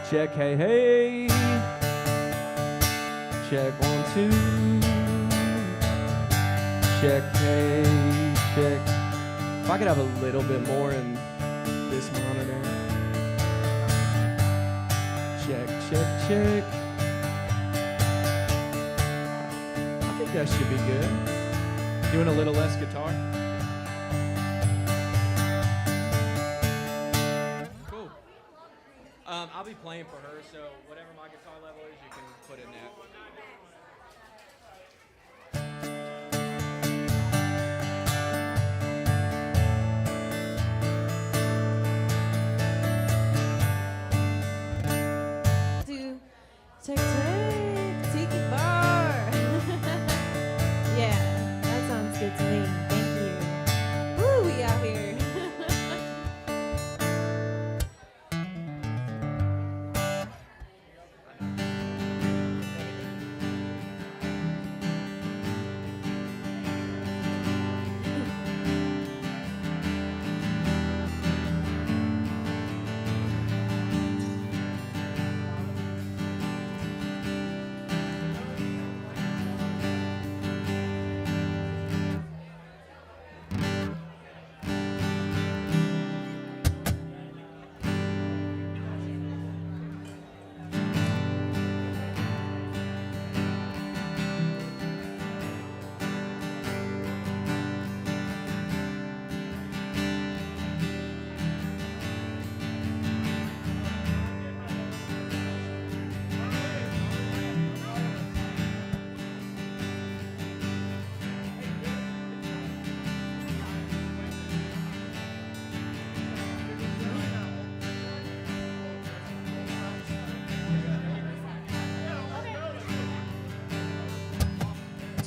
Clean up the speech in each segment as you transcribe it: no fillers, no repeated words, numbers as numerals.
Check, hey, hey. Check, 1, 2. Check, hey, check. If I could have a little bit more in this monitor. Check, check, check. I think that should be good. Doing a little less guitar. Cool. I'll be playing for her, so whatever my guitar level is, you can put in that. Check, check, Tiki bar. Yeah, that sounds good to me. Thank you. Woo, we out here.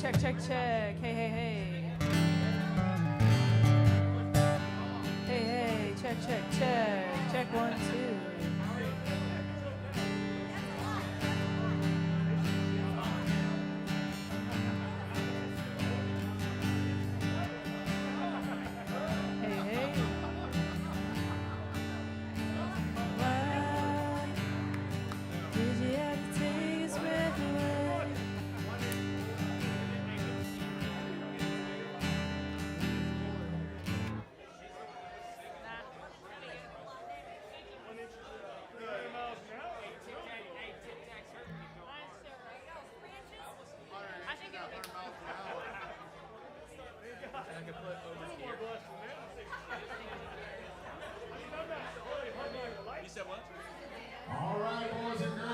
Check, check, check. Hey, hey, hey. Hey, hey, check, check, check. Check, 1, 2. All right, boys and girls.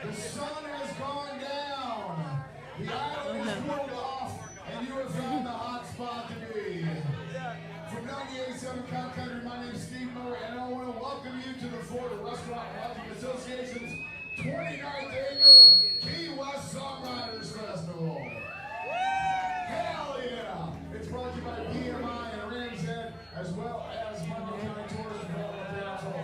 The sun has gone down. The idol is pulled off, and you have found the hot spot to be. From 98.7 Cow Country, my name is Steve Murray, and I want to welcome you to the Florida Restaurant Lodging Association's 29th annual Key West Songwriters Festival. Hell yeah! It's brought to you by PMI and Ram's Head, as well as Montgomery County Tourism Development Council.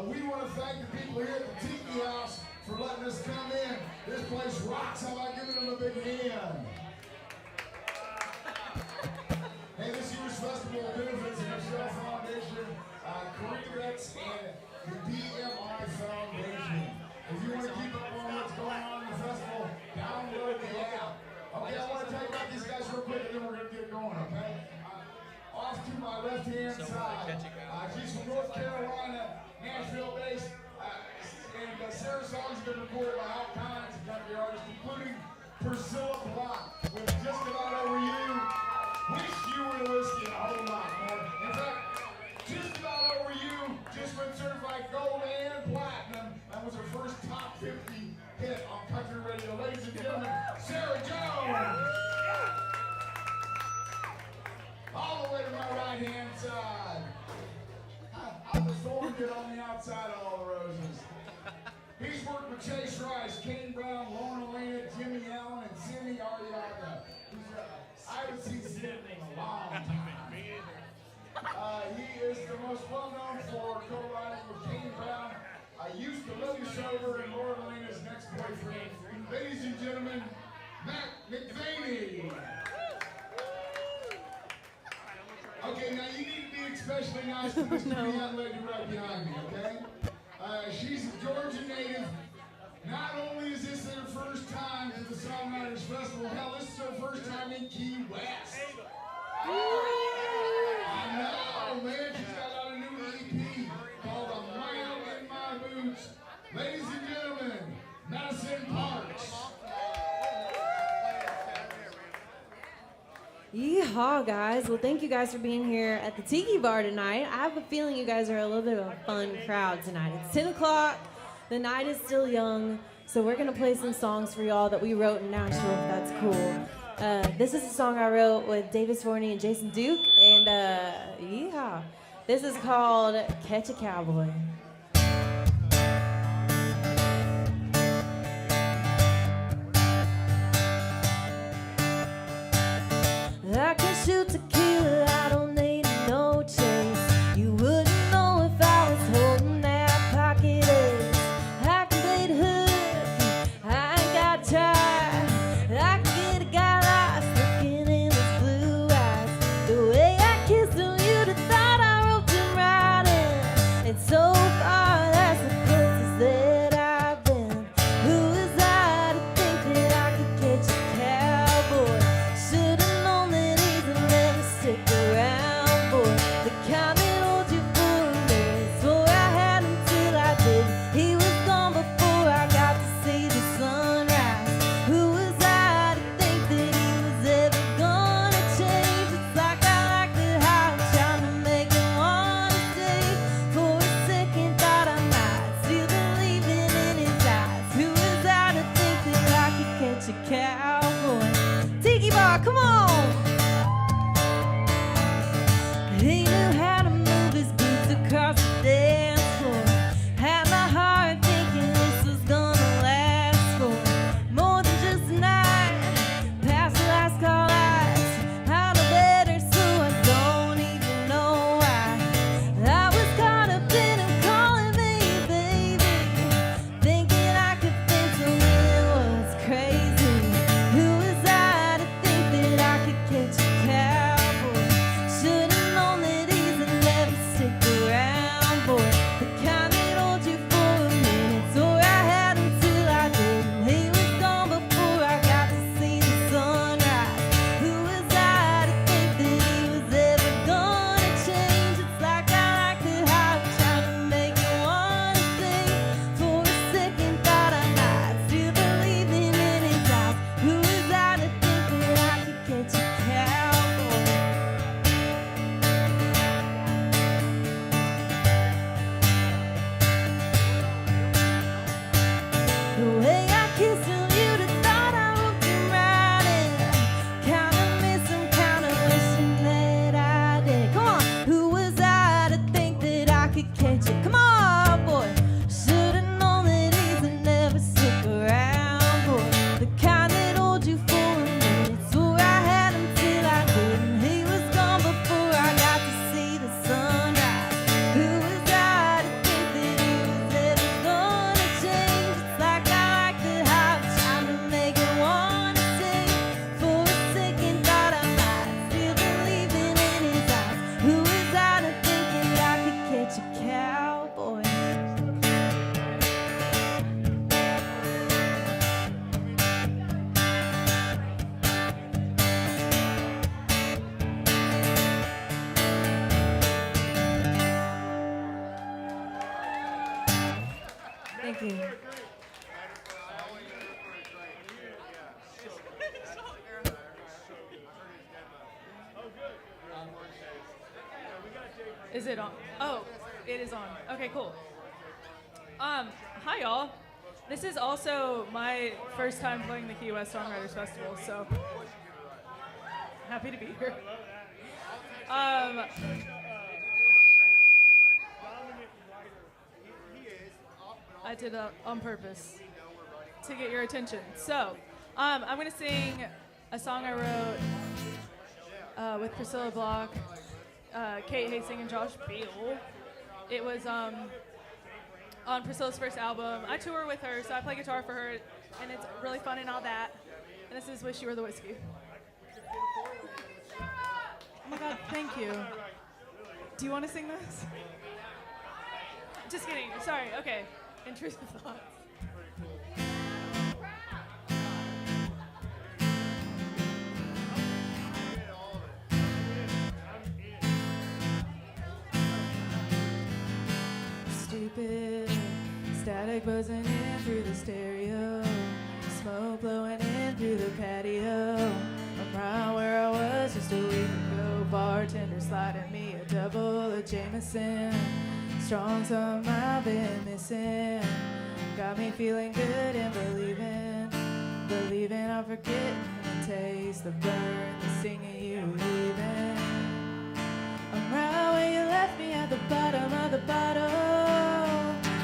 We want to thank the people here at the Tiki House for letting us come in. This place rocks. How about giving them a big hand? Hey, this year's festival benefits the Michelle Foundation, Careerex, and the BMI Foundation. If you want to keep up on what's going on in the festival, download the app. Okay, I want to tell you about these guys real quick, and then we're going to get going, okay? Off to my left-hand side, she's from North Carolina, Nashville-based, and Sarah's songs have been recorded by all kinds of country artists, including Priscilla Block, with Just About Over You, Wish You Were the Whiskey, and a whole lot more. In fact, Just About Over You just went certified gold and platinum. That was her first top 50 hit on country radio. Ladies and gentlemen, Sarah Jones. All the way to my right-hand side. I'm the thorn bit on the outside of all the roses. He's worked with Chase Rice, Kane Brown, Lauren Elena, Jimmy Allen, and Cindy Arriaga. I haven't seen Cindy in a long time. He is the most well-known for co-writing with Kane Brown. I used to live sober and Lauren Elena's next boyfriend. Ladies and gentlemen, Matt McVaney. Okay, now you need to be especially nice to this young lady right behind me, okay? She's a Georgia native. Not only is this their first time at the Songwriters Festival, hell, this is her first time in Key West. I know, man. She's got out a new EP called A Mile in My Boots. Ladies and gentlemen, Madison Parks. Yeehaw, guys. Well, thank you guys for being here at the Tiki Bar tonight. I have a feeling you guys are a little bit of a fun crowd tonight. It's 10 o'clock. The night is still young, so we're going to play some songs for y'all that we wrote in Nashville, if that's cool. This is a song I wrote with Davis Forney and Jason Duke, and yeehaw. This is called Catch a Cowboy. I can shoot tequila, I don't need no chase. You wouldn't know if I was holding that pocket ace. I can play the hook, I ain't got time. I can get a guy lost looking in his blue eyes. The way I kissed him, you'd have thought I roped him right in. It's so far, that's the closest that I've been. Who is I to think that I could catch a cowboy? Should've known that he's never stick around, boy. The kind that holds you for a minute. Swore I had him till I didn't. He was gone before I got to see the sunrise. Who was I to think that he was ever gonna change? It's like I liked it how I'm trying to make him wanna stay. For a second thought I might still believing in his eyes. Who was I to think that I could catch a cowboy? Tiki Bar, come on! He knew how to move his boots across the dance floor. Had my heart thinking this was gonna last for more than just a night. Past the last call lights, out of better, so I don't even know why. I was caught up in him calling me baby, thinking I could fit him in. Was crazy. Who was I to think that I could catch a cowboy? Should've known that he's never stick around, boy. The kind that holds you for a minute. So I had him till I didn't. He was gone before I got to see the sunrise. Who was I to think that he was ever gonna change? It's like I liked it how I'm trying to make you wanna stay. For a second thought I might still believing in his eyes. Who was I to think that I could catch a cowboy? The way I kissed him, you'd have thought I roped him right in. Kinda miss him, kinda wishing that I did. Come on, who was I to think that I could catch it? Come on, boy. Should've known that he's never stick around, boy. The kind that holds you for a minute. Swore I had him till I didn't. He was gone before I got to see the sunrise. Who was I to think that he was ever gonna change? It's like I liked it how I'm trying to make it wanna stay. For a second thought I might still believing in his eyes. Who was I to think that I could catch a cowboy? Thank you. Is it on? Oh, it is on. Okay, cool. Hi y'all. This is also my first time playing the Key West Songwriters Festival, so happy to be here. I did that on purpose to get your attention. So, I'm gonna sing a song I wrote with Priscilla Block, Kate Hasting, and Josh Beal. It was on Priscilla's first album. I tour with her, so I play guitar for her, and it's really fun and all that. And this is Wish You Were the Whiskey. Oh my God, thank you. Do you want to sing this? Just kidding. Sorry. Okay. Intrusive thoughts. Stupid static buzzing in through the stereo, smoke blowing in through the patio. I'm right where I was just a week ago. Bartender sliding me a double of Jameson. Strong some I've been missing. Got me feeling good and believing I'm forgetting the taste, the burn, the singing you leaving. I'm right where you left me at the bottom of the bottle.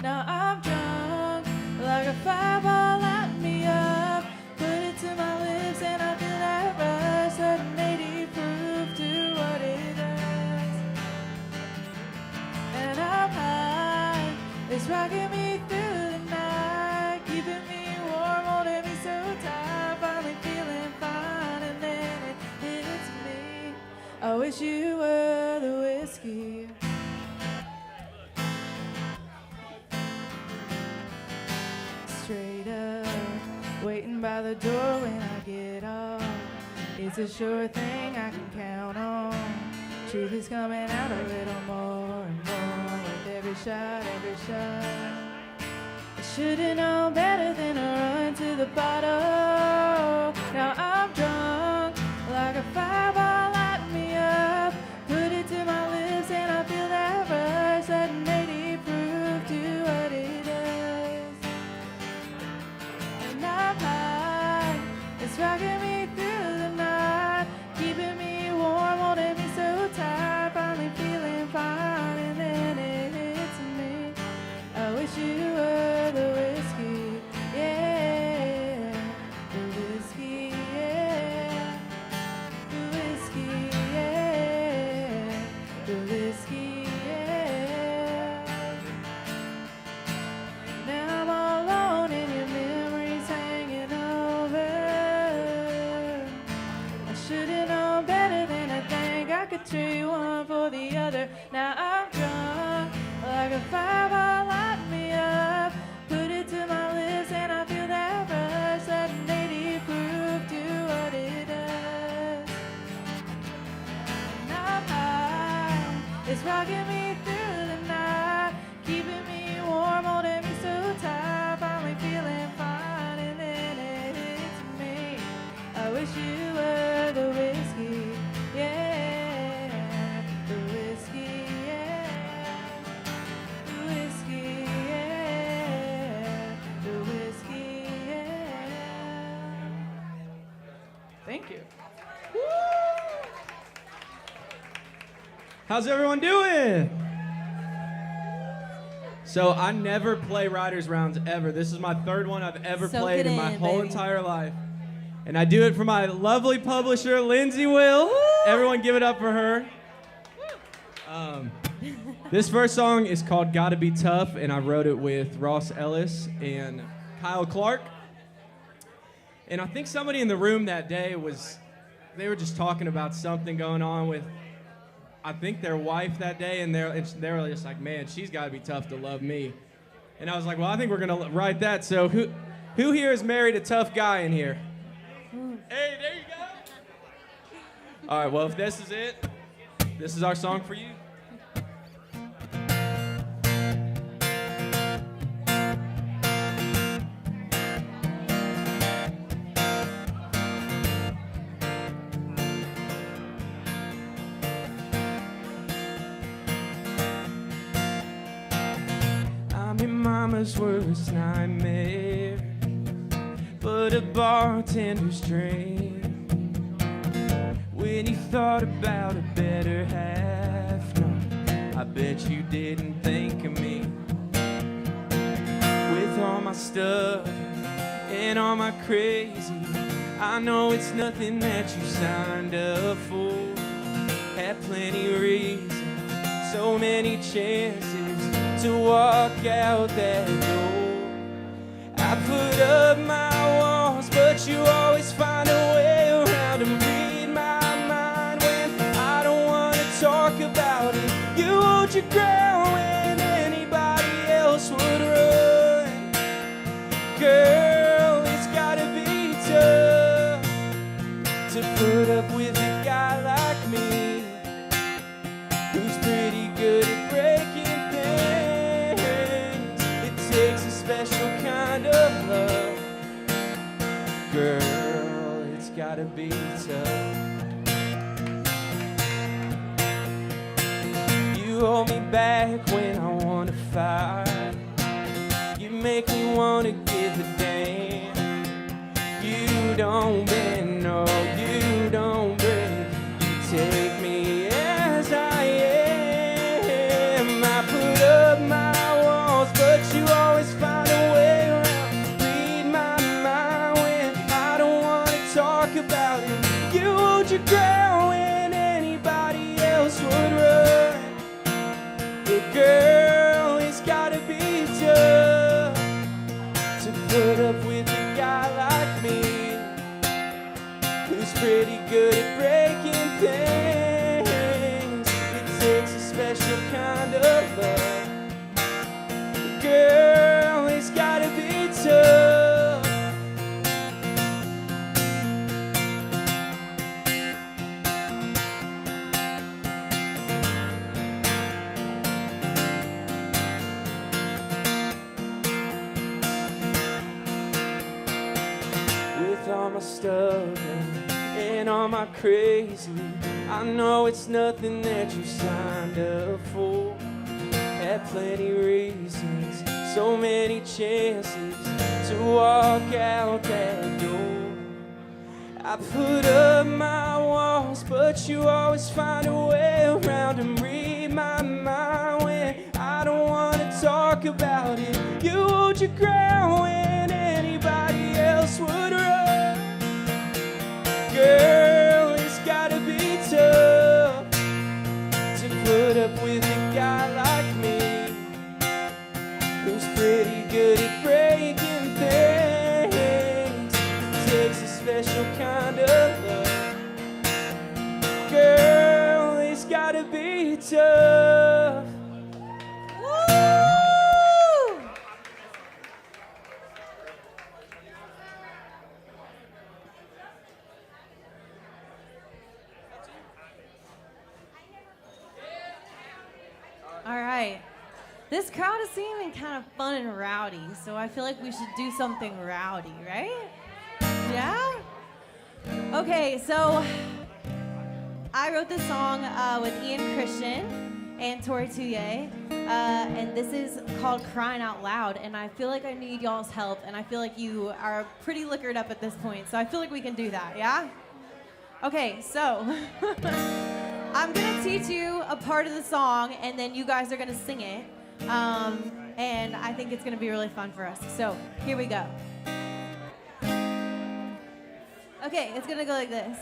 Now I'm drunk, like a fireball light me up. Put it to my lips and I feel that rush, that 180 proof to what it does. And I'm high, it's rocking me through the night, keeping me warm, holding me so tight. Finally feeling fine and then it hits me. I wish you were the whiskey. Straight up, waiting by the door when I get off. It's a sure thing I can count on. Truth is coming out a little more and more with every shot, every shot. I should've known better than to run to the bottle. Now I'm drunk, like a fireball light me up. Put it to my lips and I feel that rush, that 180 proof to what it does. And I'm high, it's rocking me through the night, keeping me warm, holding me so tight. Finally feeling fine and then it hits me. I wish you were the whiskey, yeah. The whiskey, yeah. The whiskey, yeah. The whiskey, yeah. Now I'm all alone and your memories hanging over. I should've known better than I think I could trade one for the other. Now I'm drunk, like a fireball light me up. Put it to my lips and I feel that rush, that 180 proof to what it does. And I'm high, it's rocking me through the night, keeping me warm, holding me so tight. Finally feeling fine and then it hits me. I wish you were the whiskey, yeah. The whiskey, yeah. The whiskey, yeah. The whiskey, yeah. Thank you. How's everyone doing? So I never play Riders Rounds ever. This is my third one I've ever Soak played it in my in, whole baby. entire life. And I do it for my lovely publisher, Lindsay Will. Everyone give it up for her. This first song is called Gotta Be Tough, and I wrote it with Ross Ellis and Kyle Clark. And I think somebody in the room that day they were just talking about something going on with, I think, their wife that day, and they were just like, man, she's got to be tough to love me. And I was like, well, I think we're going to write that. So who here has married a tough guy in here? Hey, there you go. All right, well, if this is it, this is our song for you. I'm your mama's worst nightmare, but a bartender's dream. When you thought about a better half, no, I bet you didn't think of me. With all my stuff and all my crazy, I know it's nothing that you signed up for. Had plenty of reasons, so many chances to walk out that door. I put up my walls, but you always find a way around and read my mind when I don't want to talk about it. You hold your ground when anybody to put up with a guy like me, who's pretty good at breaking things. It takes a special kind of love. Girl, it's gotta be tough. You hold me back when I wanna fight. You make me wanna give a damn. You don't bend, no, you don't break. You take me as I am. I put up my walls, but you always find a way around. Read my mind when I don't wanna talk about it. You hold your ground when anybody else would run. Yeah, girl, it's gotta be tough to put up with a guy like me, who's pretty good at breaking things. It takes a special kind of love. Girl, it's gotta be tough. With all my stuff and all my crazy, I know it's nothing that you signed up for. Had plenty reasons, so many chances to walk out that door. I put up my walls, but you always find a way around and read my mind when I don't want to talk about it. You hold your ground when anybody else would run. Girl, it's gotta be tough to put up with a guy like me, who's pretty good at breaking things. It takes a special kind of love. Girl, it's gotta be tough. Woo! All right. This crowd is seeming kind of fun and rowdy, so I feel like we should do something rowdy, right? Yeah? Okay, so I wrote this song with Ian Christian and Tori Touye, and this is called Crying Out Loud, and I feel like I need y'all's help, and I feel like you are pretty liquored up at this point, so I feel like we can do that, yeah? Okay, so I'm gonna teach you a part of the song, and then you guys are gonna sing it. And I think it's gonna be really fun for us. So here we go. Okay, it's gonna go like this.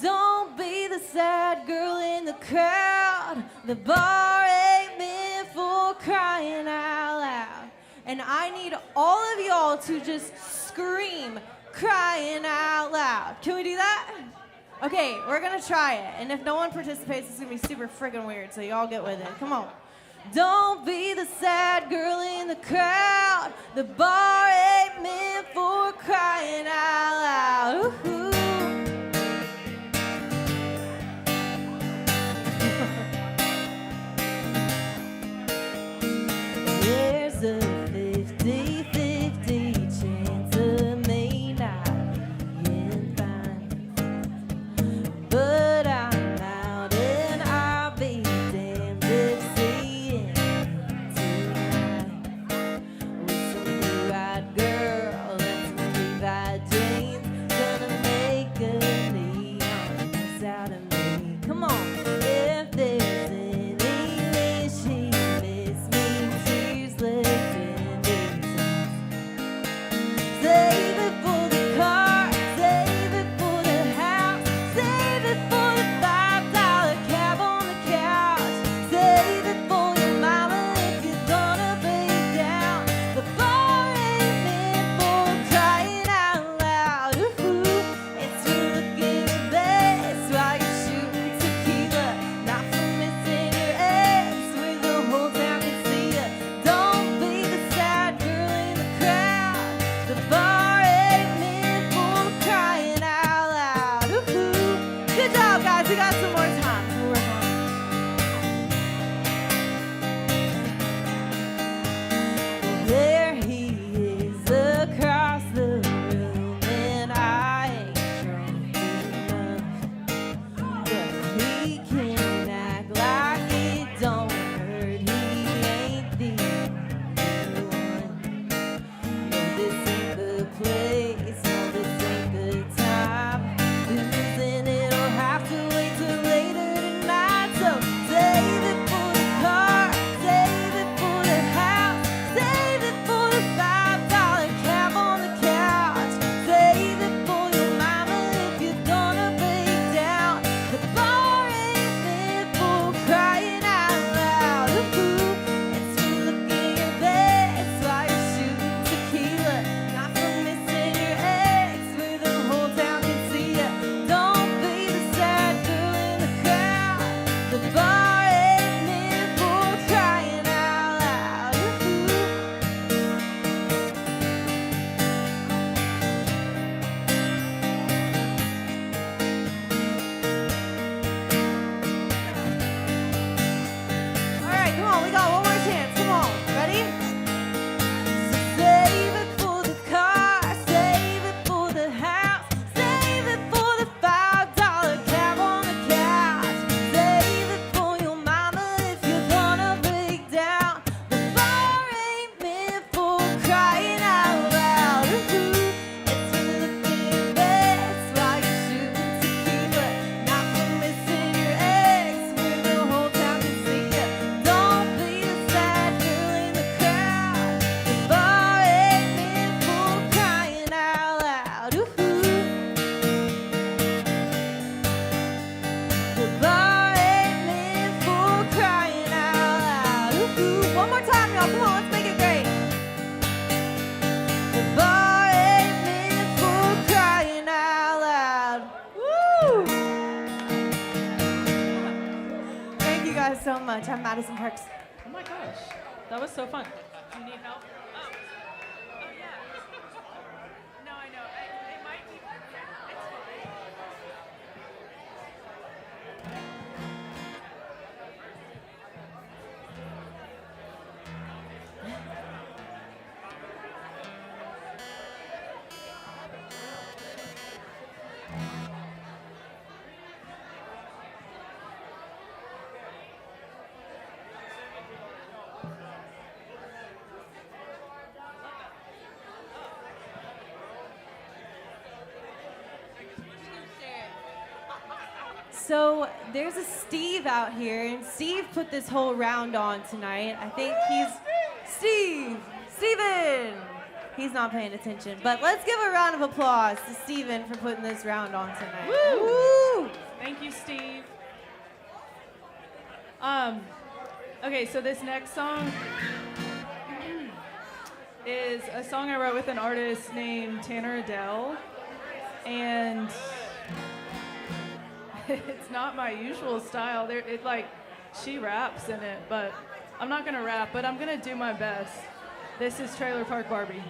Don't be the sad girl in the crowd. The bar ain't meant for crying out loud. And I need all of y'all to just scream, crying out loud. Can we do that? Okay, we're gonna try it. And if no one participates, it's gonna be super freaking weird, so y'all get with it. Come on. Don't be the sad girl in the crowd. The bar ain't meant for crying out loud. Ooh-hoo. There's a 50-50 chance of me not being fine, but I'm out and I'll be damned if seeing tonight with some blue-eyed girl and some blue-eyed dreams. Gonna make so much. I'm Madison Parks. Oh my gosh, that was so fun. Do you need help? Oh, yeah. No, I know. It might be. It's fine. So there's a Steve out here, and Steve put this whole round on tonight. I think Steven! He's not paying attention, but let's give a round of applause to Steven for putting this round on tonight. Woo! Thank you, Steve. Okay, so this next song is a song I wrote with an artist named Tanner Adele, and it's not my usual style. She raps in it, but I'm not gonna rap, but I'm gonna do my best. This is Trailer Park Barbie.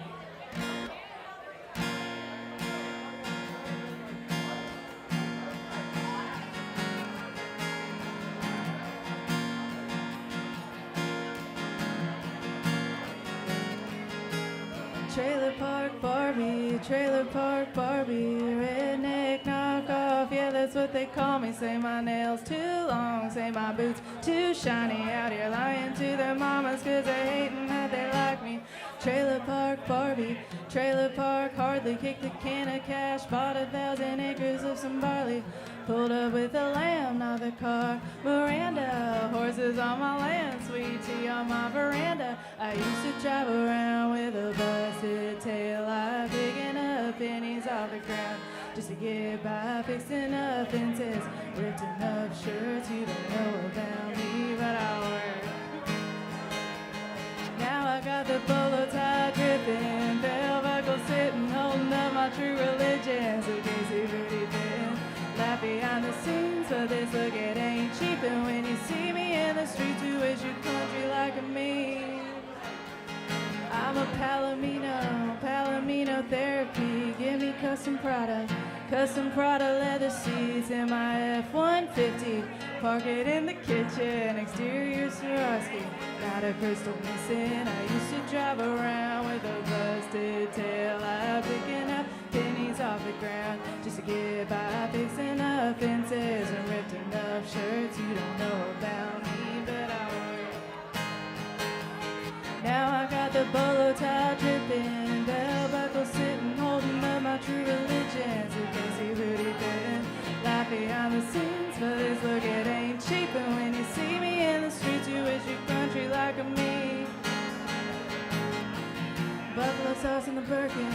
Trailer Park Barbie, redneck knockoff, yeah, that's what they call me. Say my nails too long, say my boots too shiny. Out here lying to their mamas, cause they're hating that they like me. Trailer Park Barbie, Trailer Park hardly kicked a can of cash, bought 1,000 acres of some barley. Pulled up with a lamb, not the car. Miranda, horses on my land, sweet tea on my veranda. I used to drive around with a busted tail light, picking up pennies off the ground just to get by, fixing up fences, ripping up shirts. You don't know about me, but I work. Now I got the bolo tie dripping, bell buckle sitting, holding up my true religion. So Casey pretty thin, laugh behind the scenes, but this look it ain't cheap. And when you see me in the streets, you wish your country like me. I'm a Palomino therapy. Give me custom Prada leather seats in my F-150. Park it in the kitchen, exterior Swarovski. Not a crystal missing. I used to drive around with a busted tail light, picking up pennies off the ground just to get by, fixing up fences and ripped enough shirts. You don't know about me, but I work. Now I got the bolo tie dripping, bell buckle sitting, holding up my true religion. So Casey booty fitting, laugh behind the scenes, but this look it ain't cheap. And when you see me in the streets, you wish your country like me. Buffalo sauce in the Birkin,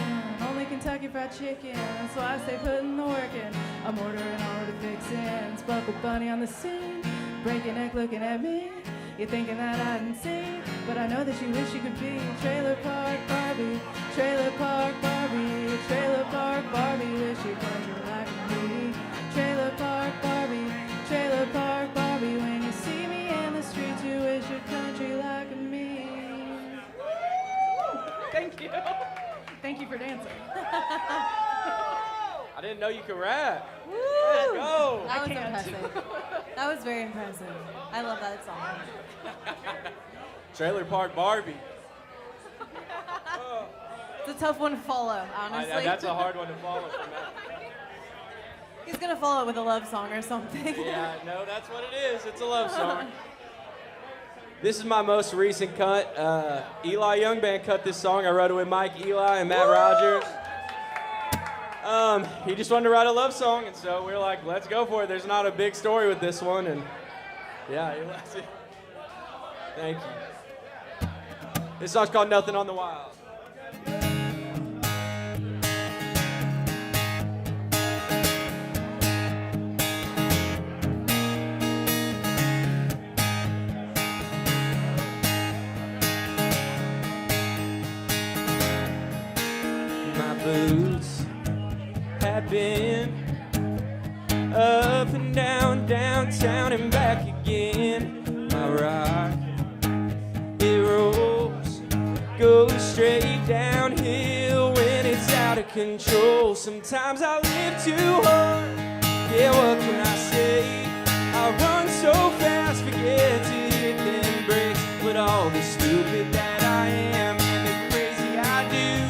only Kentucky Fried Chicken. That's why I stay putting the work in. I'm ordering all the fixins, Buckle Bunny on the scene, break your neck looking at me. You're thinking that I didn't see, but I know that you wish you could be. Trailer Park Barbie, Trailer Park Barbie, Trailer Park Barbie, wish your country like me. Trailer Park Barbie, Trailer Park Barbie, when you see me in the streets, you wish your country like me. Thank you. Thank you for dancing. I didn't know you could rap. Woo! Let's go. That was impressive. That was very impressive. I love that song. Trailer Park Barbie. It's a tough one to follow, honestly. That's a hard one to follow for Matt. He's gonna follow it with a love song or something. Yeah, no, that's what it is. It's a love song. This is my most recent cut. Eli Young Band cut this song. I wrote it with Mike Eli and Matt Rogers. He just wanted to write a love song, and so we were like, let's go for it. There's not a big story with this one, and yeah, thank you. This song's called Nothing on the Wild. My boots have been up and down, downtown and back again. My straight downhill when it's out of control. Sometimes I live too hard, yeah, what can I say? I run so fast, forget to hit them brakes. But all the stupid that I am and the crazy I do,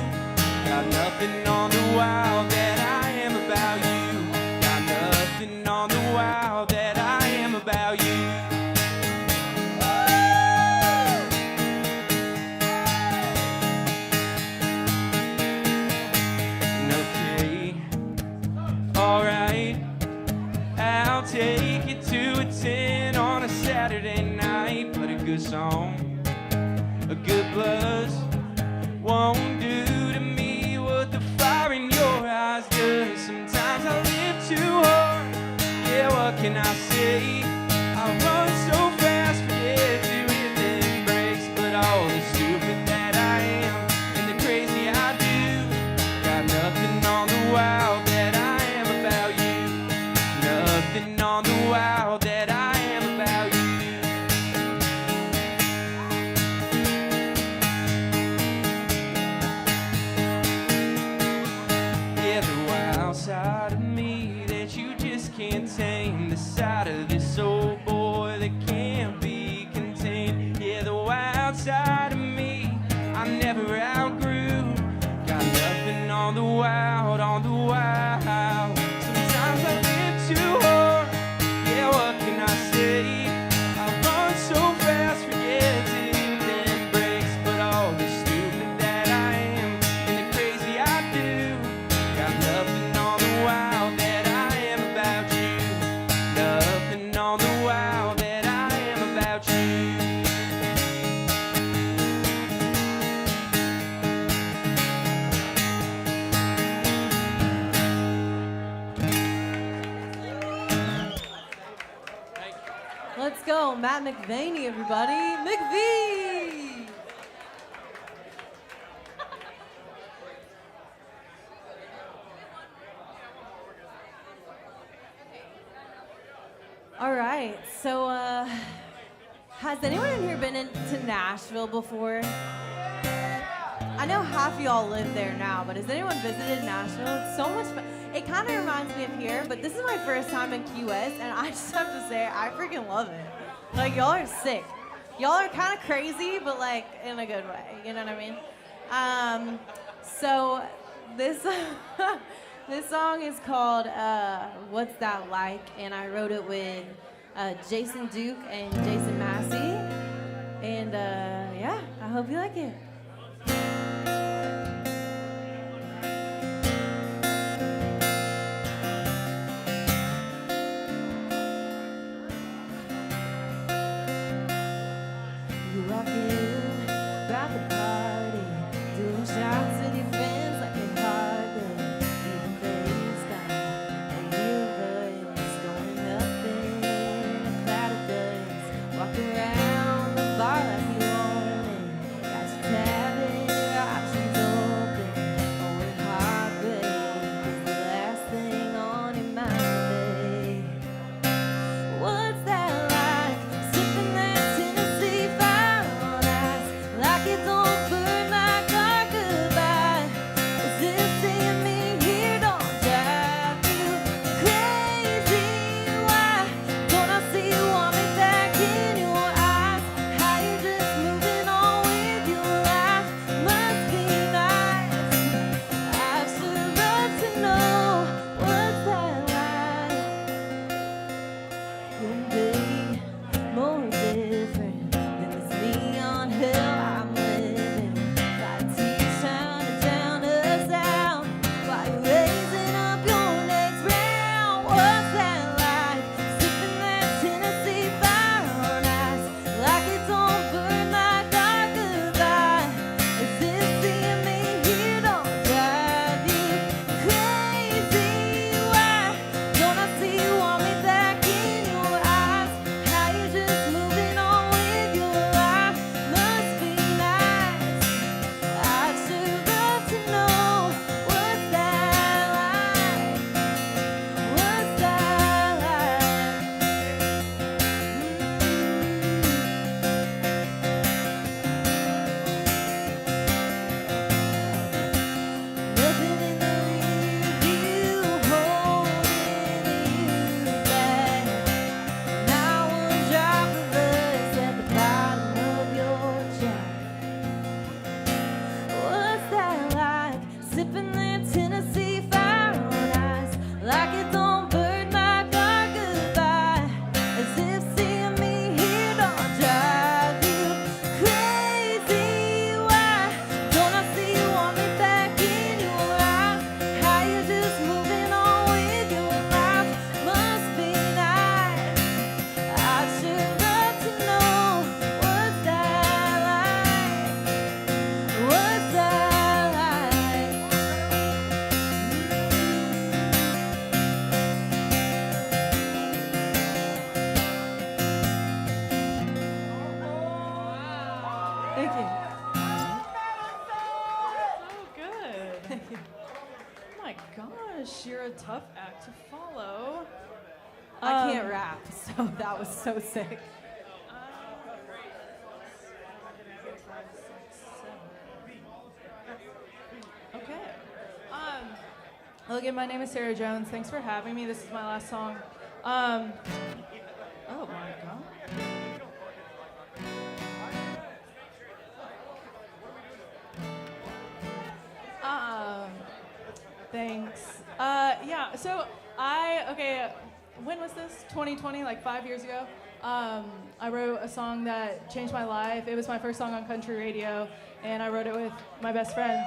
got nothing on the wow that I am about you. Got nothing on the wow that I am about you. Alright, I'll take it to a 10 on a Saturday night. But a good song, a good buzz, won't do to me what the fire in your eyes does. Sometimes I live too hard, yeah, what can I say? I run so fast, forget to hit them brakes. But all the stupid that I am and the crazy I do, got nothing on the wow that I am about you. Nothing on the wow that I am about you. Yeah, the wow side of me that you just can't tame. The side of this old boy that can't be contained. Yeah, the wild side of me I never outgrew. Got nothing on the wow, on the wow. Sometimes I live too hard, yeah, what can I say? I run so fast, forget to hit them brakes. But all the stupid that I am and the crazy I do, got nothing on the wow that I am about you. Nothing on the wow that I am about you. Let's go, Matt McVaney, everybody. McV! All right, so has anyone in here been to Nashville before? I know half of y'all live there now, but has anyone visited Nashville? It's so much fun. It kind of reminds me of here, but this is my first time in Key West, and I just have to say, I freaking love it. Like, y'all are sick. Y'all are kind of crazy, but like in a good way. You know what I mean? So this this song is called "What's That Like," and I wrote it with Jason Duke and Jason Massey. And yeah, I hope you like it. You walk in, about the party, doing shots with your friends like a harbor. Even faced down, a universe going up in a cloud of dust. Walk around the bar like you own it. Got your tough act to follow. I can't rap, so that was so sick. Okay. Look, my name is Sarah Jones. Thanks for having me. This is my last song. Oh my God. Thanks. Yeah, so when was this? 2020, like 5 years ago. I wrote a song that changed my life. It was my first song on country radio, and I wrote it with my best friend.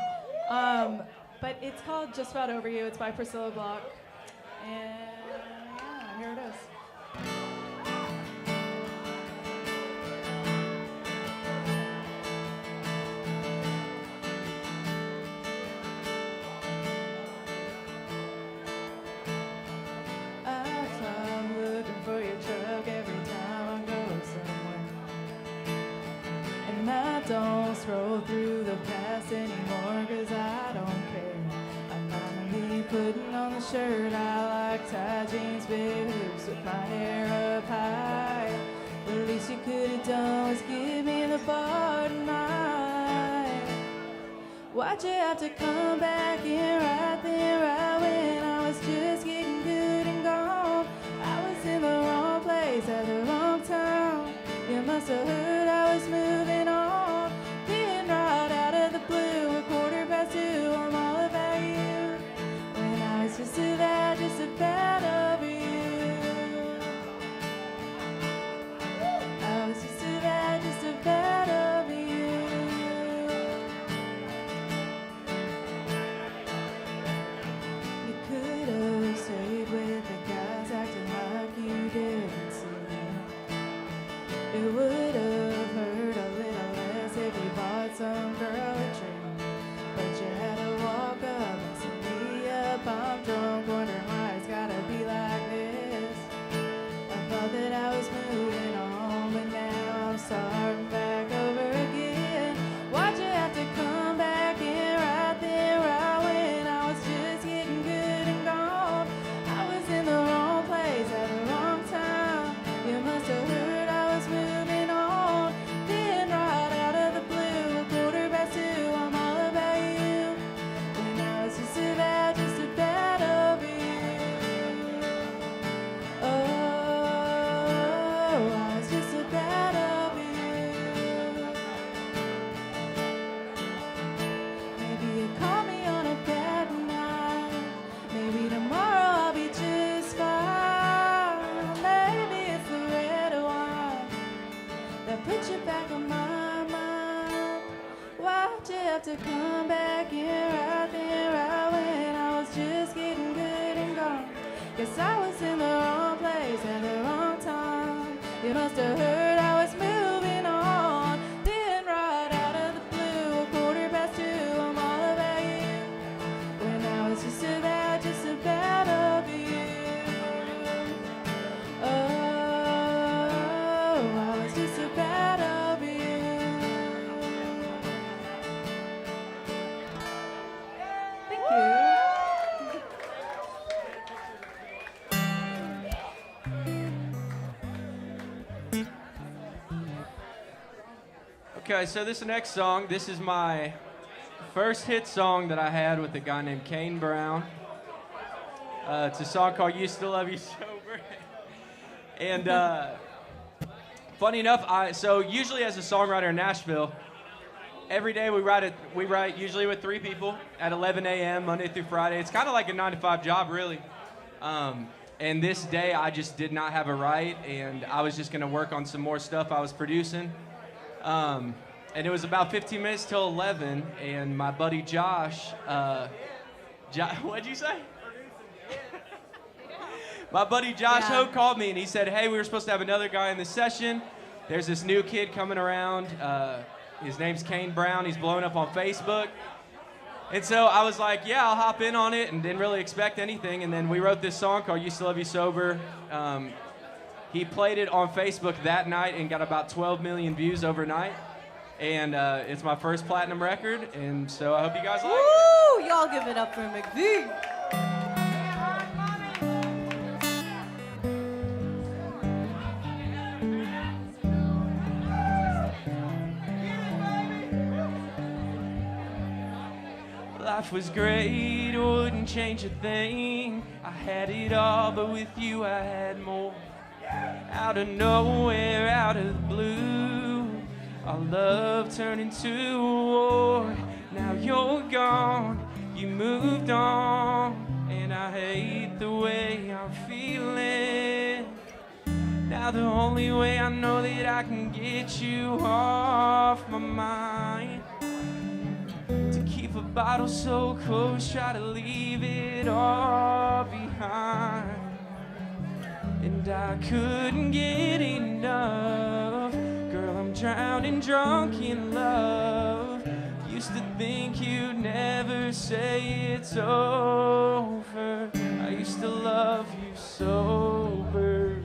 But it's called Just About Over You. It's by Priscilla Block. And yeah, here it is. I'm looking for your truck every time I go somewhere. And I don't scroll through the past anymore, 'cause I don't care. I'm finally putting on the shirt I like, tight jeans, big hoops with my hair up high. The least you could have done was give me the bar tonight. Why'd you have to come back in right then, right when I was just getting good and gone? I was in the wrong place at the wrong time. You must have heard I was moving on. Being right out of the blue, 2:15. I'm all about you. When I was just about over you. I was just about over you. You could have stayed with the guys acting like you didn't see. It would have hurt a little less if you bought some girl a drink. But you had to walk up, messing me up. I'm drunk, wondering why it's gotta be like this. I thought that I was moving on, but now I'm starting back over again. Why'd you have to come back in right then, right when I was just getting good and gone? I was in the wrong place at the wrong time. You must have heard I was moving on. Then right out of the blue, 2:15. I'm all about you. When I was just about over you. Oh, I was just about over you. Maybe you call me on a bad night. Maybe tomorrow I'll be just fine. Maybe it's the red wine that put you back on my mind. Why'd you have to come back in right then, right when I was just getting good and gone? Guess I was in the wrong place at the wrong time. You must have heard I was moving on. Then right out of the blue, 2:15. I'm all about you. When I was just about over you. Oh, I was just about over you. Thank you. Okay, so this next song, this is my first hit song that I had with a guy named Kane Brown. It's a song called Used to Love You Sober. And funny enough, so usually as a songwriter in Nashville, every day we write usually with 3 people at 11 a.m. Monday through Friday. It's kind of like a 9-to-5 job, really. And this day I just did not have a write, and I was just going to work on some more stuff I was producing. And it was about 15 minutes till 11, and my buddy Josh, what'd you say? My buddy Josh Ho called me, and he said, hey, we were supposed to have another guy in the session. There's this new kid coming around. His name's Kane Brown. He's blowing up on Facebook. And so I was like, yeah, I'll hop in on it, and didn't really expect anything. And then we wrote this song called Used to Love You Sober. He played it on Facebook that night and got about 12 million views overnight. And it's my first platinum record, and so I hope you guys like it. Woo! Y'all give it up for McVie. Life was great, wouldn't change a thing. I had it all, but with you I had more. Out of nowhere, out of the blue, our love turned into a war. Now you're gone, you moved on, and I hate the way I'm feeling. Now the only way I know that I can get you off my mind, to keep a bottle so close, try to leave it all behind. And I couldn't get enough. Girl, I'm drowning drunk in love. Used to think you'd never say it's over. I used to love you sober.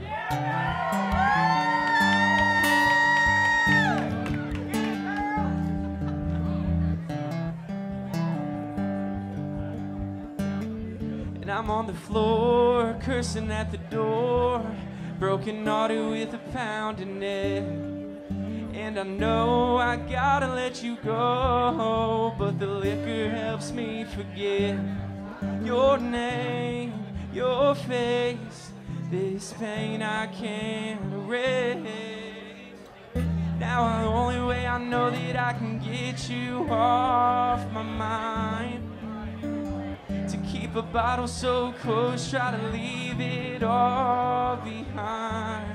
And I'm on the floor, cursing at the door, broken hearted with a pounding head. And I know I gotta let you go, but the liquor helps me forget your name, your face, this pain I can't erase. Now the only way I know that I can get you off my mind, to keep a bottle so close, try to leave it all behind.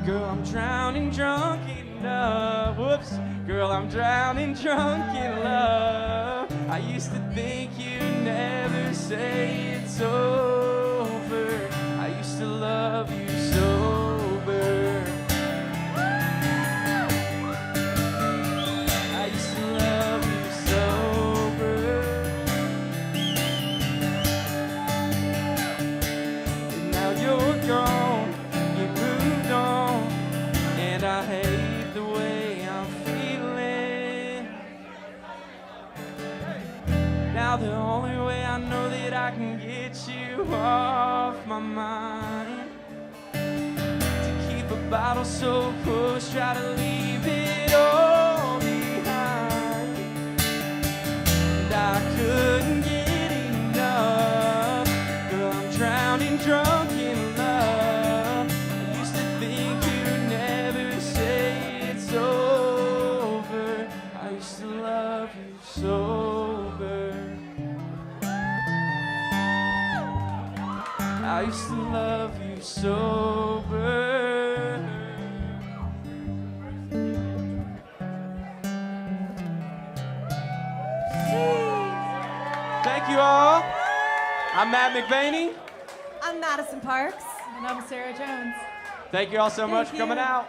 Girl, I'm drowning drunk in love. Whoops. Girl, I'm drowning drunk in love. I used to think you'd never say it's over. I used to love you sober. I used to love you sober. And now you're gone, you moved on, and I hate the way I'm feeling. Now the only way I know that I can get you off my mind, to keep a bottle so close, try to leave it all behind. And I couldn't get enough. Girl, I'm drowning drunk in love. I used to think you'd never say it's over. I used to love you sober. I used to love you sober. Thank you all. I'm Matt McVaney. I'm Madison Parks. And I'm Sarah Jones. Thank you all so much for Thank you. coming out.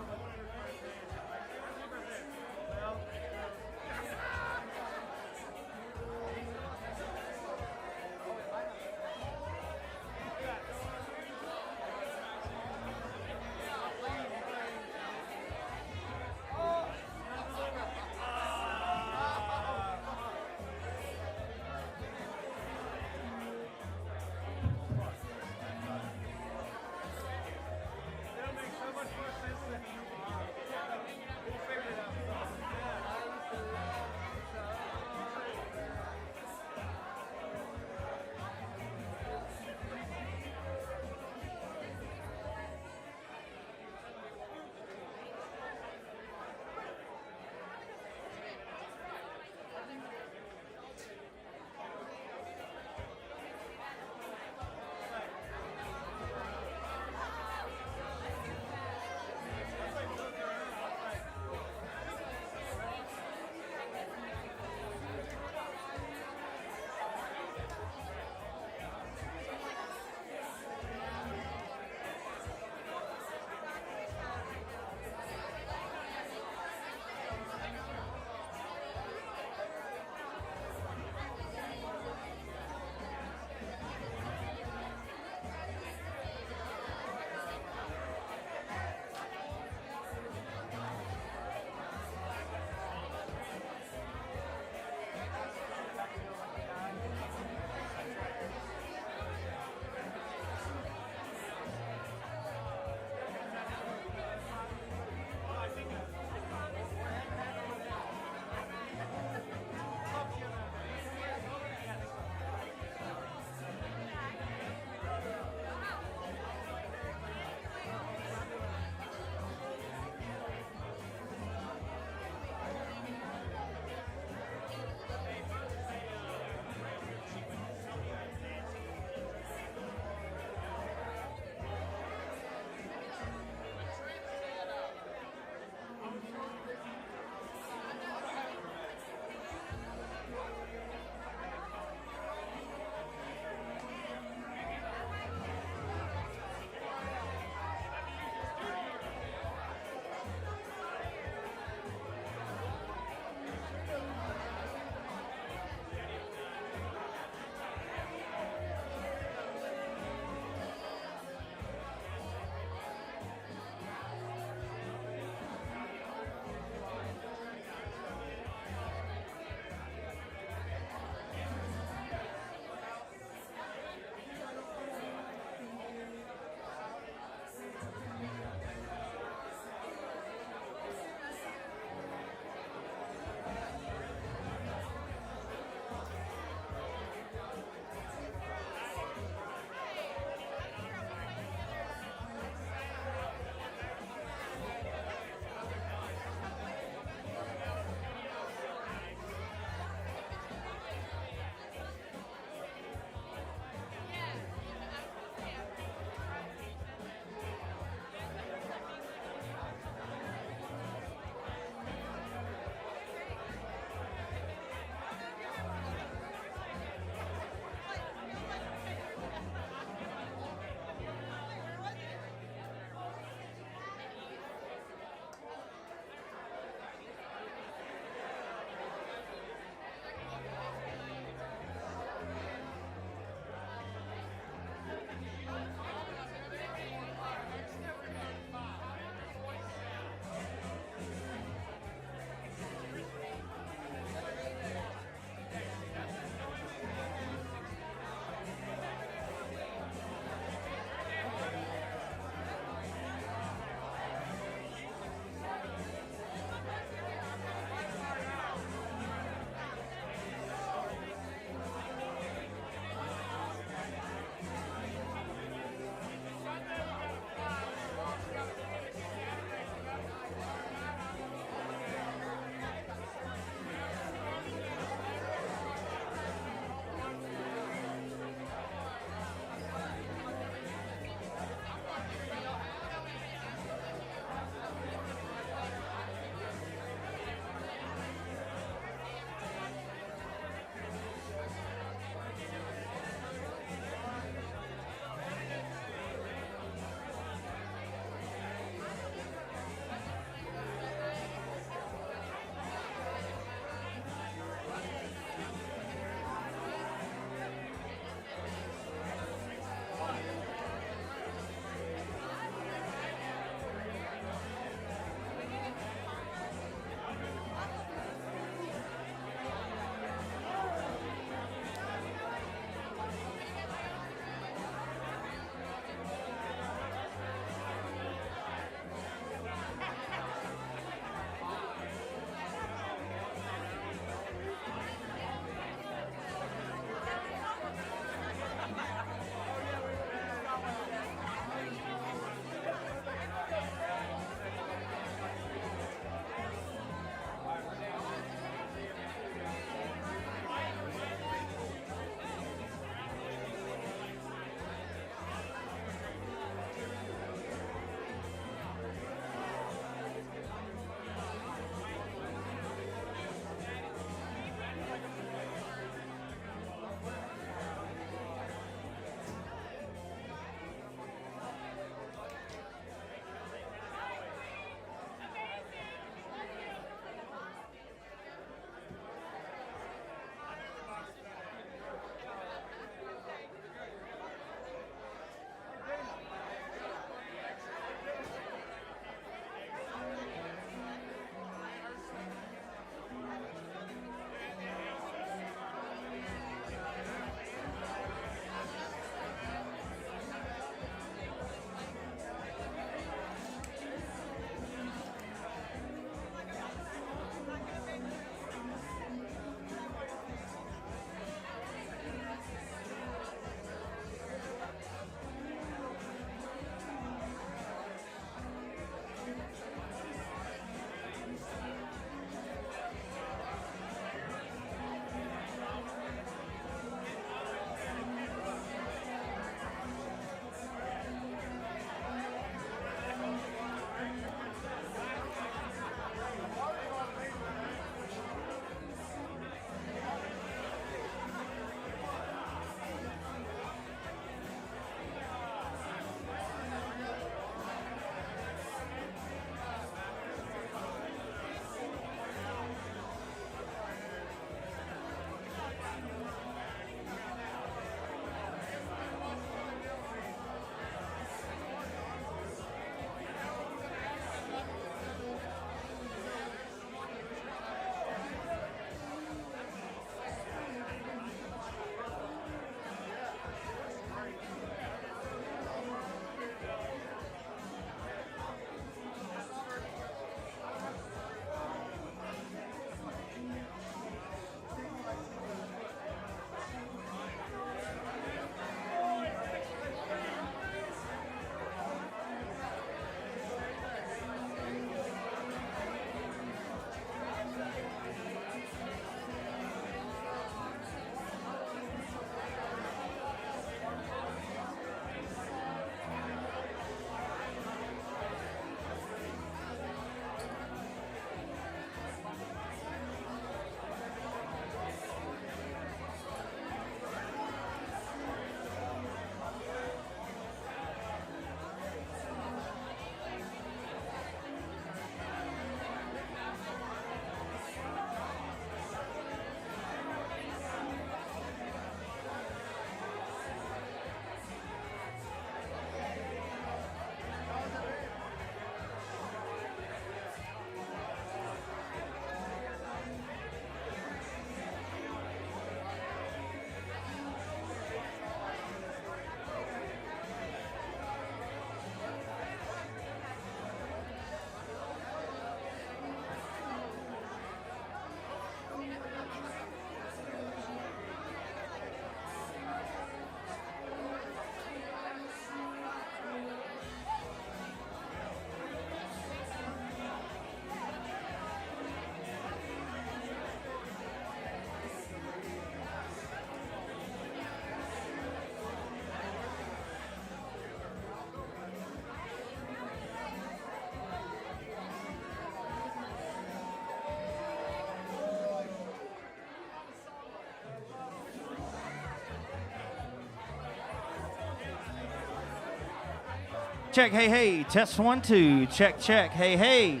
check, hey, hey. Test 1, 2. Check, check, hey, hey.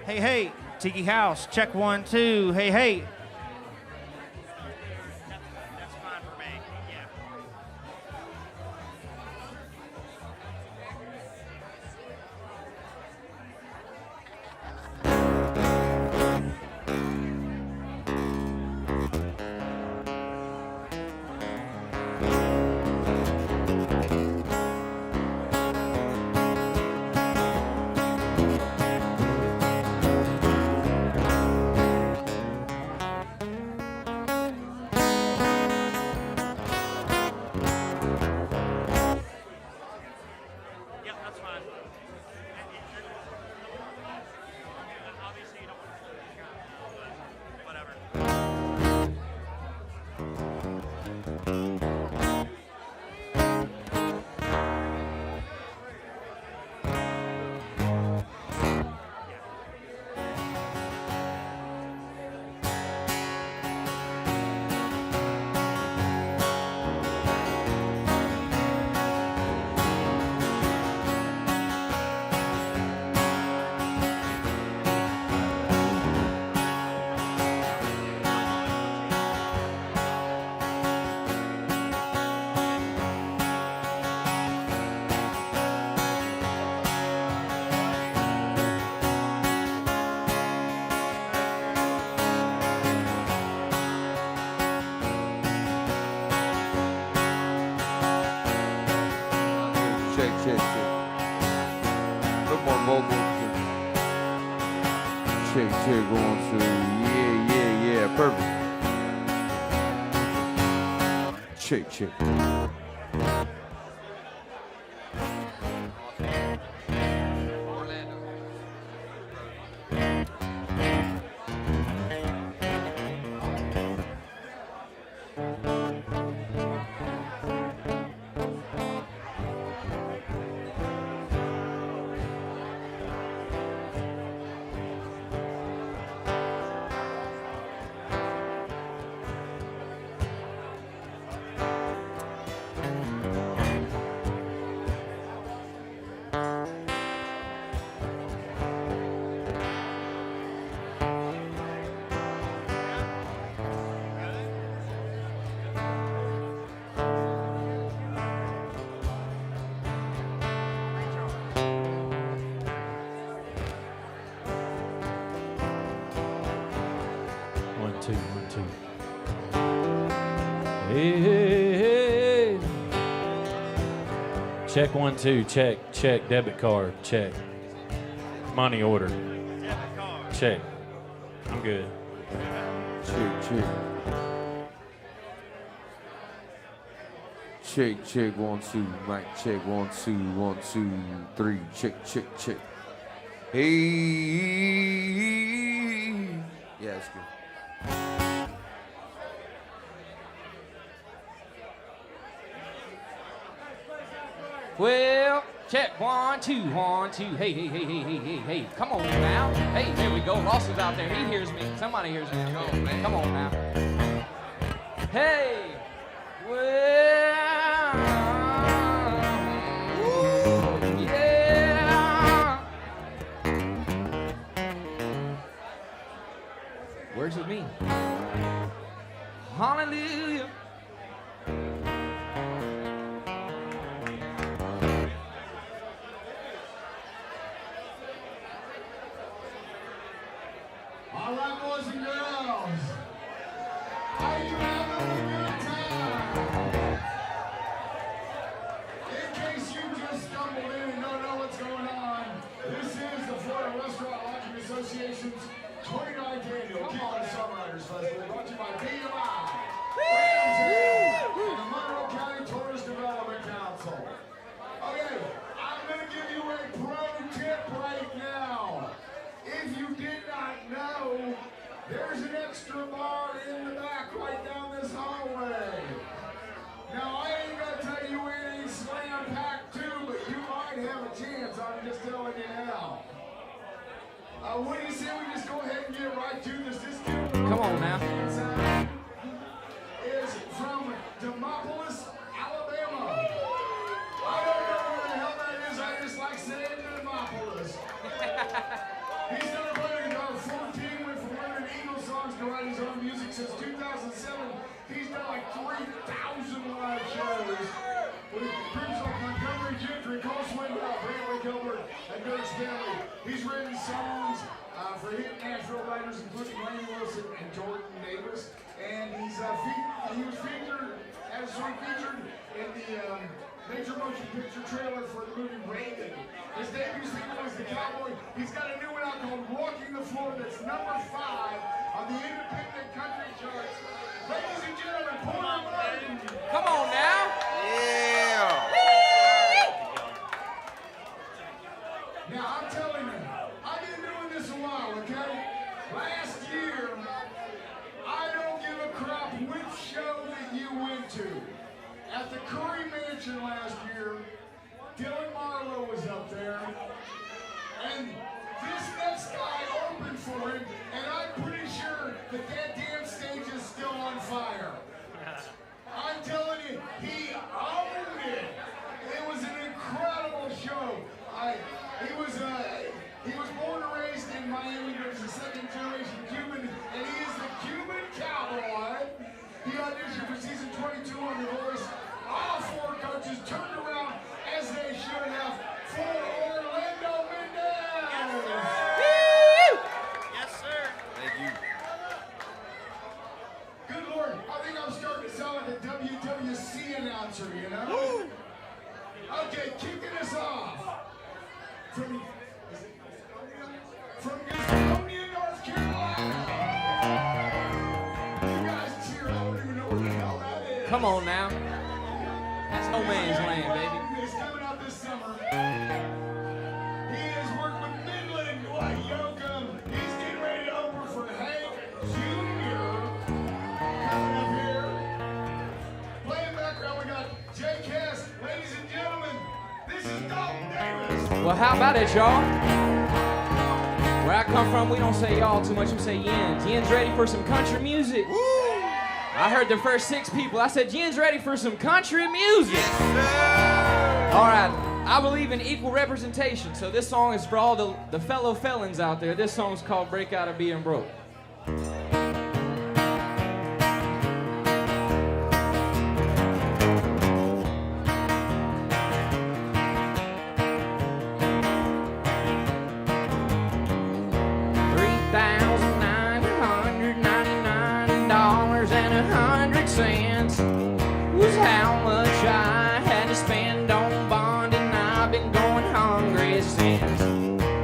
Hey, hey. Tiki House, check 1, 2. Hey, hey. That's fine for me, yeah. Yep, that's fine. Obviously, you don't want to but whatever. Check, check, check. Little more vocal. Check, check, going to, yeah, perfect. Check, check. One, two, 1, 2. Hey, hey, hey. Check 1, 2. Check, check. Debit card. Check. Money order. Debit card. Check. I'm good. Check, check. Check, check, 1, 2. Mic check, 1, 2, 1, 2, 3. Check, check, check. Hey. Yeah, that's good. Well, check 1, 2, 1, 2. Hey, hey, hey, hey, hey, hey, hey. Come on now. Hey, there we go. Ross is out there. He hears me. Somebody hears me. Come on now. Hey. Well. Yeah. Where's it me? Hallelujah. All right, boys and girls. Are you having a good time? In case you just stumbled in and don't know what's going on, this is the Florida Restaurant Lodging Association's 29th annual Keystone Songwriters Festival, brought to you by BMI, and the Monroe County Tourist Development Council. Okay, I'm going to give you a pro tip right now. If you did not know, there's an extra bar in the back right down this hallway. Now, I ain't gonna tell you it ain't slam packed too, but you might have a chance. I'm just telling you now. What do you say we just go ahead and get right to this? This kid Come on now. is from Demopolis, Alabama. I don't know where the hell that is. I just He's written songs for hit Nashville writers, including Lane Wilson and Jordan Davis. And he was featured, had a song featured in the major motion picture trailer for the movie Reagan. His debut single was The Cowboy. He's got a new one out called Walking the Floor that's number 5 on the independent country charts. Ladies and gentlemen, Porter Martin. Come on now. Yeah. Now, I'm telling you, I've been doing this a while, okay? Last year, I don't give a crap which show that you went to. At the Curry Mansion last year, Dylan Marlowe was up there, and this next guy opened for him, and I'm pretty sure that that damn stage is still on fire. I'm telling you, he owned it. It was an incredible show. He was born and raised in Miami, but he's a second-generation Cuban, and he is the Cuban cowboy. He auditioned for season 22 on The Voice. All 4 coaches turned around as they should have for Orlando Mendez. Yes, sir. Thank you. Good Lord, I think I'm starting to sound like a WWC announcer, you know? Okay, kicking us off. From Gastonia, North Carolina. You guys cheer, I don't even know what the hell that is. Come on now. That's no man's land, baby. He's coming out this summer. He has worked with Midland, Dwight Yoakam. He's getting ready to open for Hank Jr. Coming up here. Playing background, we got Jay Cass. Ladies and gentlemen, this is Dalton Davis. Well, how about it, y'all? Where I come from, we don't say y'all too much, we say yins. Yins ready for some country music? I heard the first 6 people. I said, Yins ready for some country music? All right, I believe in equal representation, so this song is for all the fellow felons out there. This song's called Break Out of Being Broke. 100 was how much I had to spend on bond, and I've been going hungry since.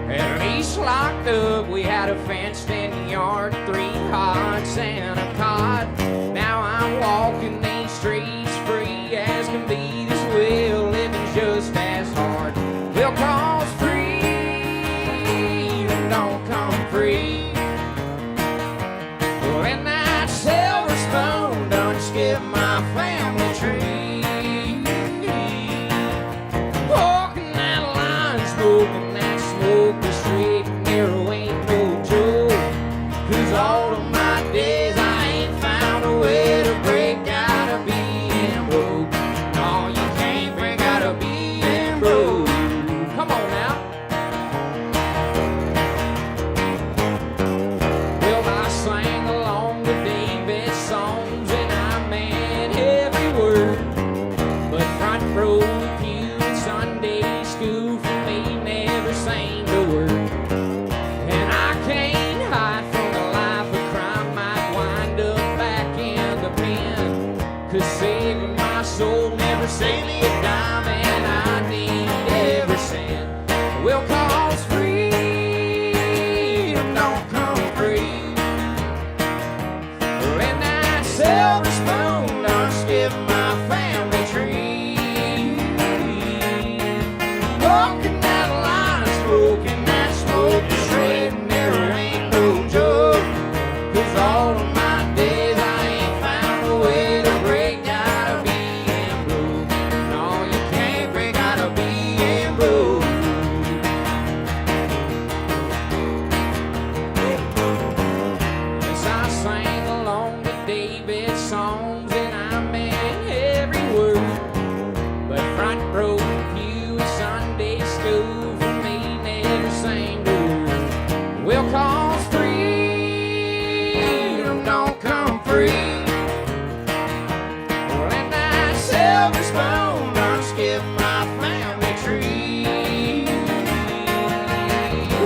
At least locked up, we had a fenced-in yard, 3 hots and a cot. Now I'm walking these streets free as can be. This will living's just as hard. Well, 'cause freedom don't come free. Well, and that silver spoon done skip my family tree. Walking that line, smoking that smoke, the street near ain't no joke. 'Cause all of my days I ain't found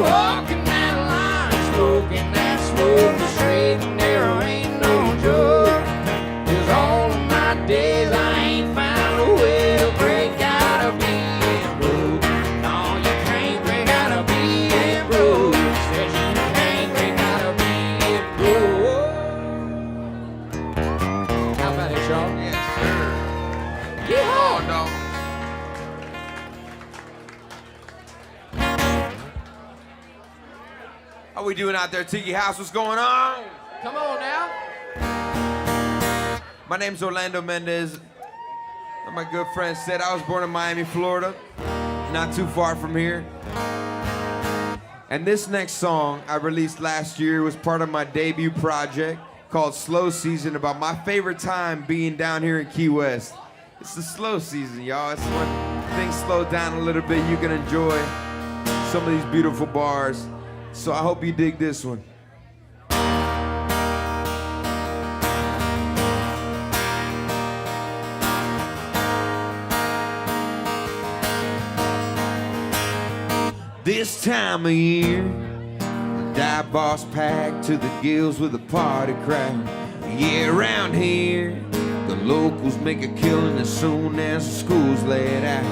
walking that line, smoking that smoke, the straight and narrow ain't no joke. 'Cause all of my days I ain't found a way to break out of being broke. No, you can't break out of being broke. Says you can't break out of being broke. How about it, y'all? Yes, sir. Yeah. Oh, no. How we doing out there, Tiki House? What's going on? Come on now. My name's Orlando Mendez. Like my good friend said, I was born in Miami, Florida, not too far from here. And this next song I released last year was part of my debut project called Slow Season, about my favorite time being down here in Key West. It's the slow season, y'all. It's when things slow down a little bit, you can enjoy some of these beautiful bars. So I hope you dig this one. This time of year, the dive bar's packed to the gills with a party crowd. Yeah, around here, the locals make a killing as soon as the school's let out.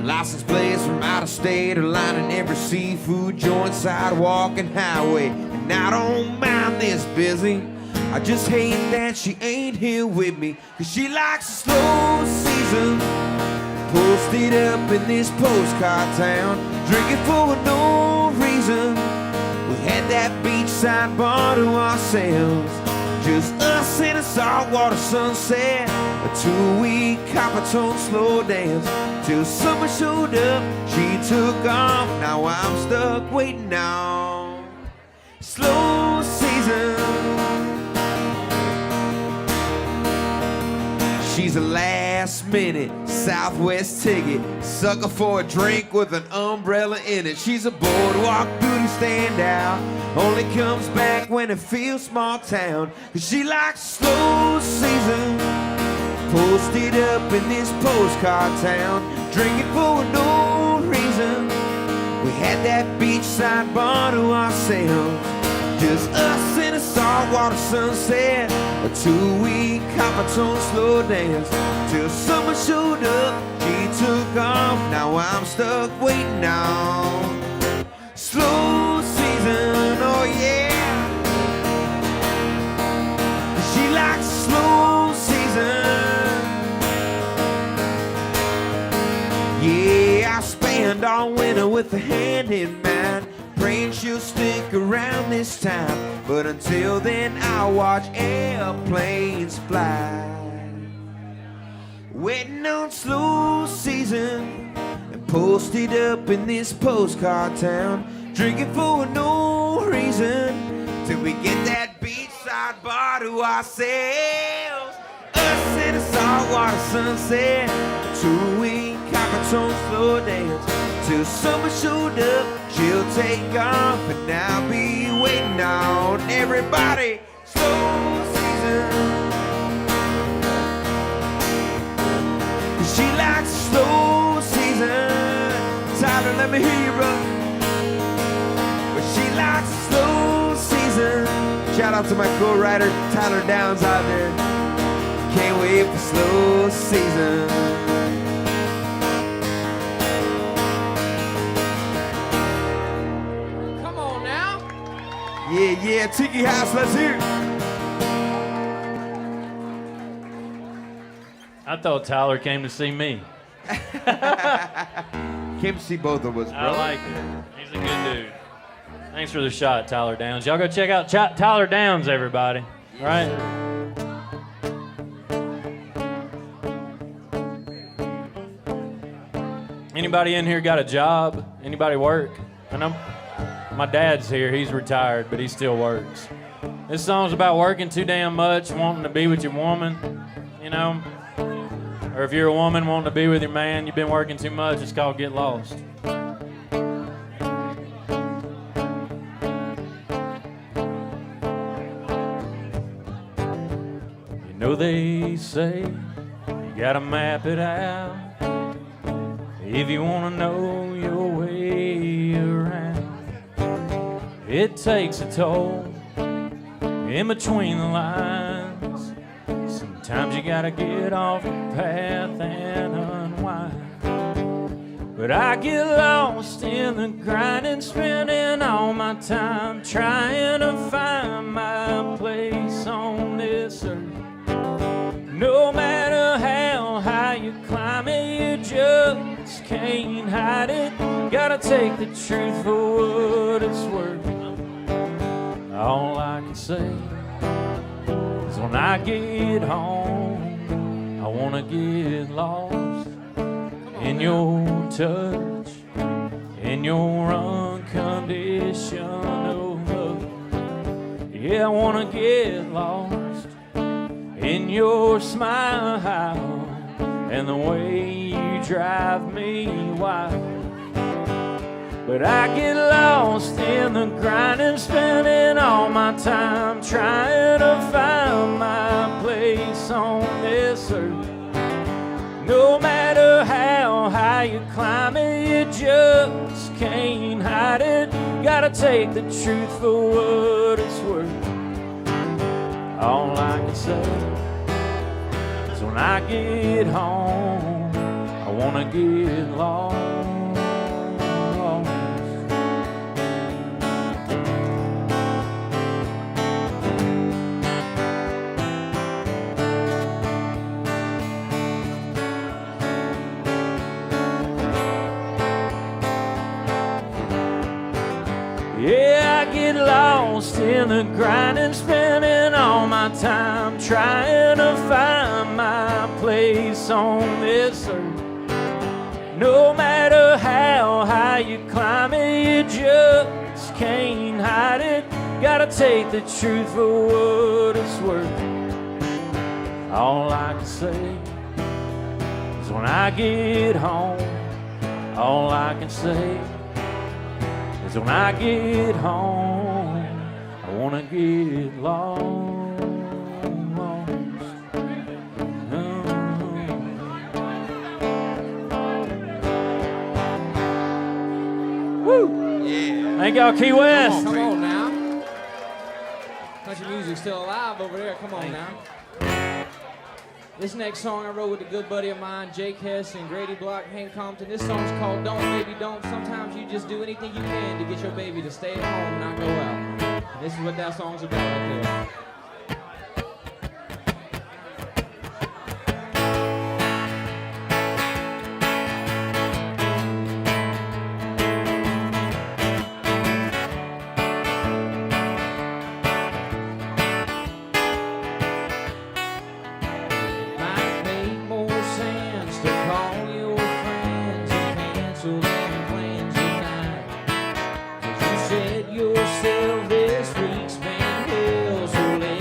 License plates from out of state are lining every seafood joint, sidewalk, and highway. And I don't mind this busy, I just hate that she ain't here with me, 'cause she likes a slow season. Posted up in this postcard town, drinking for no reason. We had that beachside bar to ourselves, just us in a saltwater sunset. A 2-week copper-tone slow dance till summer showed up. She took off, now I'm stuck waiting on slow season. She's a last-minute Southwest ticket, sucker for a drink with an umbrella in it. She's a boardwalk beauty standout, only comes back when it feels small town. 'Cause she likes slow season. Posted up in this postcard town, drinking for no reason. We had that beachside bar to ourselves, just us in a saltwater sunset. A 2-week copper-tone slow dance till summer showed up. She took off, now I'm stuck waiting on slow season. Oh yeah, she likes slow season. Yeah, I spend all winter with a hand in mine, praying she'll stick around this time. But until then, I'll watch airplanes fly, waiting on slow season. And posted up in this postcard town, drinking for no reason, till we get that beachside bar to ourselves. Us in a saltwater sunset, 2-week copper-tone slow dance till summer showed up. She'll take off and I'll be waiting on everybody. Slow season. She likes slow season. Tyler, let me hear you, bro. But she likes slow season. Shout out to my co-writer Tyler Downs out there. Can't wait for slow season. Yeah, yeah, Tiki House, let's hear it. I thought Tyler came to see me. Came to see both of us, bro. I like it. He's a good dude. Thanks for the shot, Tyler Downs. Y'all go check out Tyler Downs, everybody. All right? Anybody in here got a job? Anybody work? I know my dad's here. He's retired, but he still works. This song's about working too damn much, wanting to be with your woman, you know? Or if you're a woman wanting to be with your man, you've been working too much, it's called Get Lost. You know they say you gotta map it out if you wanna know your way around. it takes a toll in between the lines. Sometimes you gotta get off the path and unwind. But I get lost in the grind and spending all my time trying to find my place on this earth. No matter how high you climb it, you just can't hide it. Gotta take the truth for what it's worth. All I can say is when I get home, I wanna get lost in your touch, in your unconditional love. Yeah, I wanna get lost in your smile and the way you drive me wild. But I get lost in the grind and spending all my time trying to find my place on this earth. No matter how high you climb it, you just can't hide it. Gotta take the truth for what it's worth. All I can say is when I get home, I wanna get lost. Yeah, I get lost in the grind and spending all my time trying to find my place on this earth. No matter how high you climb it, you just can't hide it. Gotta take the truth for what it's worth. All I can say is when I get home, all I can say is when I get home, I wanna get lost. Woo! Yeah. Thank y'all, Key West. Come on now. Country music's still alive over there. Come on now. This next song I wrote with a good buddy of mine, Jake Hess and Grady Block, Hank Compton. This song's called Don't Baby Don't. Sometimes you just do anything you can to get your baby to stay at home, not go out. And this is what that song's about right there. Yourself this week's been hell, so let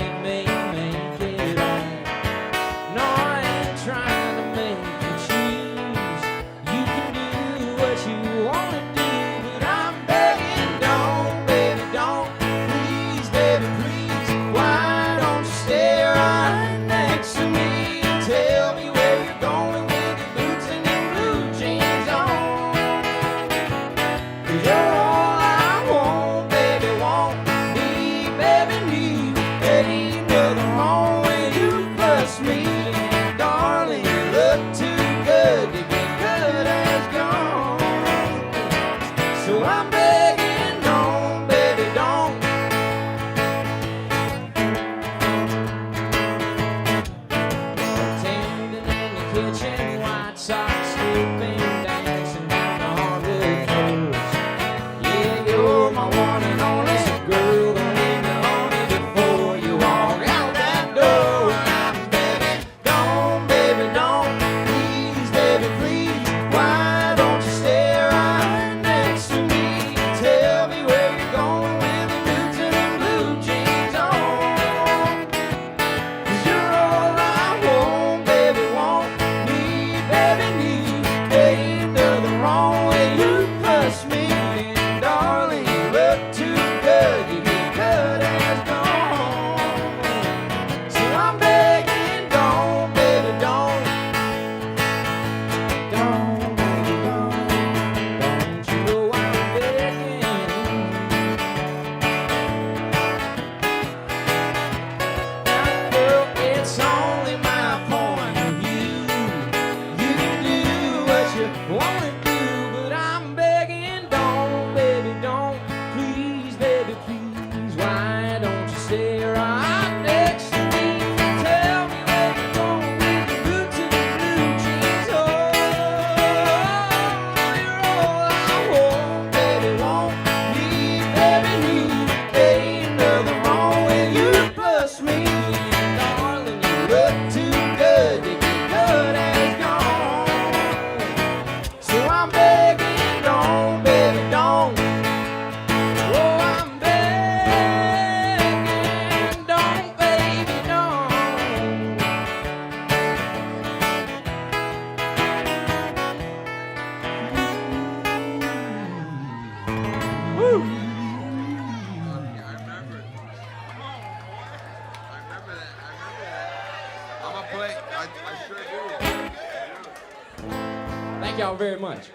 y'all very much.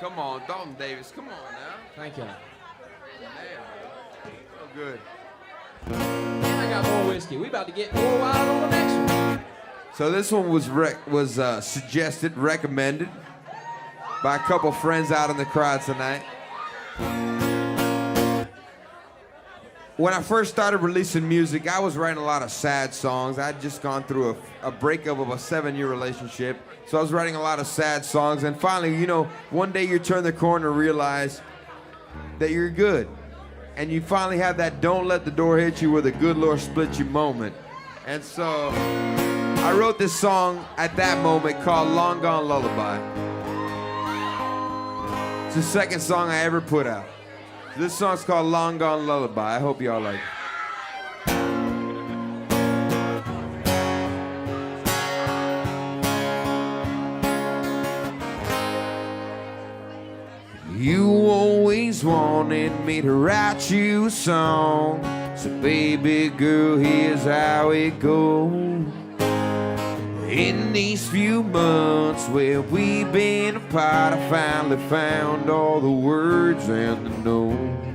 Come on, Dalton Davis. Come on now. Thank y'all. Damn. So good. And I got more whiskey. We about to get more wild on the next one. So this one was suggested, recommended by a couple friends out in the crowd tonight. When I first started releasing music, I was writing a lot of sad songs. I'd just gone through a breakup of a 7-year relationship. So I was writing a lot of sad songs. And finally, you know, one day you turn the corner and realize that you're good. And you finally have that don't let the door hit you where the good Lord split you moment. And so I wrote this song at that moment called Long Gone Lullaby. It's the second song I ever put out. This song's called Long Gone Lullaby. I hope y'all like it. You always wanted me to write you a song. So baby girl, here's how it goes. In these few months where we've been apart, I finally found all the words and the notes.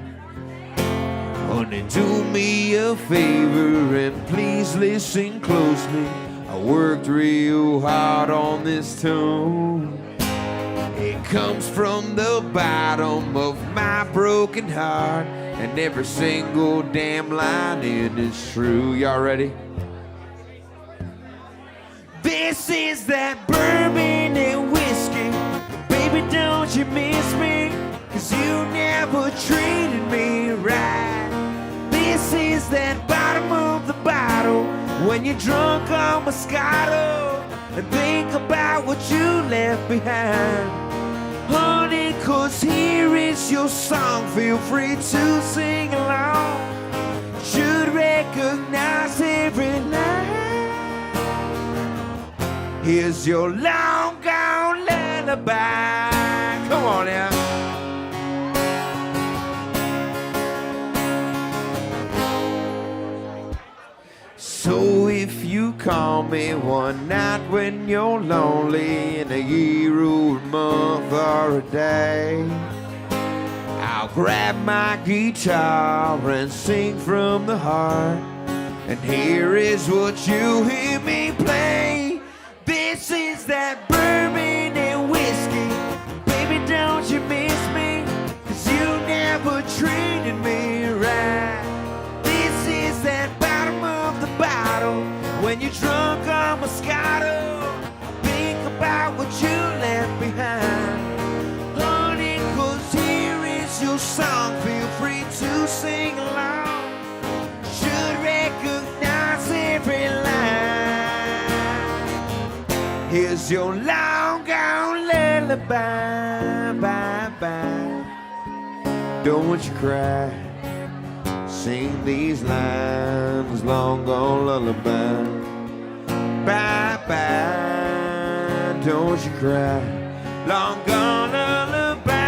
Honey, do me a favor and please listen closely. I worked real hard on this tune. It comes from the bottom of my broken heart, and every single damn line in is true. Y'all ready? This is that bourbon and whiskey. Baby, don't you miss me? 'Cause you never treated me right. This is that bottom of the bottle when you're drunk on Moscato and think about what you left behind. Honey, 'cause here is your song. Feel free to sing along. Should recognize every line. Here's your long gone lullaby. Come on now. So if you call me one night when you're lonely, in a year or a month or a day, I'll grab my guitar and sing from the heart. And here is what you hear me play. This is that bourbon and whiskey. Baby, don't you miss me? 'Cause you never treated me right. This is that bottom of the bottle when you're drunk on Moscato. Think about what you left behind. Honey, 'cause here is your song. Feel free to sing along. Should recognize every line. Here's your long gone lullaby, bye bye. Don't you cry. Sing these lines, long gone lullaby. Bye bye. Don't you cry. Long gone lullaby.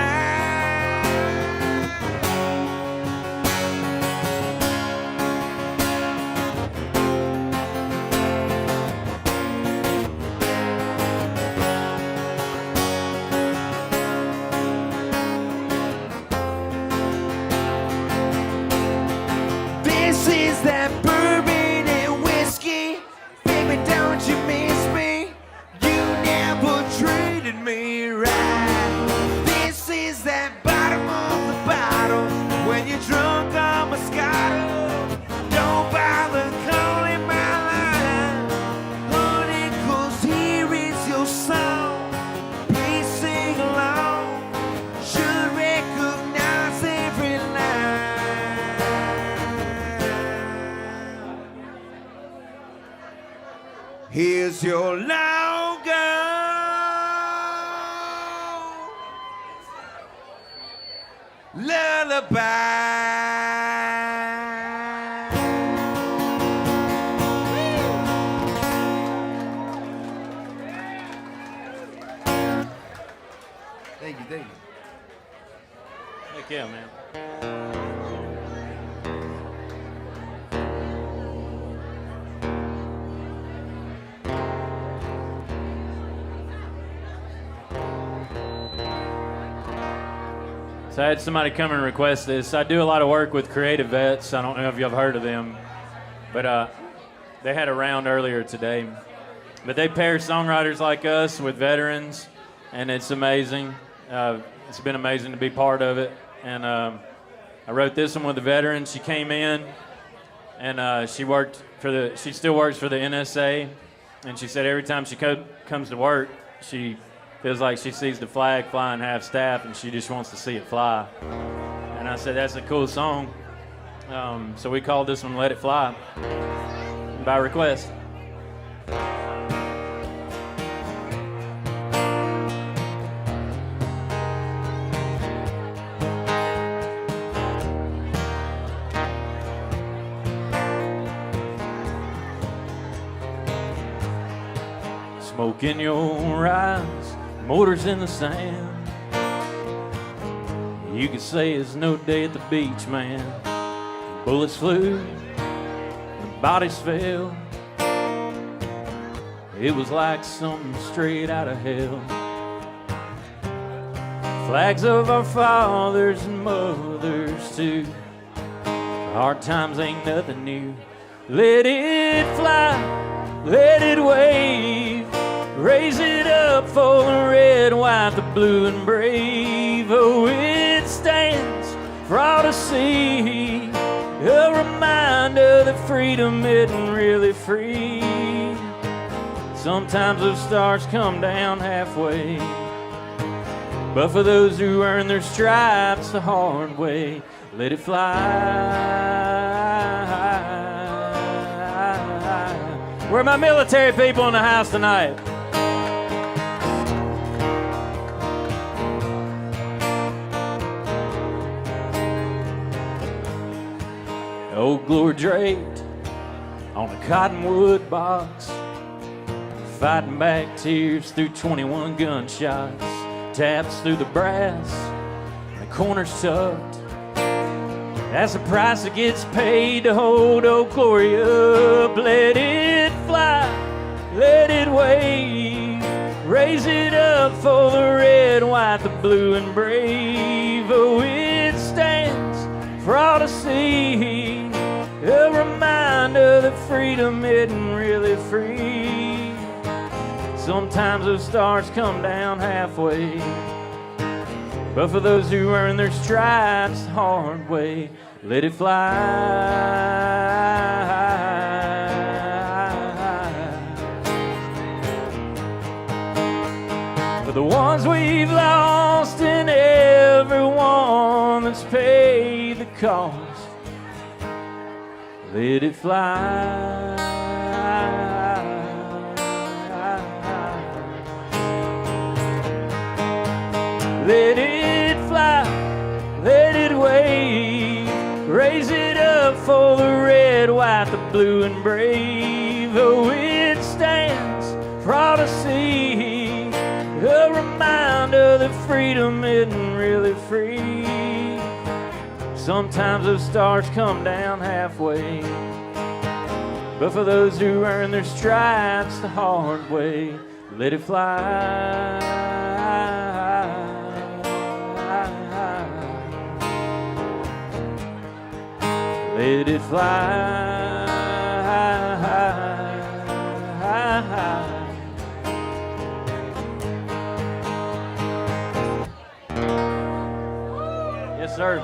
This is that bourbon and whiskey. Baby, don't you miss me? You never treated me right. This is that bottom of the bottle when you're drunk on Moscato. Don't bother calling my line. Honey, 'cause here is your song. Please sing along. Should recognize every line. Here's your long gone lullaby. Thank you, thank you. Heck yeah, man. So I had somebody come and request this. I do a lot of work with Creative Vets. I don't know if you've heard of them, but they had a round earlier today. But they pair songwriters like us with veterans, and it's amazing. It's been amazing to be part of it. And I wrote this one with a veteran. She came in, and she still works for the NSA. And she said every time she comes to work, she feels like she sees the flag flying half-staff, and she just wants to see it fly. And I said, that's a cool song. So we called this one Let It Fly, by request. Smoke in your eyes, motors in the sand. You could say it's no day at the beach, man. Bullets flew, and bodies fell. It was like something straight out of hell. Flags of our fathers and mothers too. Hard times ain't nothing new. Let it fly, let it wave. Raise it up for the red, white, the blue, and brave. Oh, it stands for all to see. A reminder that freedom isn't really free. Sometimes those stars come down halfway, but for those who earn their stripes the hard way, let it fly. Where are my military people in the house tonight? Old glory draped on a cottonwood box, fighting back tears through 21 gunshots, taps through the brass, the corners tucked. That's the price that gets paid to hold Old Glory up. Let it fly, let it wave. Raise it up for the red, white, the blue, and brave. Oh, it stands for all to see. A reminder that freedom isn't really free. Sometimes those stars come down halfway, but for those who earn their stripes the hard way, let it fly. For the ones we've lost and everyone that's paid the cost, let it fly. Let it fly, let it wave. Raise it up for the red, white, the blue, and brave. Oh, it stands for all to see. A reminder that freedom isn't really free. Sometimes those stars come down halfway, but for those who earn their stripes the hard way, let it fly. Let it fly. Yes, sir.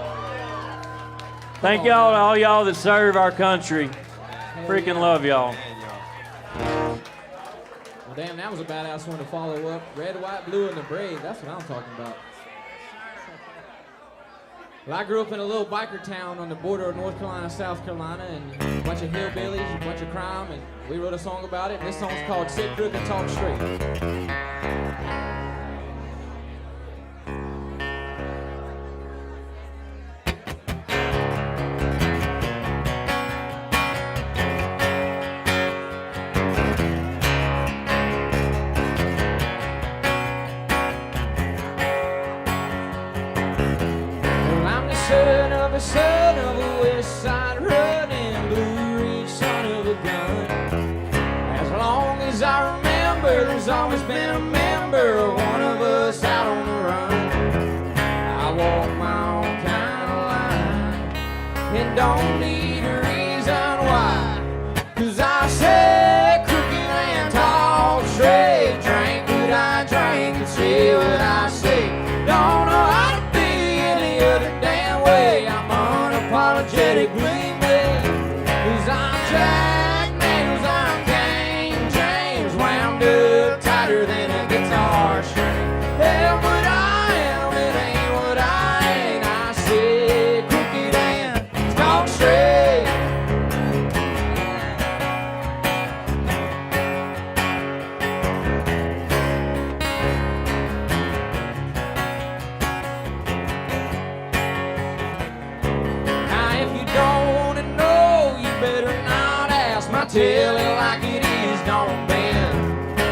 Thank y'all to all y'all that serve our country. Freaking love y'all. Well, damn, that was a badass one to follow up. Red, white, blue, and the brave. That's what I'm talking about. Well, I grew up in a little biker town on the border of North Carolina, South Carolina, and a bunch of hillbillies, a bunch of crime, and we wrote a song about it. This song's called Sit Crook and Talk Straight. Son of a West Side running, Blue Ridge son of a gun. As long as I remember, there's always been a member, one of us out on the run. I walk walk my own kind of line and don't need a reason why. 'Cause I say crooked and talk straight, drink what I drink and say what I say. Don't know how to be any other damn way. I'm unapologetically me. 'Cause I'm Jack Nails, I'm King James, wound up tighter than a guitar string. Hell, but I am, it ain't what I ain't. I say crooked and talk straight. Now if you don't wanna know, you better not ask. My tell it like it is, don't bend.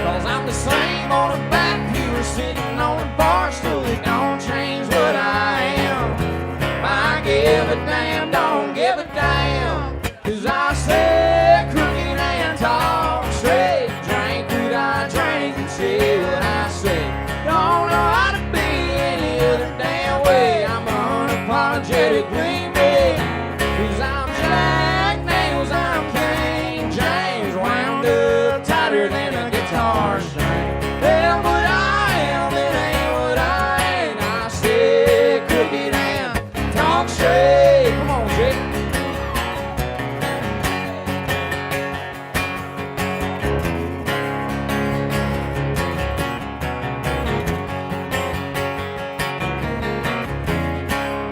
'Cause I'm the same on the back pew or sitting on a bar stool. It don't change what I am. I give a damn, don't give a damn. 'Cause I say crooked and talk straight, drink what I drink and say what I say. Don't know how to be any other damn way. I'm unapologetically me. 'Cause I'm Jack Nails, I'm King James, wound up tighter than a guitar string. Hell, but I am, it ain't what I ain't. I say crooked and talk straight. Come on, Jake.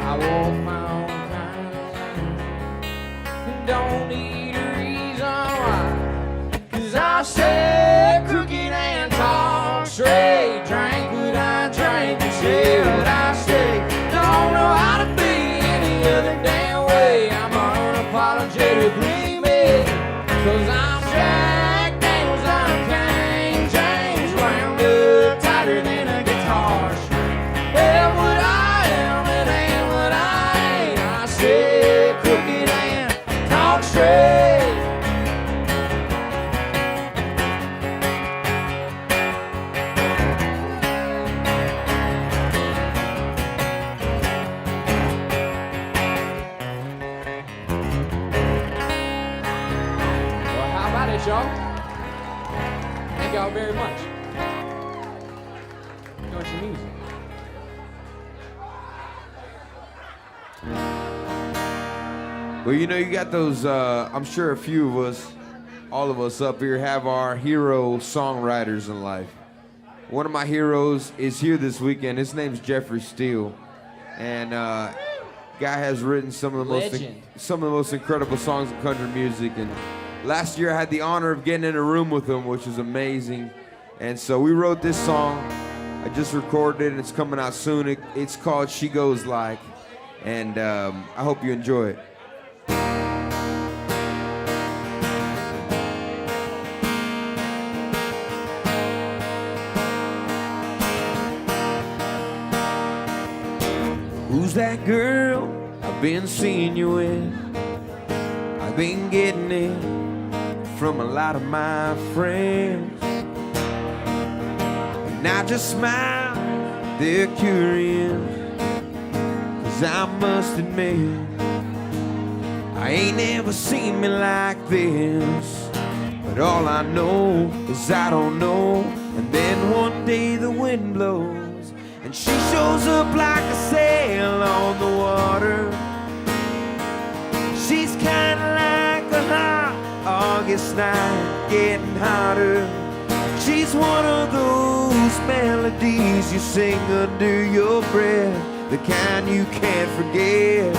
I walk my own kind of line and don't need a reason why. 'Cause I say crooked and talk straight, drink what I drink and say what I say. Don't know how to be any other damn way. I'm unapologetically me. 'Cause I'm Jack Daniels, I'm King James, wound up tighter than a guitar string. Hell, what I am, it ain't what I ain't. I say crooked and talk straight. Well, how about it, y'all? Thank y'all very much. Enjoy some music. Well, you know, you got those, I'm sure a few of us, all of us up here have our hero songwriters in life. One of my heroes is here this weekend. His name's Jeffrey Steele. And guy has written some of the most incredible songs in country music. And last year I had the honor of getting in a room with him, which was amazing. And so we wrote this song. I just recorded it and it's coming out soon. It's called She Goes Like. And I hope you enjoy it. Who's that girl I've been seeing you with? I've been getting it from a lot of my friends. And I just smile, they're curious. 'Cause I must admit, I ain't ever seen me like this. But all I know is I don't know. And then one day the wind blows and she shows up like a sail on the water. She's kinda like a hot August night, getting hotter. She's one of those melodies you sing under your breath, the kind you can't forget,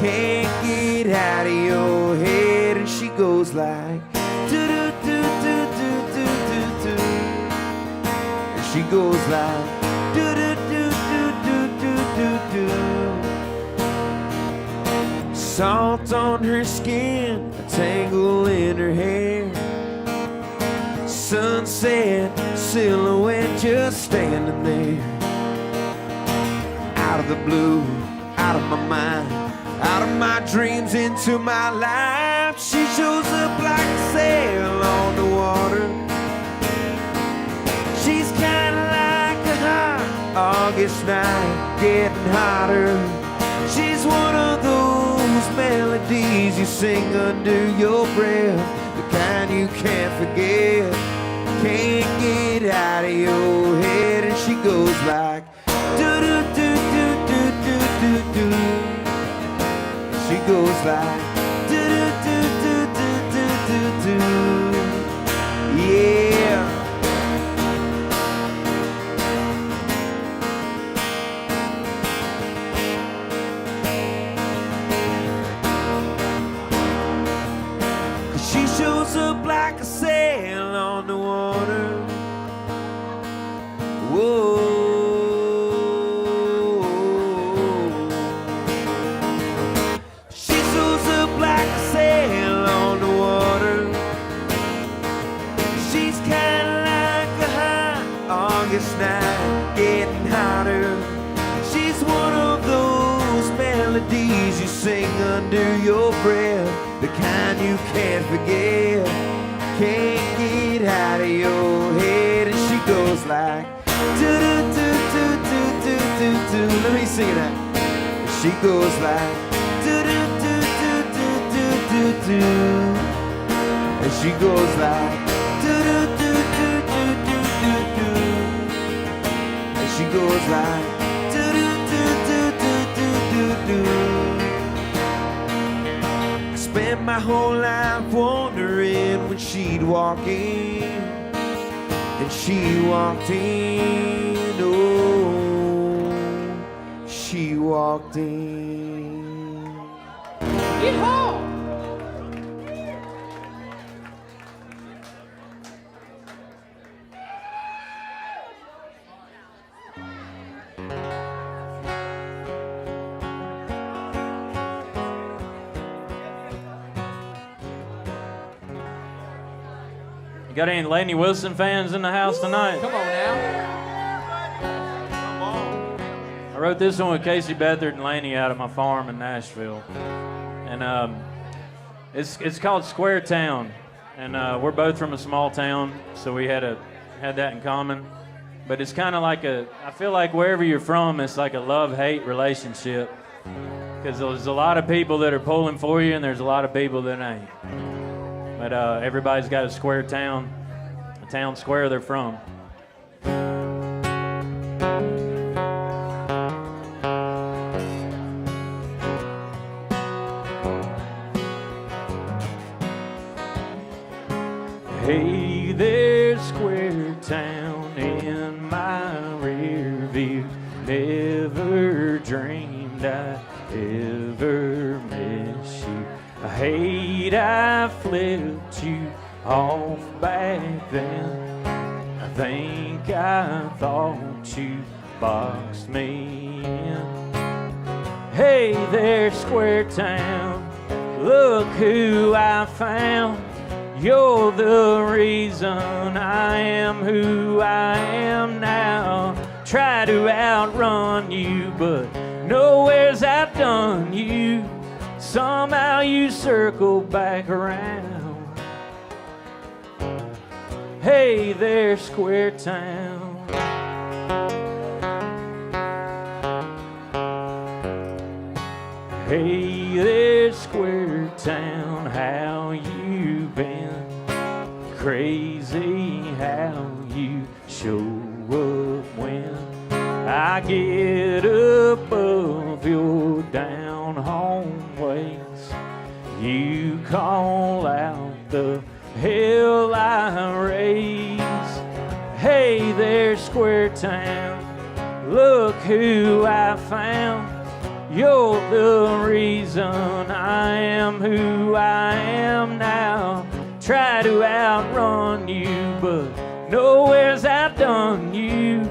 can't get out of your head. And she goes like do do do do do do do do. And she goes like do do do do do do do do. Salt on her skin, a tangle in her hair. Sunset silhouette just standing there. Out of the blue, out of my mind, out of my dreams into my life. She shows up like a sail on the water. She's kinda like a hot August night, getting hotter. She's one of those melodies you sing under your breath, the kind you can't forget, can't get out of your head. And she goes like do do do do do do do do. She goes like do do do do do do do. Yeah. She shows up like a sail on the water. Whoa. She shows up like a sail on the water. She's kinda like a hot August night, getting hotter. She's one of those melodies you sing under your breath, the kind you can't forget, can't get out of your head. And she goes like do do do do do do do do. Let me sing that. She goes like do do do do do do do do. And she goes like do do do do do do do do. And she goes like do do do do do do do do. Spent my whole life wondering when she'd walk in, and she walked in, oh, she walked in. Yeehaw! You got any Lainey Wilson fans in the house tonight? Come on now. I wrote this one with Casey Beathard and Lainey out of my farm in Nashville. And it's called Square Town. And we're both from a small town, so we had that in common. But it's kind of like I feel like wherever you're from, it's like a love-hate relationship. Because there's a lot of people that are pulling for you, and there's a lot of people that ain't. But everybody's got a square town, a town square they're from. Hey there, square town in my rear view. Never dreamed I'd ever miss you. I hate I flipped you off back then. I think I thought you boxed me in. Hey there, square town, look who I found. You're the reason I am who I am now. Try to outrun you, but nowhere's outdone you. Somehow you circle back around. Hey there, square town. Hey there, square town, how you been? Crazy how you show up when I get above your down home ways. You call out the hell I raise. Hey there, square town, look who I found. You're the reason I am who I am now. Try to outrun you, but nowhere's outdone you.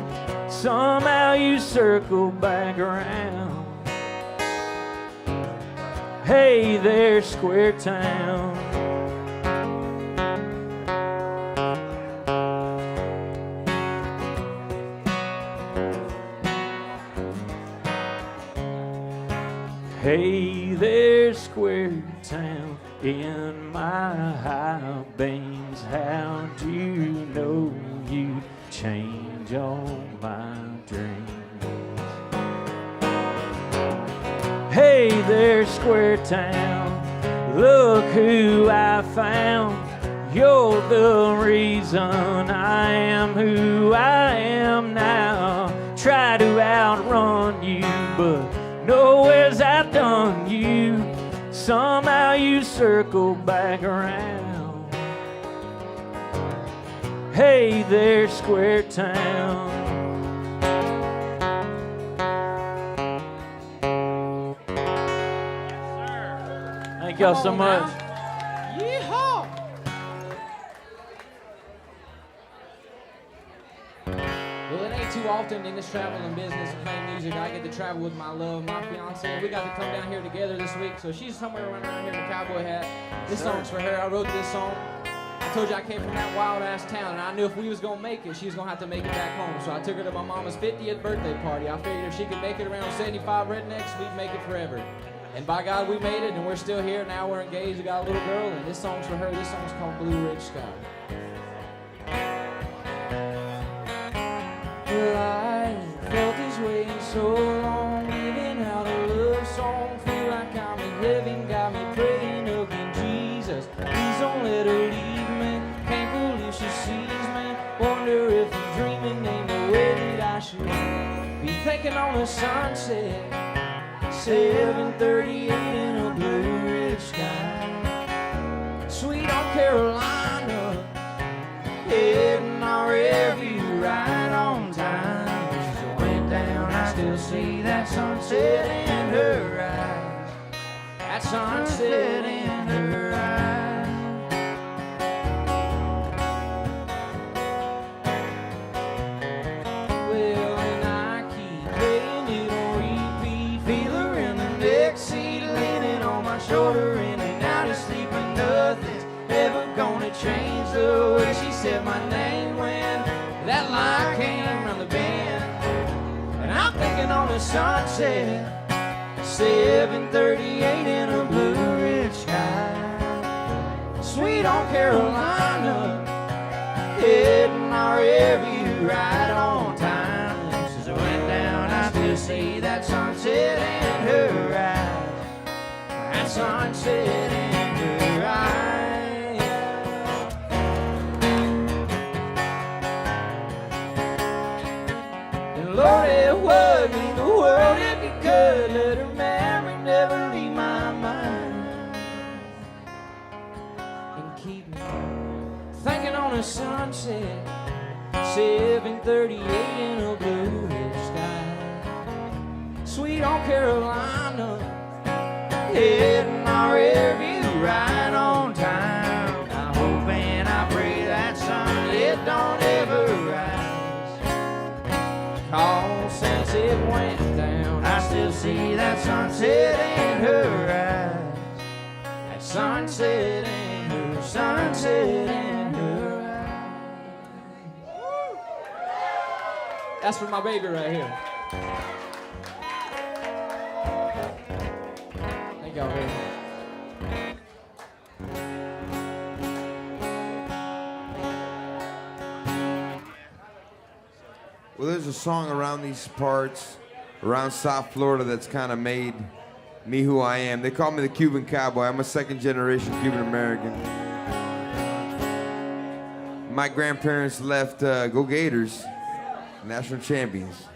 Somehow you circle back around. Hey there, square town. Hey there, square town, in my high beams, how do you know you change all my dreams? Hey there, Square Town, look who I found. You're the reason I am who I am now. Try to outrun you, but nowhere's outdone you. Somehow you circle back around. Hey there, Square Town. Thank y'all so much. Yeehaw! Well, it ain't too often in this traveling business of playing music I get to travel with my love, my fiance. We got to come down here together this week, so she's somewhere around here in a cowboy hat. This song's for her. I wrote this song. I told you I came from that wild-ass town, and I knew if we was gonna make it, she was gonna have to make it back home. So I took her to my mama's 50th birthday party. I figured if she could make it around 75 rednecks, we'd make it forever. And by God, we made it, and we're still here. Now we're engaged. We got a little girl, and this song's for her. This song's called Blue Ridge Sky. Well, I felt this way so long, living out a love song. Feel like I'm in heaven, got me praying again, Jesus. Please don't let her leave me. Can't believe she sees me. Wonder if I'm dreaming, ain't no way that I should be thinking on the sunset. 7:38 in a Blue Ridge sky. Sweet North Carolina, heading our rearview right on time. As I went down, I still see that sunset in her eyes. That sunset in her eyes. Well, and I keep playing it on repeat. Feel her in the next seat, leaning on my shoulder, in and out of sleep, and nothing's ever gonna change the way she said my name when that light came round the bend. And I'm thinking on the sunset, 7:38 in a Blue Ridge sky. Sweet North Carolina, heading our rearview right on time. Since I went down, I still see that sunset in her eyes. That sunset in her eyes. And Lord, it would mean the world if you could let her memory never leave my mind. And keep me thinking on a sunset, 7:38 in a Blue Ridge sky. Sweet North Carolina, heading our rearview right on time. I hope and I pray that sun, it don't ever rise. 'Cause since it went down, I still see that sunset in her eyes. That sunset in her, sunset in her eyes. That's for my baby right here. Thank y'all very much. Well, there's a song around these parts, around South Florida, that's kind of made me who I am. They call me the Cuban cowboy. I'm a second-generation Cuban American. My grandparents left, go Gators, national champions.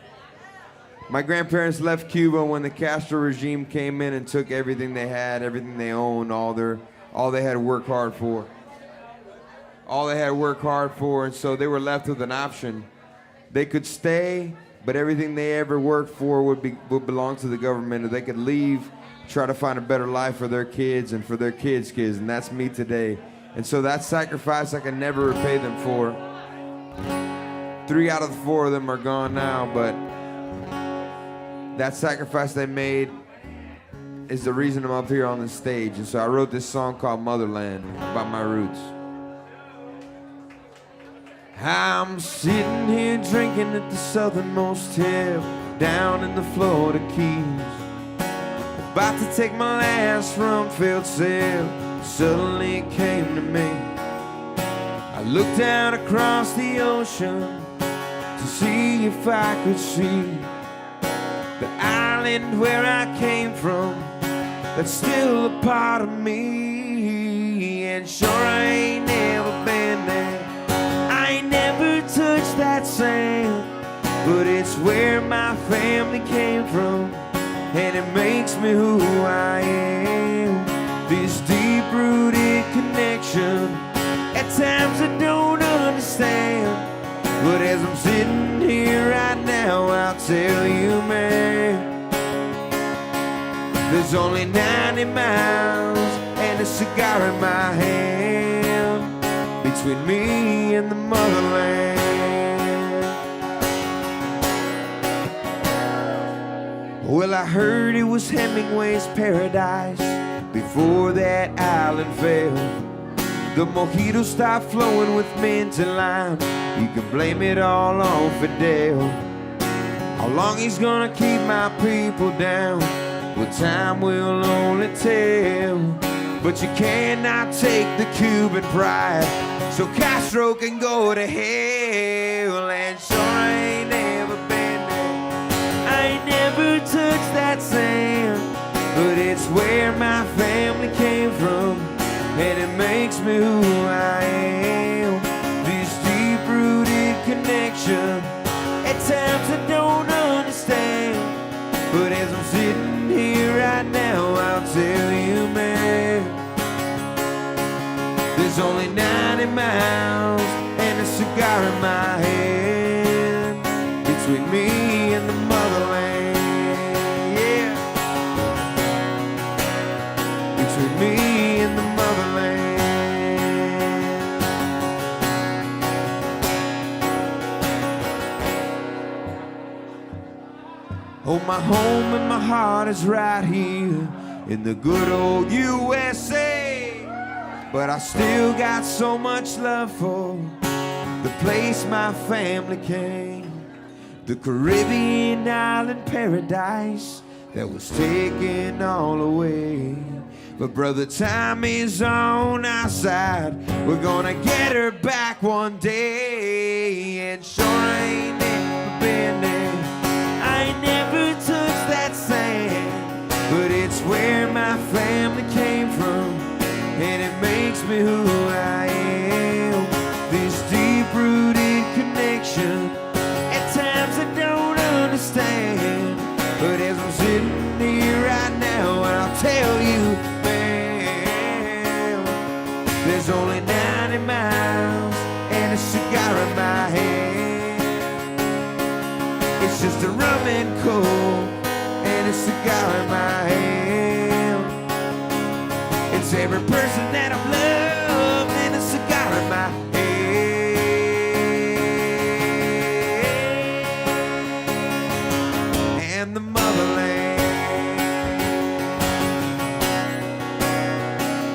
My grandparents left Cuba when the Castro regime came in and took everything they had, everything they owned, all they had to work hard for. All they had to work hard for, and so they were left with an option. They could stay, but everything they ever worked for would belong to the government, or they could leave, try to find a better life for their kids and for their kids' kids, and that's me today. And so that sacrifice I can never repay them for. 3 out of the 4 of them are gone now, but that sacrifice they made is the reason I'm up here on the stage. And so I wrote this song called Motherland, about my roots. I'm sitting here drinking at the southernmost tip, down in the Florida Keys, about to take my last rum-filled sip. Suddenly it came to me. I looked out across the ocean to see if I could see that I island where I came from that's still a part of me. And sure, I ain't never been there, I ain't never touched that sand, but it's where my family came from, and it makes me who I am. This deep-rooted connection, at times I don't understand, but as I'm sitting here right now, I'll tell you, man, there's only 90 miles and a cigar in my hand between me and the motherland. Well, I heard it was Hemingway's paradise before that island fell. The mojito stopped flowing with mint and lime. You can blame it all on Fidel. How long he's gonna keep my people down, well, time will only tell. But you cannot take the Cuban pride, so Castro can go to hell. And sure, I ain't never been there, I ain't never touched that sand, but it's where my family came from, and it makes me who I am. This deep-rooted connection, at times I don't understand, but as I'm sitting here right now, I'll tell you, man, there's only 90 miles and a cigar in my hand between me and the motherland. Yeah, between me and the motherland. Oh, my home and my heart is right here in the good old USA, but I still got so much love for the place my family came, the Caribbean island paradise that was taken all away. But brother, time is on our side, we're gonna get her back one day. And sure, I ain't never been there, I ain't never touched that sand, but it's where my family came from, and it makes me who I am. This deep-rooted connection, at times I don't understand, but as I'm sitting here right now, I'll tell you, man, there's only 90 miles and a cigar in my hand. It's just a rum and coke and a cigar in my hand. It's every person that I've loved and a cigar in my hand. And the motherland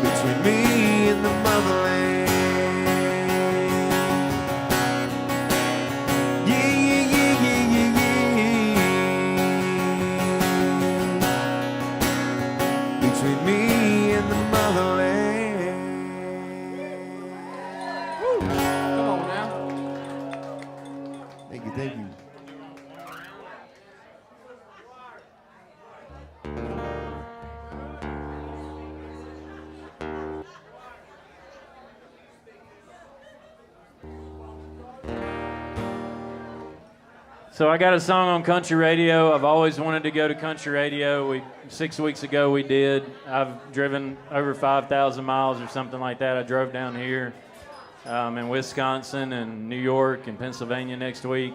between me and the motherland. Yeah, yeah, yeah, yeah, yeah, yeah. Between me and the motherland. Come on now. Thank you, thank you. So I got a song on country radio. I've always wanted to go to country radio. 6 weeks ago we did. I've driven over 5,000 miles or something like that. I drove down here in Wisconsin and New York and Pennsylvania next week.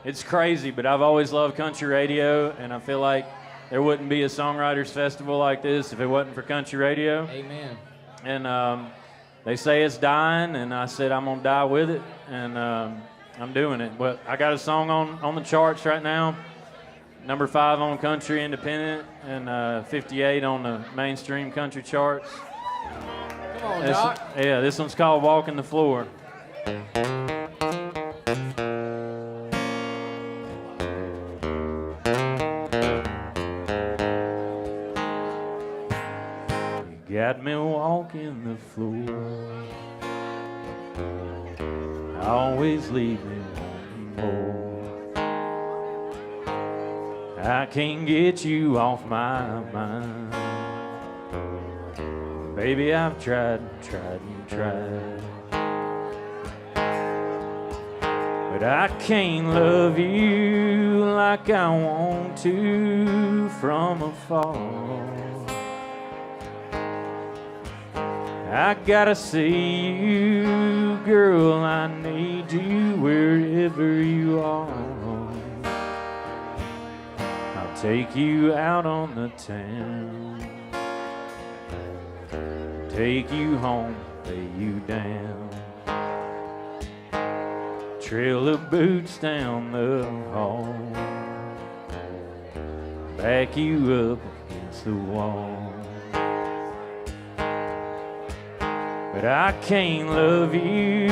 It's crazy, but I've always loved country radio, and I feel like there wouldn't be a songwriters festival like this if it wasn't for country radio. Amen. And they say it's dying, and I said I'm gonna die with it, and I'm doing it. But I got a song on the charts right now, number 5 on country independent, and 58 on the mainstream country charts. Come on, Doc. This one's called "Walking the Floor." You got me walking the floor. Always leave me wanting more. I can't get you off my mind. Baby, I've tried and tried. But I can't love you like I want to from afar. I gotta see you, girl, I need you wherever you are. I'll take you out on the town, take you home, lay you down, trail the boots down the hall, back you up against the wall. But I can't love you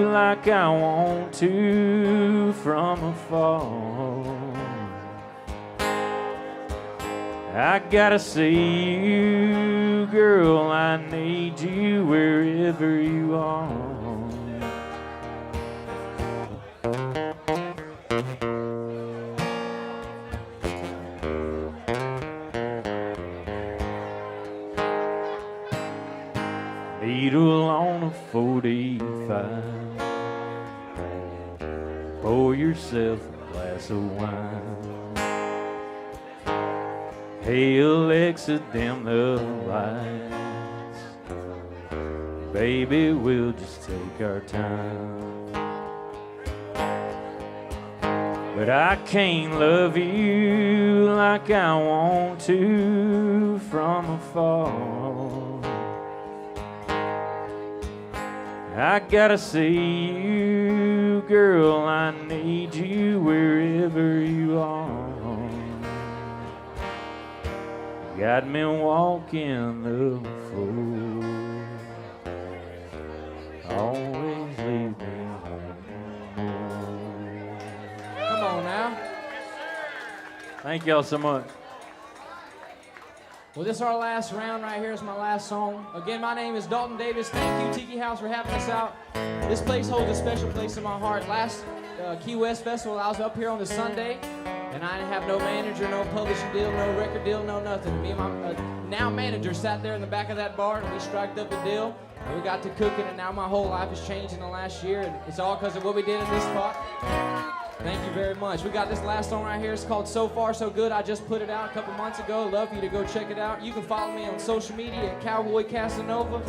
like I want to from afar. I gotta see you, girl, I need you wherever you are. Needle on a 45. Pour yourself a glass of wine. Hey Alexa, dim the lights. Baby, we'll just take our time. But I can't love you like I want to from afar. I gotta see you, girl, I need you wherever you are. Got me walking the floor, always leave me home. Come on now. Thank y'all so much. Well, this is our last round right here. Is my last song. Again, my name is Dalton Davis. Thank you, Tiki House, for having us out. This place holds a special place in my heart. Last Key West Festival, I was up here on the Sunday, and I didn't have no manager, no publishing deal, no record deal, no nothing. Me and my now manager sat there in the back of that bar, and we striked up a deal, and we got to cooking, and now my whole life has changed in the last year, and it's all because of what we did in this spot. Thank you very much. We got this last song right here. It's called So Far So Good. I just put it out a couple months ago. Love for you to go check it out. You can follow me on social media at Cowboy Casanova.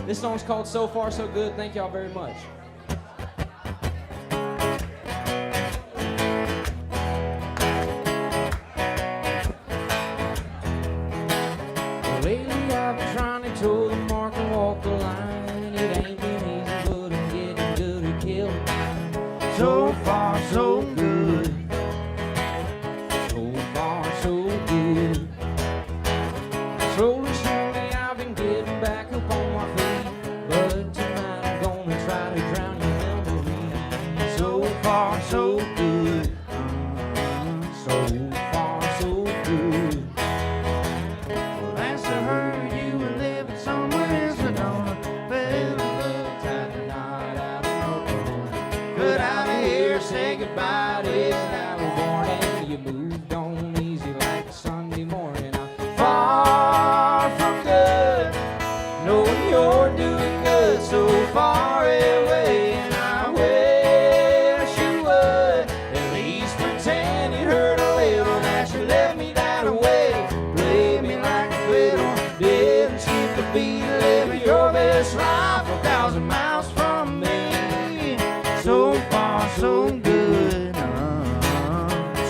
This song's called So Far So Good. Thank y'all very much. Well, lately I've been trying to toe the mark and walk the line. It ain't been easy, but I'm getting good at killing. So far, so good. So far, so good. Slowly, slowly, I've been getting back up on my feet. But tonight I'm gonna try to drown your memory. So far, so good. So far, so good. Well, last I heard you were living somewhere in Sedona. Fell in love, tied the knot out of Oklahoma. Good out of here, say goodbye to this hour born, and you moved on easy like a Sunday morning. I'm far from good, knowing you're doing good so far away, and I wish you would at least pretend it hurt a little that you left me that way. Play me like a fiddle, didn't skip a beat, living your best life 1,000 miles from me. So far, so good.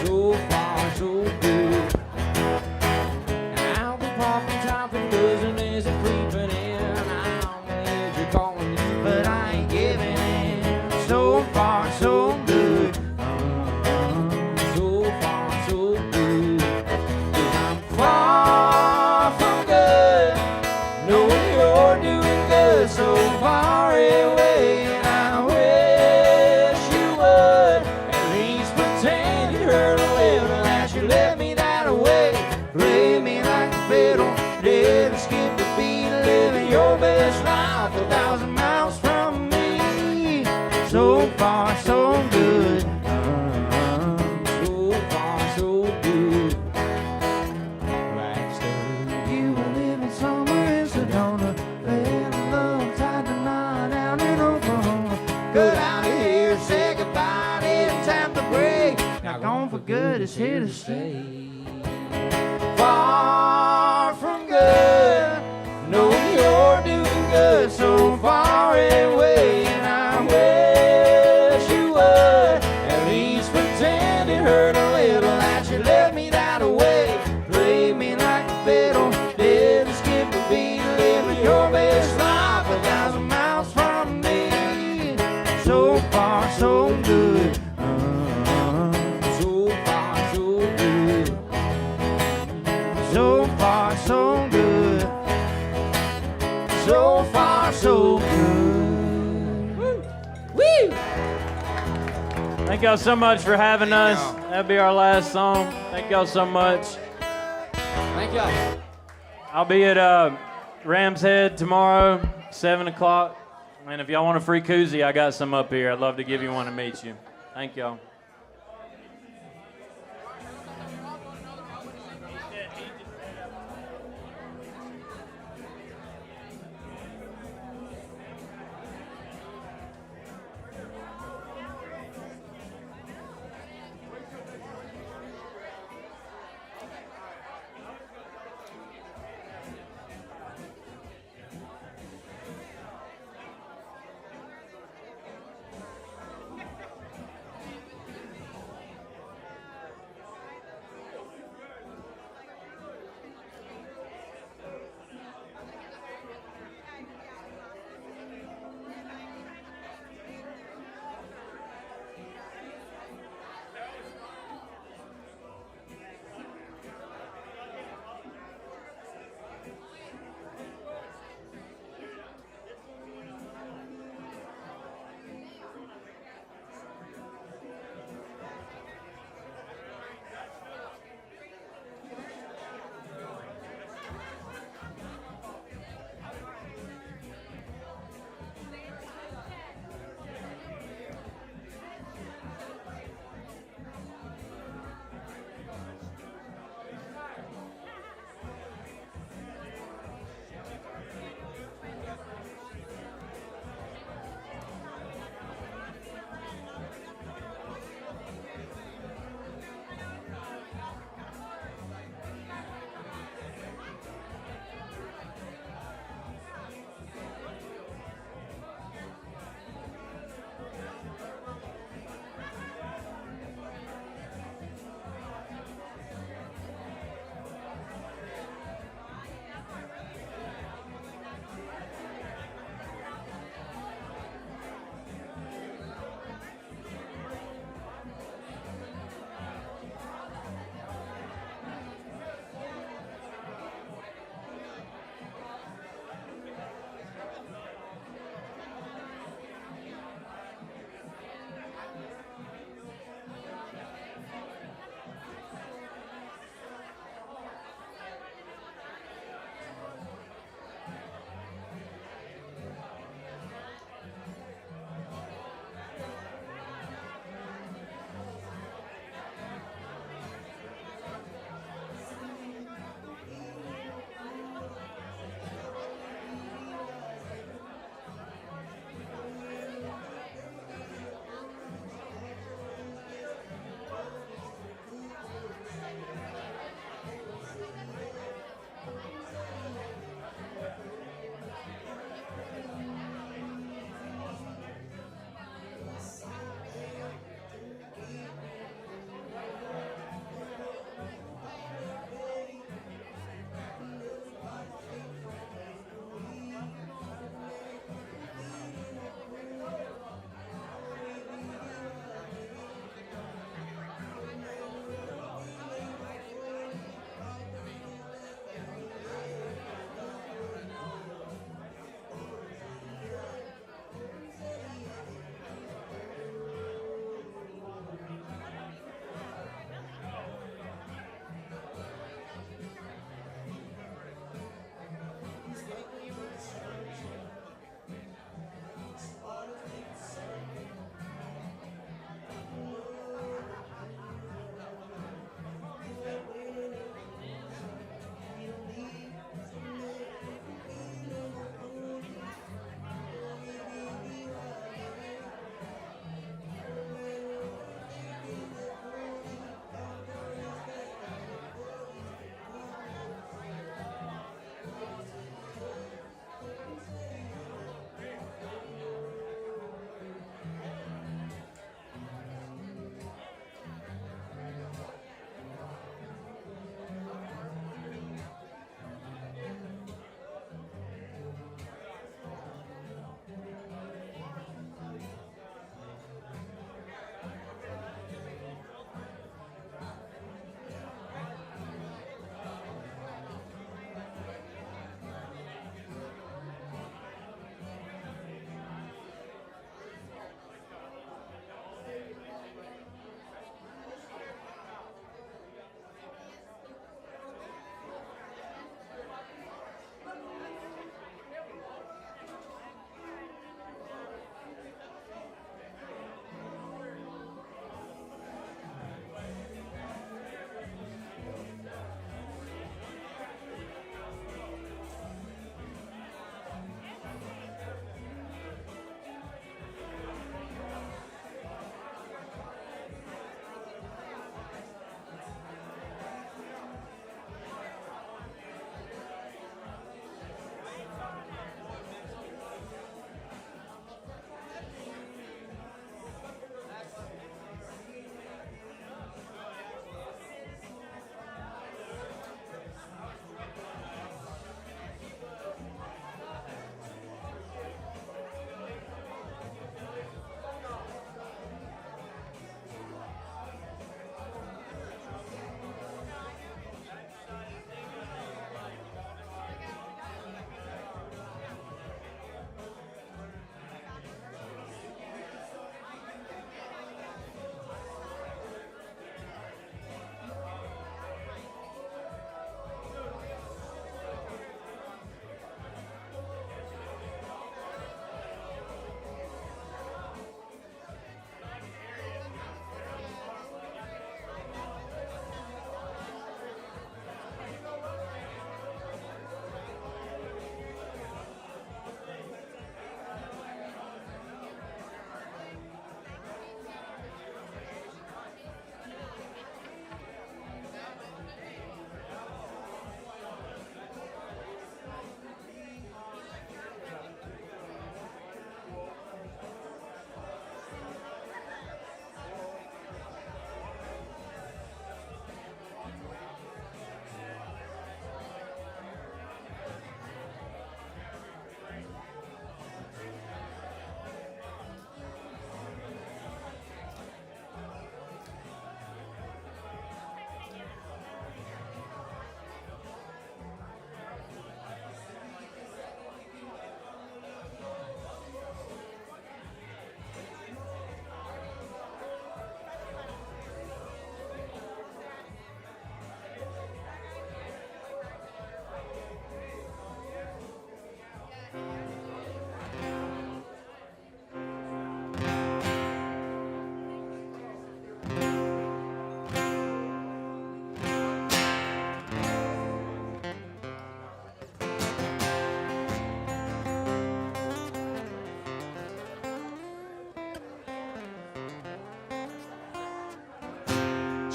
So far, so good. I'll be popping top and dozen as it creeping in. I'm the edge you're calling you, but I ain't giving in. So far, so good. So far, so good. 'Cause I'm far from good, knowing you're doing good so far away, and I wish you would at least pretend it hurt a little that you left me that way. Play me like a fiddle, didn't skip a beat, living your best life 1,000 miles from me. So far, so good. So far, so good. good out of here. Say goodbye and tap the brake. Not gone for good, it's here to stay. Far from good, know you're doing good, so far away. And I wish you would at least pretend it hurt a little that you left me that way. Play me like a fiddle, didn't skip a beat, living your best life 1,000 miles from me. So far, so good. So far, so good. So far, so good. So far, so good. Woo! Thank y'all so much for having us. That'll be our last song. Thank y'all so much. Thank y'all. I'll be at Ram's Head tomorrow, 7 o'clock. And if y'all want a free koozie, I got some up here. I'd love to give you one to meet you. Thank y'all.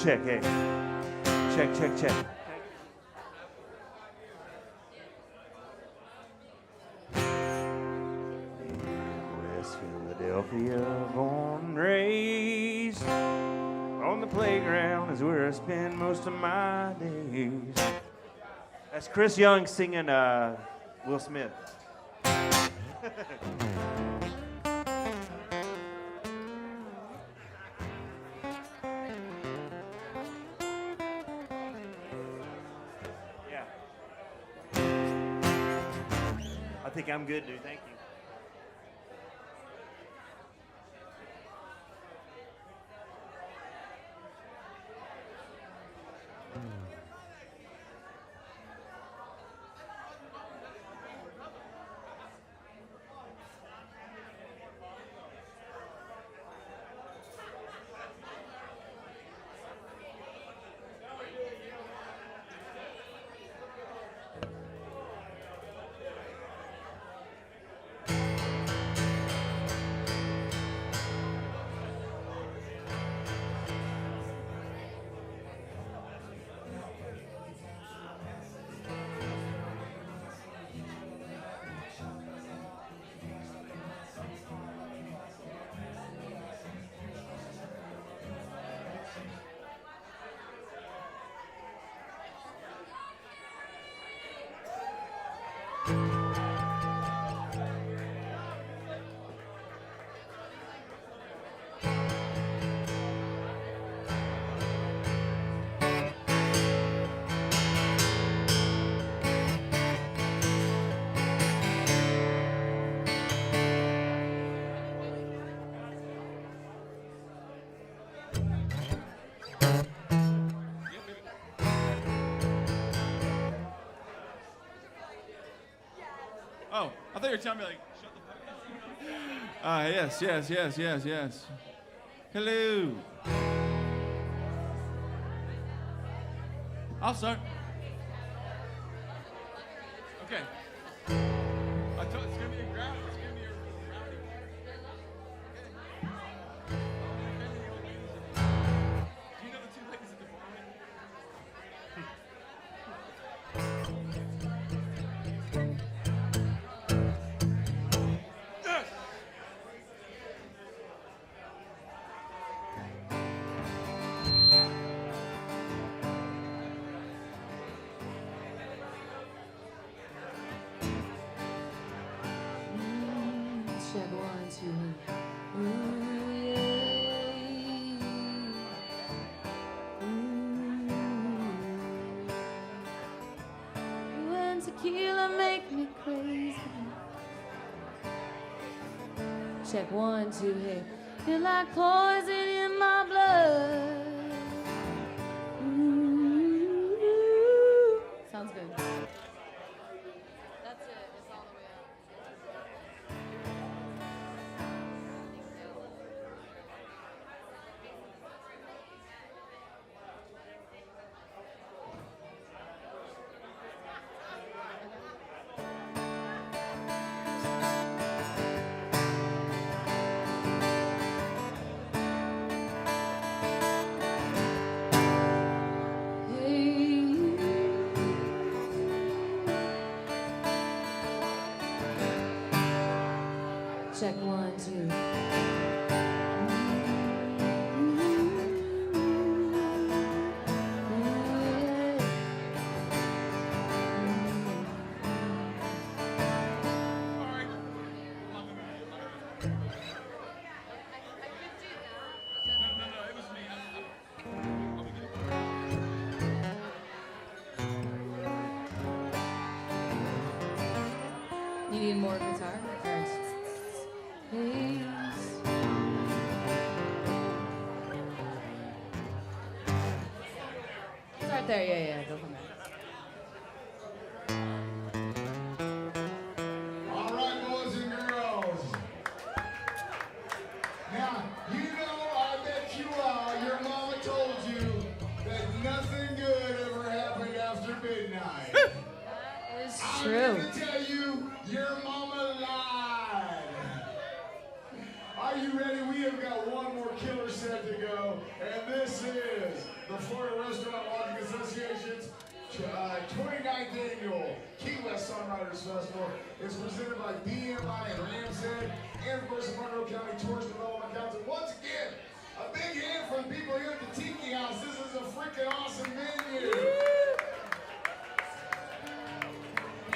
check, hey. Check, check, check. West Philadelphia, born and raised. On the playground is where I spend most of my days. That's Chris Young singing Will Smith. Yeah. I think I'm good, dude. Thank you. Oh, I thought you were telling me, like, shut the fuck up. Yes. Hello. I'll start. Okay. I thought it's going to be a crowd. It's going to be a rowdy. Do you know the two ladies at the Check 1, 2. Ooh, yeah. When tequila make me crazy. Check 1, 2, hey. Feel like poison in my blood. Ooh. Sounds good. That's it. It's all the way up. Check 1, 2. You need more guitar? Start there, yeah, go from there. All right, boys and girls. Now, you know, I bet you your mama told you that nothing good ever happened after midnight. It's I'm true. going to tell you, your mama lied. I Are you ready? We have got one more killer set to go, and this is the Florida Restaurant Lodging Association's 29th annual Key West Songwriters Festival. It's presented by BMI and Ramshead, and of course the Monroe County Tourist Development Council. Once again, a big hand for the people here at the Tiki House. This is a freaking awesome menu.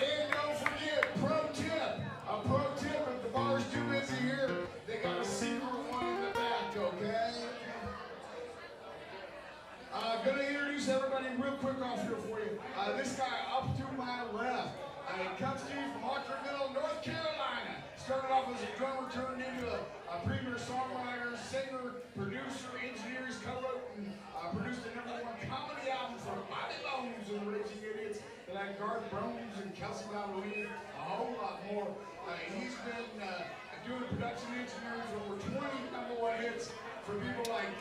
And don't forget, pro tip, if the bar's too busy here, they got a secret one in the back, okay? Gonna introduce everybody real quick off here for you. This guy up to my left, he comes to you from Hartfordville, North Carolina. Started off as a drummer, turned into a premier songwriter, singer, producer, engineer. He's co-wrote and produced the #1 comedy album for Bobby Bones and the Raging Idiots, like Garth Brooms and Kelsey Ballerini, a whole lot more. He's been doing production engineering for over 20 #1 hits for people like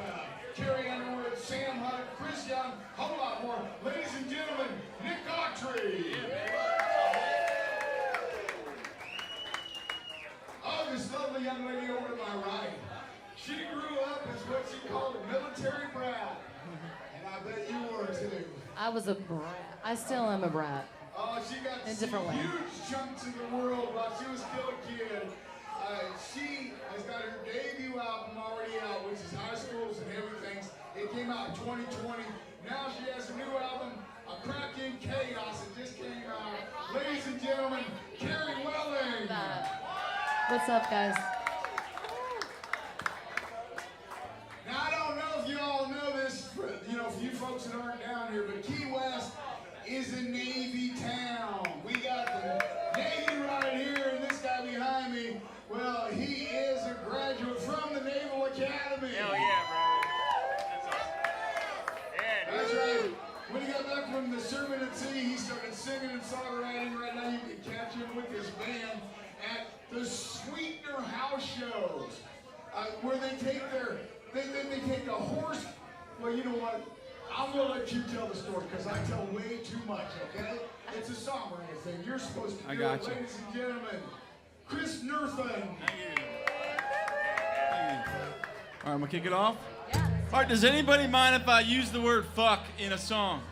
Carrie Underwood, Sam Hunt, Chris Young, a whole lot more. Ladies and gentlemen, Nick Autry. Oh, this lovely young lady over to my right. She grew up as what she called a military brat. And I bet you were too. I was a brat. I still am a brat. Oh, she got In a different way. huge chunks of the world while she was still a kid. She has got her debut album already out, which is High Schools and Everything's. It came out in 2020. Now she has a new album, A Crack in Chaos. It just came out. Ladies and gentlemen, Carrie Welling. What's up, guys? Now, I don't know if you all know this, for you folks that aren't down here, but Key West is a Navy town. We got the Navy right here, and this guy behind me, well, he is a graduate from the Naval Academy. Hell yeah, bro. That's awesome. Yeah, That's right. When he got back from the serving at sea, he started singing and songwriting. Right now, you can catch him with his band at the Sweetener House shows, where they take they take a horse. Well, you know what? I'm gonna let you tell the story because I tell way too much. Okay? It's a songwriting thing. You're supposed to do got it, you. ladies and gentlemen. Chris Nerthen. Thank you. All right, I'm gonna kick it off. All right, does anybody mind if I use the word fuck in a song?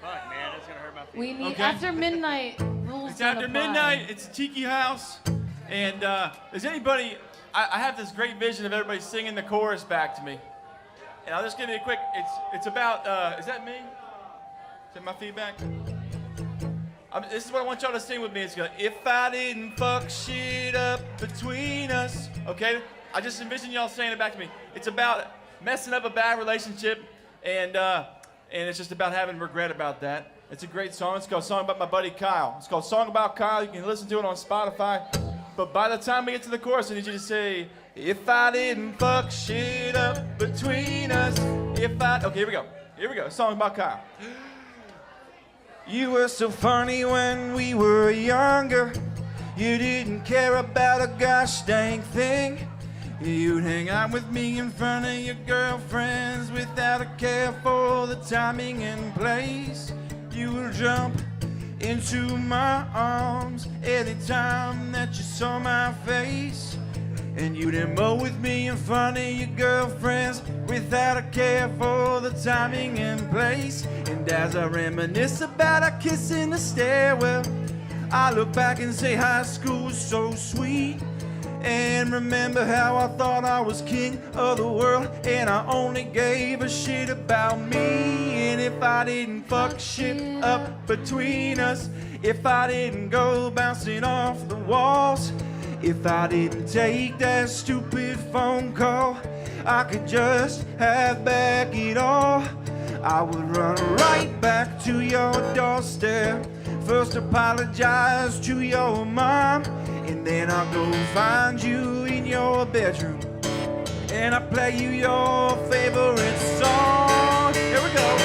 Fuck, man, that's gonna hurt my feelings. We need Okay. after midnight rules. It's don't after apply. midnight. It's a Tiki House, and does anybody? I have this great vision of everybody singing the chorus back to me, and I'll just give you a quick. It's about. Is that me? Is that my feedback? This is what I want y'all to sing with me. It's going, if I didn't fuck shit up between us. Okay? I just envision y'all saying it back to me. It's about messing up a bad relationship, and it's just about having regret about that. It's a great song. It's called Song About My Buddy Kyle. It's called Song About Kyle. You can listen to it on Spotify. But by the time we get to the chorus, I need you to say, if I didn't fuck shit up between us. Okay, here we go. Here we go. Song About Kyle. You were so funny when we were younger. You didn't care about a gosh dang thing. You'd hang out with me in front of your girlfriends without a care for the timing and place. You would jump into my arms anytime that you saw my face. And you'd emote with me in front of your girlfriends without a care for the timing and place. And as I reminisce about our kiss in the stairwell, I look back and say high school was so sweet. And remember how I thought I was king of the world, and I only gave a shit about me. And if I didn't fuck shit up between us, if I didn't go bouncing off the walls, if I didn't take that stupid phone call, I could just have back it all. I would run right back to your doorstep, first apologize to your mom, and then I'll go find you in your bedroom, and I play you your favorite song. Here we go.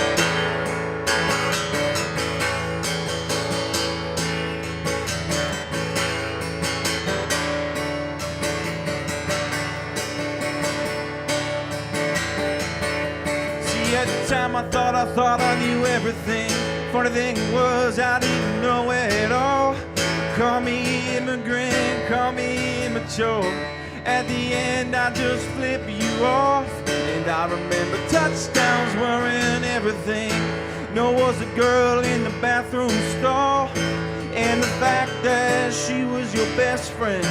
At the time I thought I knew everything. Funny thing was I didn't know it all. Call me immigrant, call me immature. At the end, I just flip you off. And I remember touchdowns weren't everything. Nor was a girl in the bathroom stall. And the fact that she was your best friend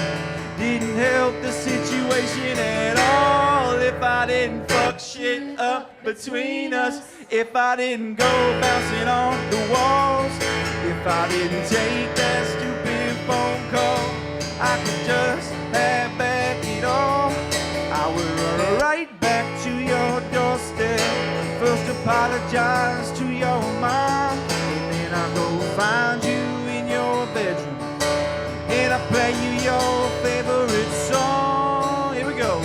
didn't help the situation at all. If I didn't fuck shit up between us, if I didn't go bouncing off the walls, if I didn't take that stupid phone call, I could just have back it all. I would run right back to your doorstep. First apologize to your mom, and then I'll go find you in your bedroom, and I play you your favorite song. Here we go.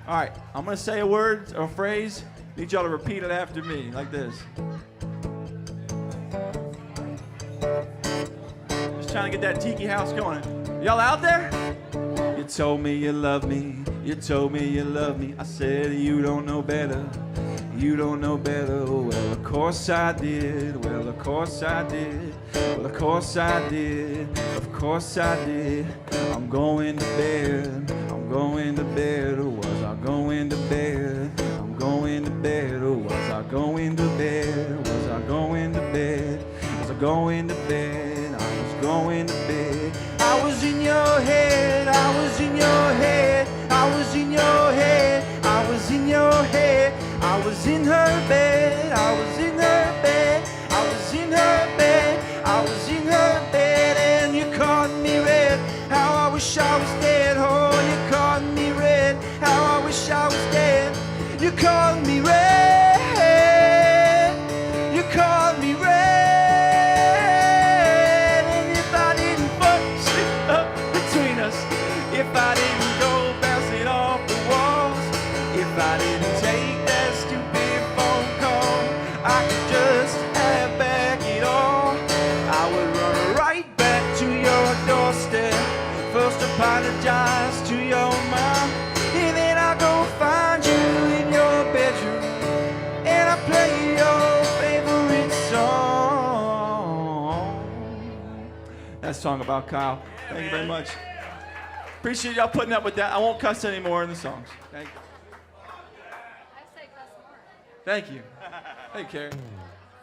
All right, I'm gonna say a word or a phrase. Need y'all to repeat it after me, like this. Just trying to get that tiki house going. Y'all out there? You told me you love me. You told me you love me. I said you don't know better. You don't know better. Well, of course I did. Well, of course I did. Well, of course I did. Of course I did. I'm going to bed. I'm going to bed. Or was I going to bed? I'm going to bed. Or was I going to bed? Was I going to bed? Was I going to bed? I was going to bed. I was in your head. I was in your head. I was in your head. I was in your head. I was in her bed. I was in her bed. I was in her bed. I was in her bed. And you caught me red. How I wish I was dead. Oh, you caught me red. How I wish I was dead. You caught me red. You caught me red. And if I didn't fuck shit up between us, if I didn't go bouncing off the walls, if I didn't take that stupid phone call, I could just have back it all. I would run right back to your doorstep. First apologize to your mom, and then I'll go find you in your bedroom, and I play your favorite song. That song about Kyle. Thank you very much. Appreciate y'all putting up with that. I won't cuss anymore in the songs. Thank you. I say cuss more. Thank you. Hey, Carrie.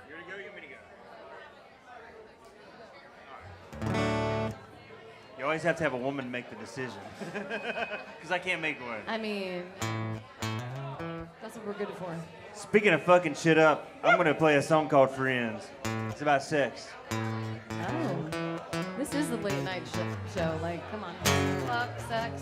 You ready to go? You want me to go? You always have to have a woman make the decision. Because I can't make one. I mean, that's what we're good for. Speaking of fucking shit up, I'm going to play a song called Friends. It's about sex. Oh, this is the late night show. Like, come on. Fuck, sex.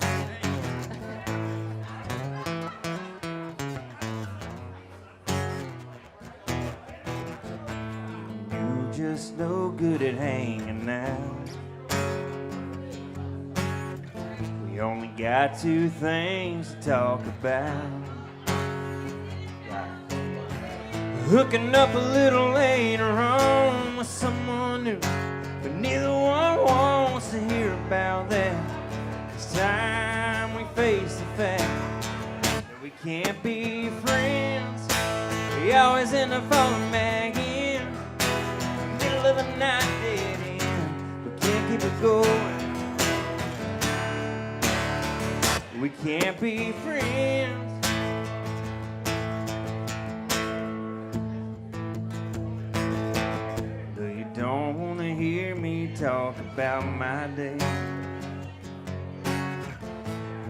You just no good at hanging out. We only got two things to talk about. Hooking up a little later on with someone new, but neither one wants to hear about that. It's time we face the fact that we can't be friends. We always end up falling back in the middle of the night, dead end. We can't keep it going. We can't be friends. Though you don't want to hear me talk about my day,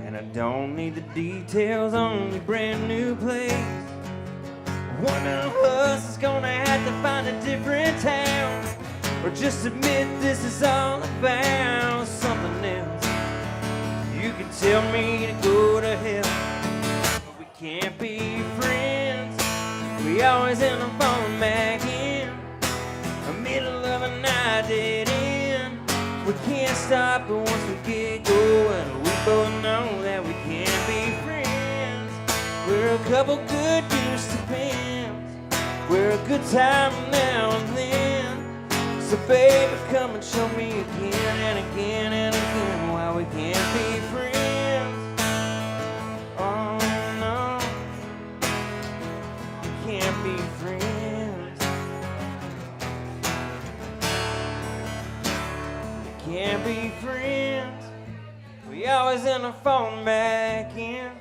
and I don't need the details on your brand new place. One of us is gonna have to find a different town, or just admit this is all about something else. You can tell me to go to hell, but we can't be friends. We always end up falling back in the middle of a night, dead end. We can't stop, but once we get going, we both know that we can't be friends. We're a couple good used to pins. We're a good time now and then. So baby, come and show me again and again and again why we can't be friends. Oh no, we can't be friends. We can't be friends. We always end up falling back in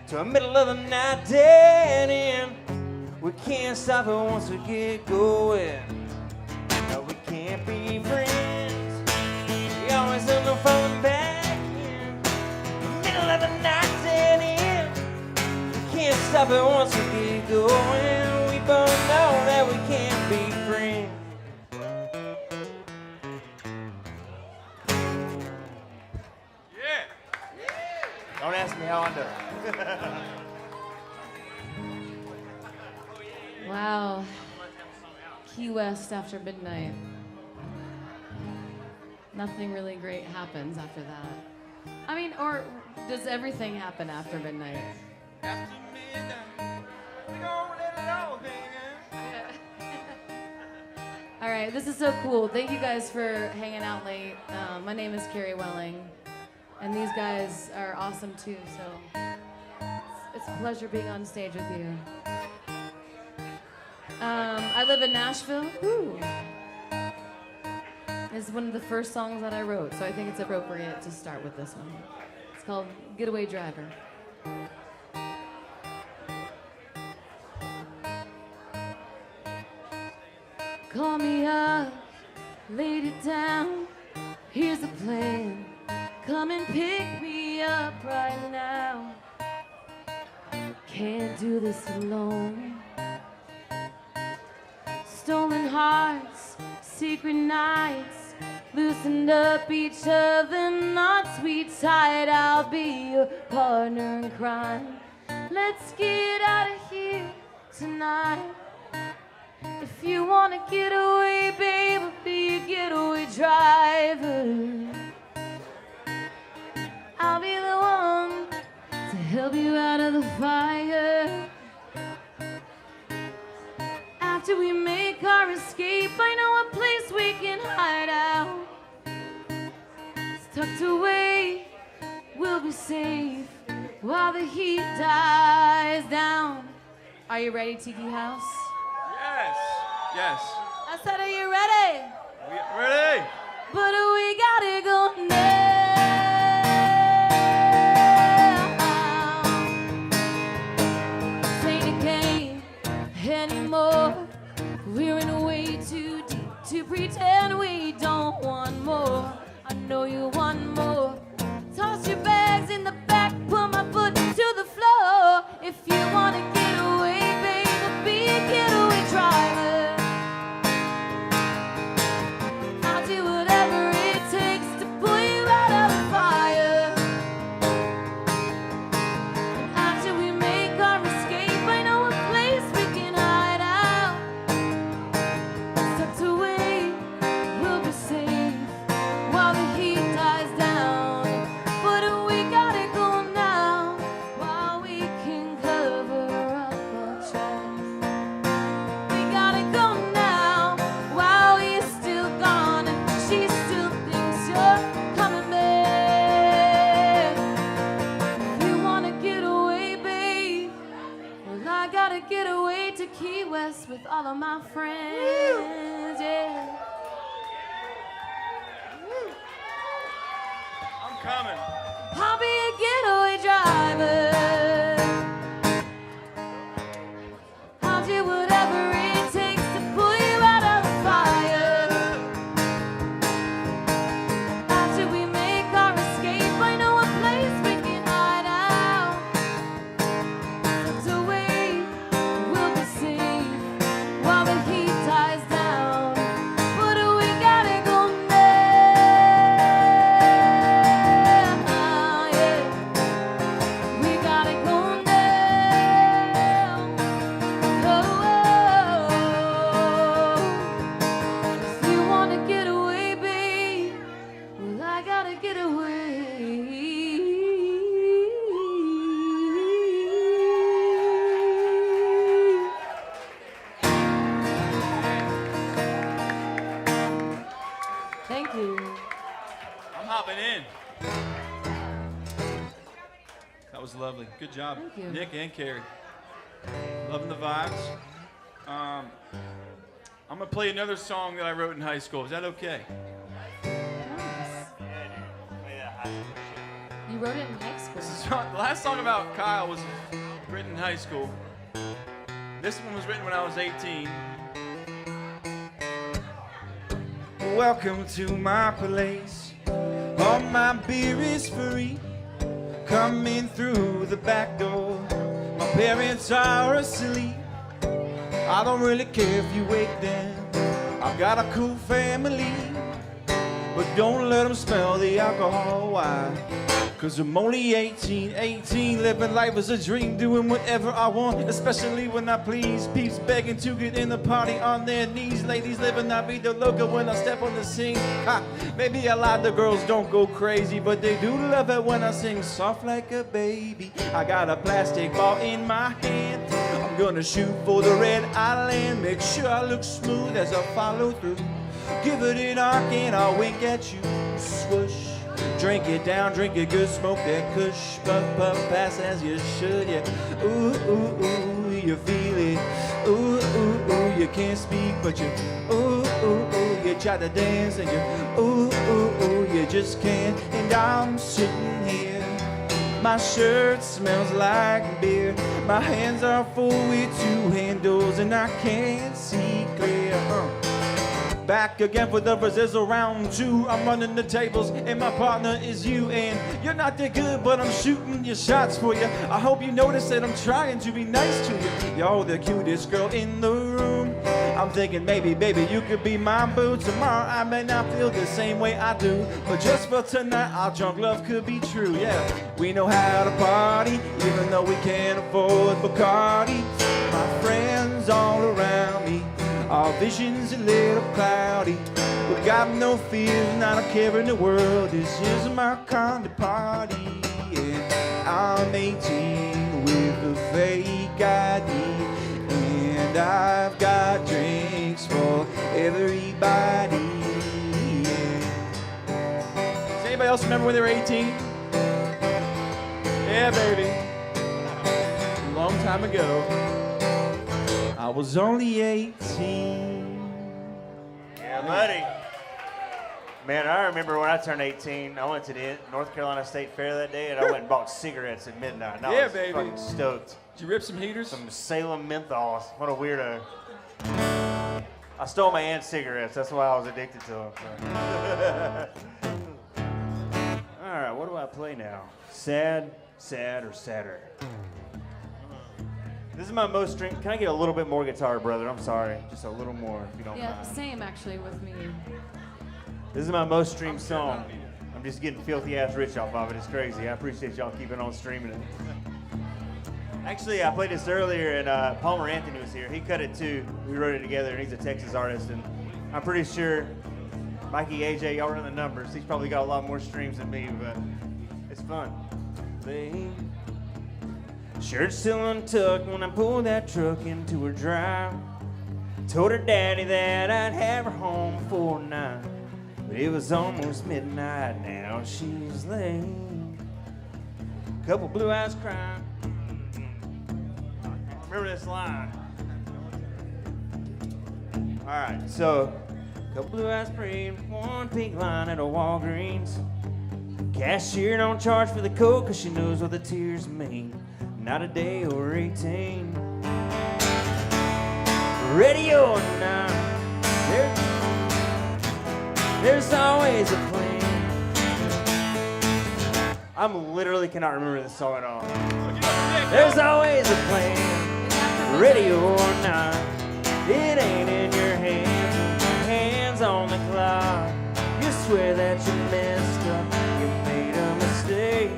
to the middle of the night, dead end. We can't stop it once we get going. No, we can't be friends. We always end up falling back in the middle of the night, dead end. We can't stop it once we get going. We both know that we can't be friends. Don't ask me how I know. Wow. Key West after midnight. Nothing really great happens after that. I mean, or does everything happen after midnight? After midnight, we gonna let it all hang out. All right, this is so cool. Thank you guys for hanging out late. My name is Carrie Welling, and these guys are awesome too, so it's a pleasure being on stage with you. I live in Nashville. Woo. It's one of the first songs that I wrote, so I think it's appropriate to start with this one. It's called Getaway Driver. Call me up, laid it down, here's the plan. Come and pick me up right now. Can't do this alone. Stolen hearts, secret nights, loosened up each other, knots we tied. I'll be your partner in crime. Let's get out of here tonight. If you wanna get away, babe, I'll be your getaway driver. I'll be the one to help you out of the fire. After we make our escape, I know a place we can hide out. It's tucked away, we'll be safe while the heat dies down. Are you ready, Tiki House? Yes, yes. I said, are you ready? We ready? But we gotta go now. This ain't a game anymore. We're in way too deep to pretend we don't want more. I know you want more. Toss your bags in the back, put my foot to the floor. If you wanna get away, baby, be a getaway driver. I'll do whatever it takes to pull you out of the fire. And after we make our escape, I know a place we can hide out. Tucked away, we'll be safe while the heat dies down. But we gotta go now while we can cover up our tracks. We gotta go now while he's still gone and she still thinks you're coming back. If you wanna get away, babe, well, I gotta get away to Key West with all of my friends. Yeah. I'm coming. I'll be a getaway driver. I'll do whatever it takes to pull you out of the fire. After we make our escape, I know a place we can hide out. Tucked away, we'll be safe while the heat dies down. But we gotta go now, yeah. We gotta go now. Oh, if you wanna get away, babe, well, I gotta get away. Thank you. I'm hopping in. That was lovely. Good job, Thank you. Nick and Carrie. Loving the vibes. I'm gonna play another song that I wrote in high school. Is that okay? Nice. You wrote it in high school. The last song about Kyle was written in high school. This one was written when I was 18. Welcome to my place. All my beer is free. Coming through the back door. My parents are asleep. I don't really care if you wake them. I've got a cool family. But don't let them smell the alcohol. Why? Cause I'm only 18, living life as a dream, doing whatever I want, especially when I please. Peeps begging to get in the party on their knees. Ladies living, I be the loco when I step on the scene. Ha, maybe a lot of girls don't go crazy, but they do love it when I sing soft like a baby. I got a plastic ball in my hand. I'm gonna shoot for the red island. Make sure I look smooth as I follow through. Give it an arc and I'll wink at you. Swoosh. Drink it down, drink it good, smoke that kush. Puff, puff, pass as you should, yeah. Ooh, ooh, ooh, you feel it. Ooh, ooh, ooh, you can't speak, but you ooh, ooh, ooh, you try to dance and you ooh, ooh, ooh, you just can't. And I'm sitting here, my shirt smells like beer. My hands are full with two handles and I can't see clear. Back again for the Brazil round two. I'm running the tables and my partner is you. And you're not that good, but I'm shooting your shots for you. I hope you notice that I'm trying to be nice to you. You're the cutest girl in the room. I'm thinking maybe, baby, you could be my boo. Tomorrow I may not feel the same way I do, but just for tonight, our drunk love could be true. Yeah, we know how to party, even though we can't afford Bacardi. My friends all around me, our vision's a little cloudy. We got no fears, not a care in the world. This is my kind of party. And I'm 18 with a fake ID. And I've got drinks for everybody. Yeah. Does anybody else remember when they were 18? Yeah, baby. A long time ago. I was only 18. Yeah, buddy. Man, I remember when I turned 18, I went to the North Carolina State Fair that day, and I went and bought cigarettes at midnight. And I was baby. fucking stoked. Did you rip some heaters? Some Salem menthols. What a weirdo. I stole my aunt's cigarettes. That's why I was addicted to them. So. All right, what do I play now? Sad, sad, or sadder? This is my most string. Can I get a little bit more guitar, brother? I'm sorry. Just a little more, if you don't Yeah, mind. same actually with me. This is my most streamed song. I'm just getting filthy ass rich off of it. It's crazy. I appreciate y'all keeping on streaming it. Actually, I played this earlier, and Palmer Anthony was here. He cut it too. We wrote it together, and he's a Texas artist. And I'm pretty sure Mikey, AJ, y'all run the numbers. He's probably got a lot more streams than me, but it's fun. Shirt still untucked when I pulled that truck into her drive. Told her daddy that I'd have her home before 9. But it was almost midnight now, she's late. Couple blue eyes crying. Remember this line. Alright, so couple blue eyes praying, one pink line at a Walgreens. Cashier don't charge for the coke cause she knows what the tears mean. Not a day or 18. Ready or not, there's always a plan. I literally cannot remember this song at all. There's always a plan. Ready or not, it ain't in your hands. Your hands on the clock. You swear that you messed up, you made a mistake.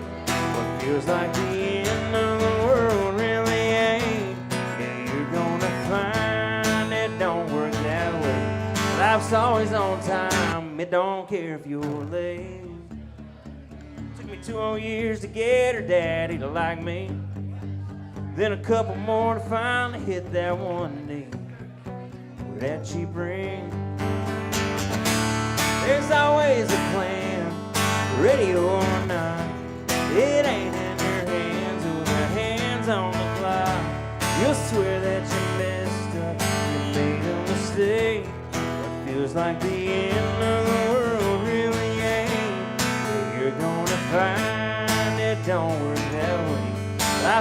What feels like the end of the world really ain't. Yeah, you're gonna find it don't work that way. Life's always on time, it don't care if you're late. Took me 2 whole years to get her daddy to like me. Then a couple more to finally hit that one knee with that cheap ring. There's always a plan, ready or not. It ain't in your hands with your hands on the clock. You'll swear that you messed up, you made a mistake. What feels like the end of the world really ain't. Yeah, you're gonna find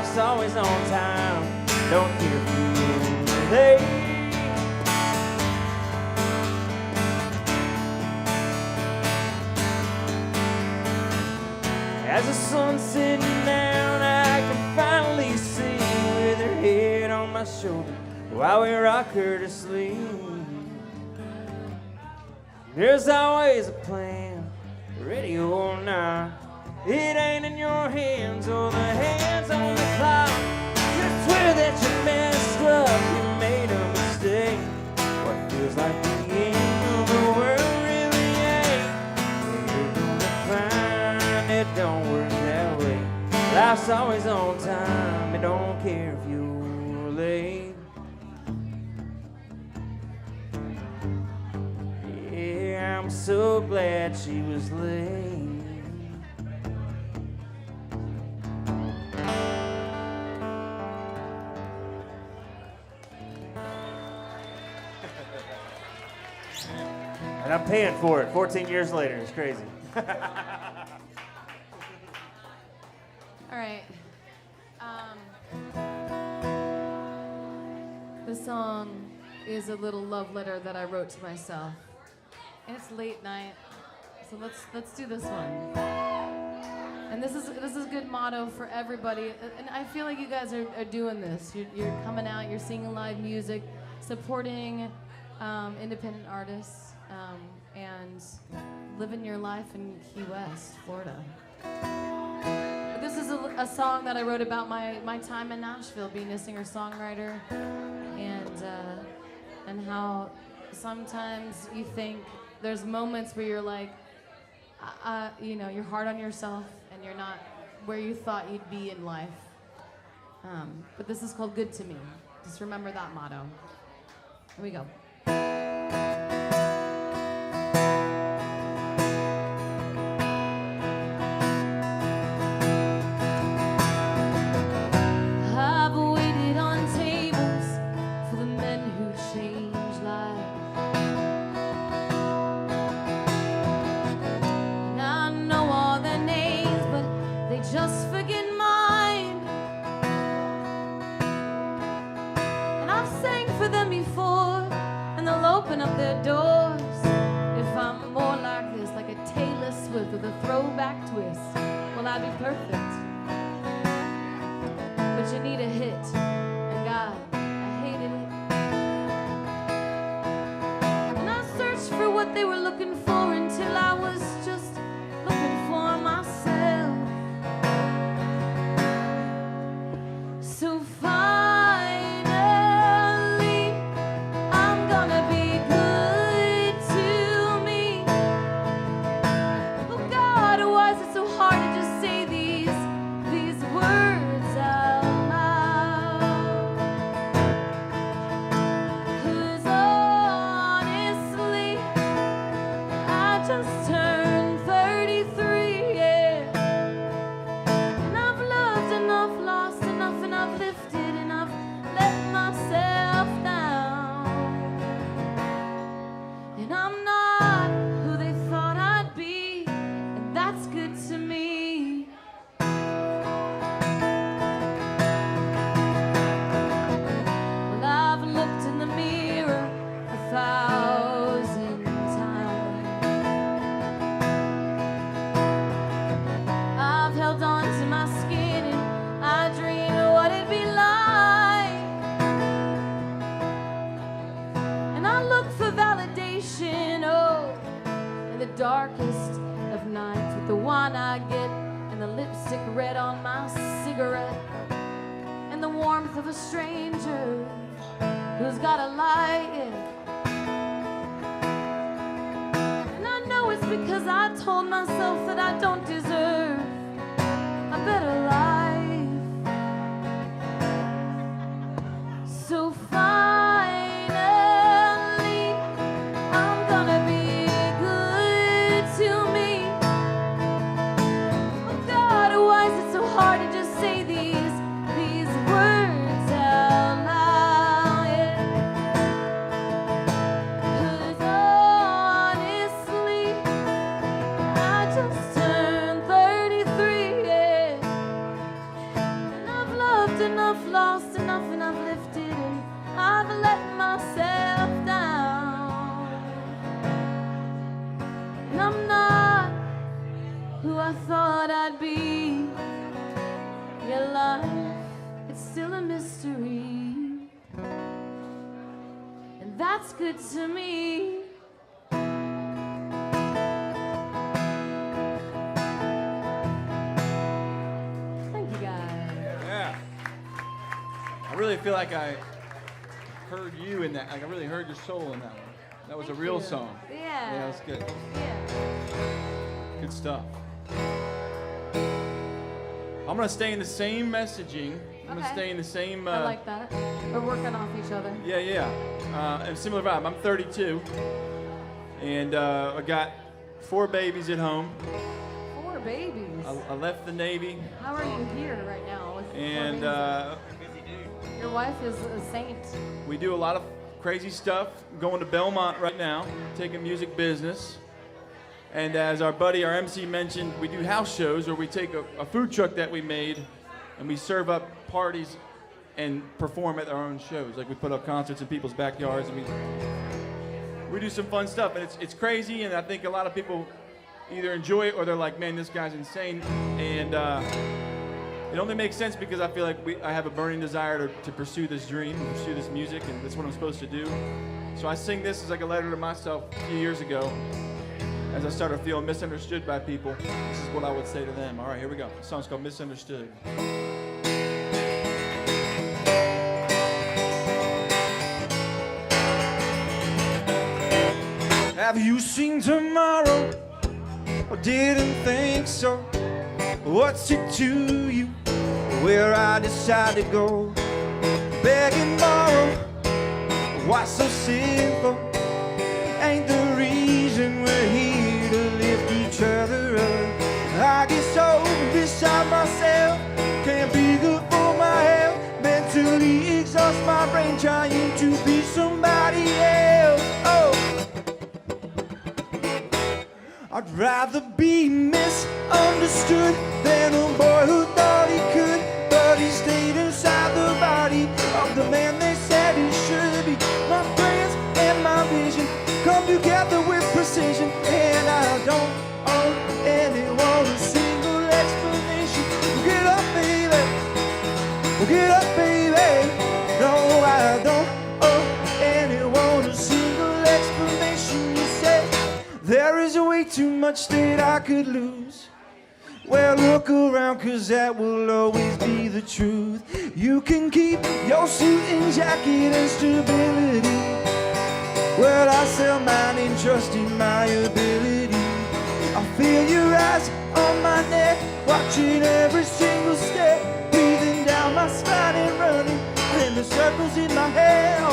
Life's always on time. Don't care if you're late. As the sun's sitting down, I can finally see with her head on my shoulder while we rock her to sleep. There's always a plan, ready or not. It ain't in your hands or the hands on the clock. You swear that you messed up, you made a mistake. What feels like the end of the world really ain't. You're gonna find it don't work that way. Life's always on time, it don't care if you're late. Yeah, I'm so glad she was late. And I'm paying for it 14 years later. It's crazy. All right. This song is a little love letter that I wrote to myself. And it's late night, so let's do this one. And this is a good motto for everybody. And I feel like you guys are doing this. You're coming out, you're singing live music, supporting independent artists, and living your life in Key West, Florida. But this is a song that I wrote about my time in Nashville, being a singer-songwriter, and how sometimes you think there's moments where you're like, you're hard on yourself and you're not where you thought you'd be in life. But this is called Good to Me. Just remember that motto. Here we go. I've waited on tables for the men who change lives. And I know all their names, but they just forget mine. And I've sang for them before, and they'll open up their doors. If I'm more like this, like a Taylor Swift with a throwback twist, well, I'd be perfect. But you need a hit, and God, I hated it. And I searched for what they were looking for until I was just looking for myself. So finally, I'm gonna be good to me. Oh God, why is it so hard to just say these words out loud? 'Cause honestly, I just turned 33, yeah. And I've loved enough, lost enough, and I've lifted and I've let myself down. And I'm not who they thought I'd be, and that's good to me. Well, I've looked in the mirror 1,000 times. I've held on to my skin and I dreamed of what it'd be like. And I look for validation, oh, in the darkest of nights, with the wine I get and the lipstick red on my cigarette, and the warmth of a stranger who's got a light, yeah. And I know it's because I told myself that I don't deserve a better life. So finally, I'm gonna be good to me. Oh God, why is it so hard to just say these words out loud? Yeah. 'Cause honestly, I just turned I thought I'd be. Your life, it's still a mystery, and that's good to me. Thank you guys. Yeah. I really feel like I heard you in that. Like I really heard your soul in that one. That was Thank a real you. song. Yeah. Yeah, that's good. Yeah. Good stuff. I'm gonna stay in the same messaging. I'm gonna Okay. stay in the same. I like that. We're working off each other. Yeah. And similar vibe. I'm 32, and I got 4 babies at home. 4 babies. I left the Navy, How are you here right now with 4 and babies? Your wife is a saint. we do a lot of crazy stuff. I'm going to Belmont right now, taking music business. And as our buddy, our MC mentioned, we do house shows where we take a food truck that we made and we serve up parties and perform at our own shows. Like we put up concerts in people's backyards and we do some fun stuff. And it's crazy, and I think a lot of people either enjoy it or they're like, man, this guy's insane. And it only makes sense because I feel like I have a burning desire to pursue this dream, and pursue this music, and that's what I'm supposed to do. So I sing this as like a letter to myself a few years ago. As I started feeling misunderstood by people, this is what I would say to them. All right, here we go. The song's called Misunderstood. Have you seen tomorrow? Or didn't think so? What's it to you? Where I decide to go? Beg and borrow. Why so simple? Ain't the reason we're here to lift each other up. I get so beside myself, can't be good for my health. Mentally exhaust my brain trying to be somebody else. Oh, I'd rather be misunderstood than a boy who thought he could, but he stayed inside the body of the man they said he should be. My plans and my vision come together with precision, and I don't owe anyone a single explanation. Get up, baby. Get up, baby. No, I don't owe anyone a single explanation. You said there is way too much that I could lose. Well, look around, 'cause that will always be the truth. You can keep your suit and jacket and stability. Well, I sell mine and trust in my ability. I feel your eyes on my neck, watching every single step, breathing down my spine and running in the circles in my head.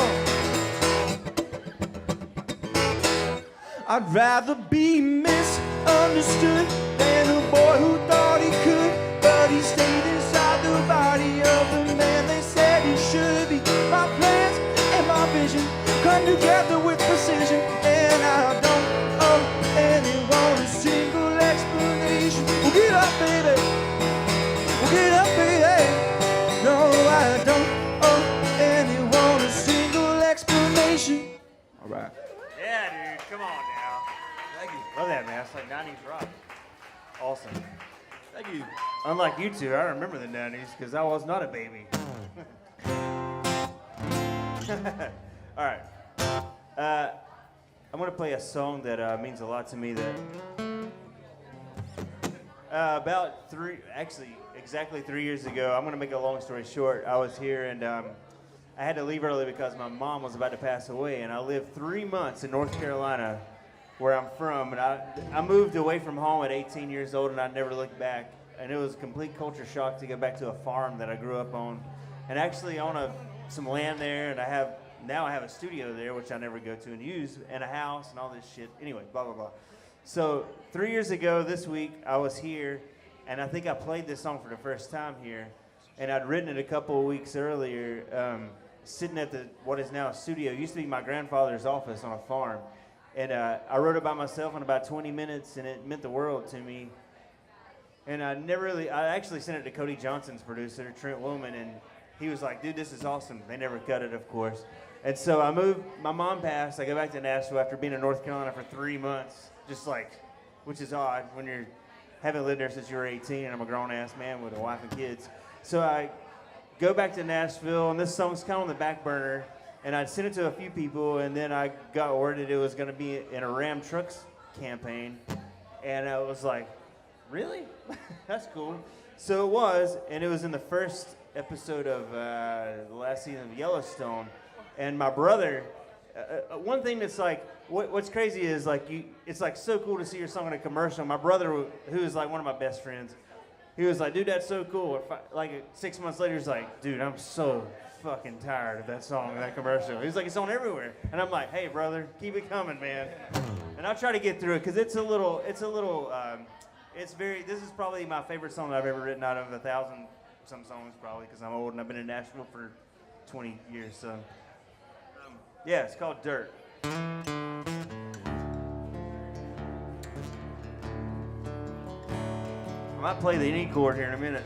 I'd rather be misunderstood than a boy who thought he could, but he stayed inside the body of the man they said he should be. My plans and my vision come together with precision, and I don't owe anyone a single explanation. Well, get up, baby. Well, get up, baby. No, I don't owe anyone a single explanation. All right. Yeah, dude, come on now. Thank you. Love that, man. It's like 90s rock. Awesome. Thank you. Unlike you two, I remember the 90s because I was not a baby. All right. I'm going to play a song that means a lot to me that exactly 3 years ago, I'm going to make a long story short. I was here and I had to leave early because my mom was about to pass away, and I lived 3 months in North Carolina, where I'm from, and I moved away from home at 18 years old, and I never looked back, and it was a complete culture shock to go back to a farm that I grew up on, and actually own some land there, and now I have a studio there, which I never go to and use, and a house and all this shit. Anyway, blah, blah, blah. So 3 years ago this week, I was here, and I think I played this song for the first time here, and I'd written it a couple of weeks earlier, sitting at what is now a studio. It used to be my grandfather's office on a farm. And I wrote it by myself in about 20 minutes, and it meant the world to me. And I actually sent it to Cody Johnson's producer, Trent Willman, and he was like, dude, this is awesome. They never cut it, of course. And so I moved, my mom passed, I go back to Nashville after being in North Carolina for 3 months, which is odd when you're haven't lived there since you were 18, and I'm a grown-ass man with a wife and kids. So I go back to Nashville, and this song's kind of on the back burner, and I sent it to a few people, and then I got word that it was going to be in a Ram Trucks campaign, and I was like, really? That's cool. So it was, and it was in the first episode of the last season of Yellowstone, and my brother, one thing that's like, what's crazy is like it's like so cool to see your song in a commercial. My brother, who is like one of my best friends, he was like, dude, that's so cool. Like 6 months later, he's like, dude, I'm so fucking tired of that song, that commercial. He's like, it's on everywhere. And I'm like, hey, brother, keep it coming, man. And I'll try to get through it, because this is probably my favorite song that I've ever written out of 1,000 some songs, probably, because I'm old and I've been in Nashville for 20 years. So, yeah, it's called Dirt. I might play the E chord here in a minute.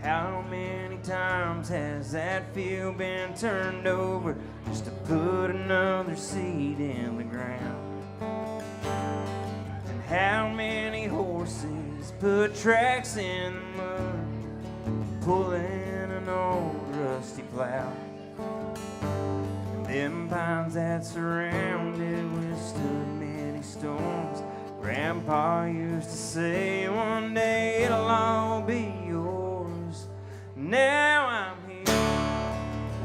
How many times has that field been turned over just to put another seed in the ground? And how many horses put tracks in the mud, pulling an old rusty plow? And them pines that surrounded withstood many storms. Grandpa used to say one day it'll all be yours. Now I'm here,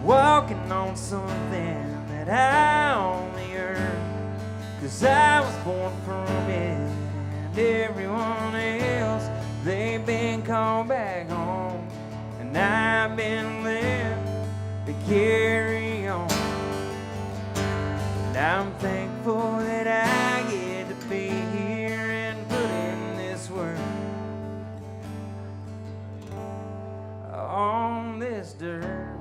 walking on something that I only earned, 'cause I was born from it, and everyone else, they've been called back home, and I've been left to carry on. And I'm thankful that I get to be here and put in this work on this dirt.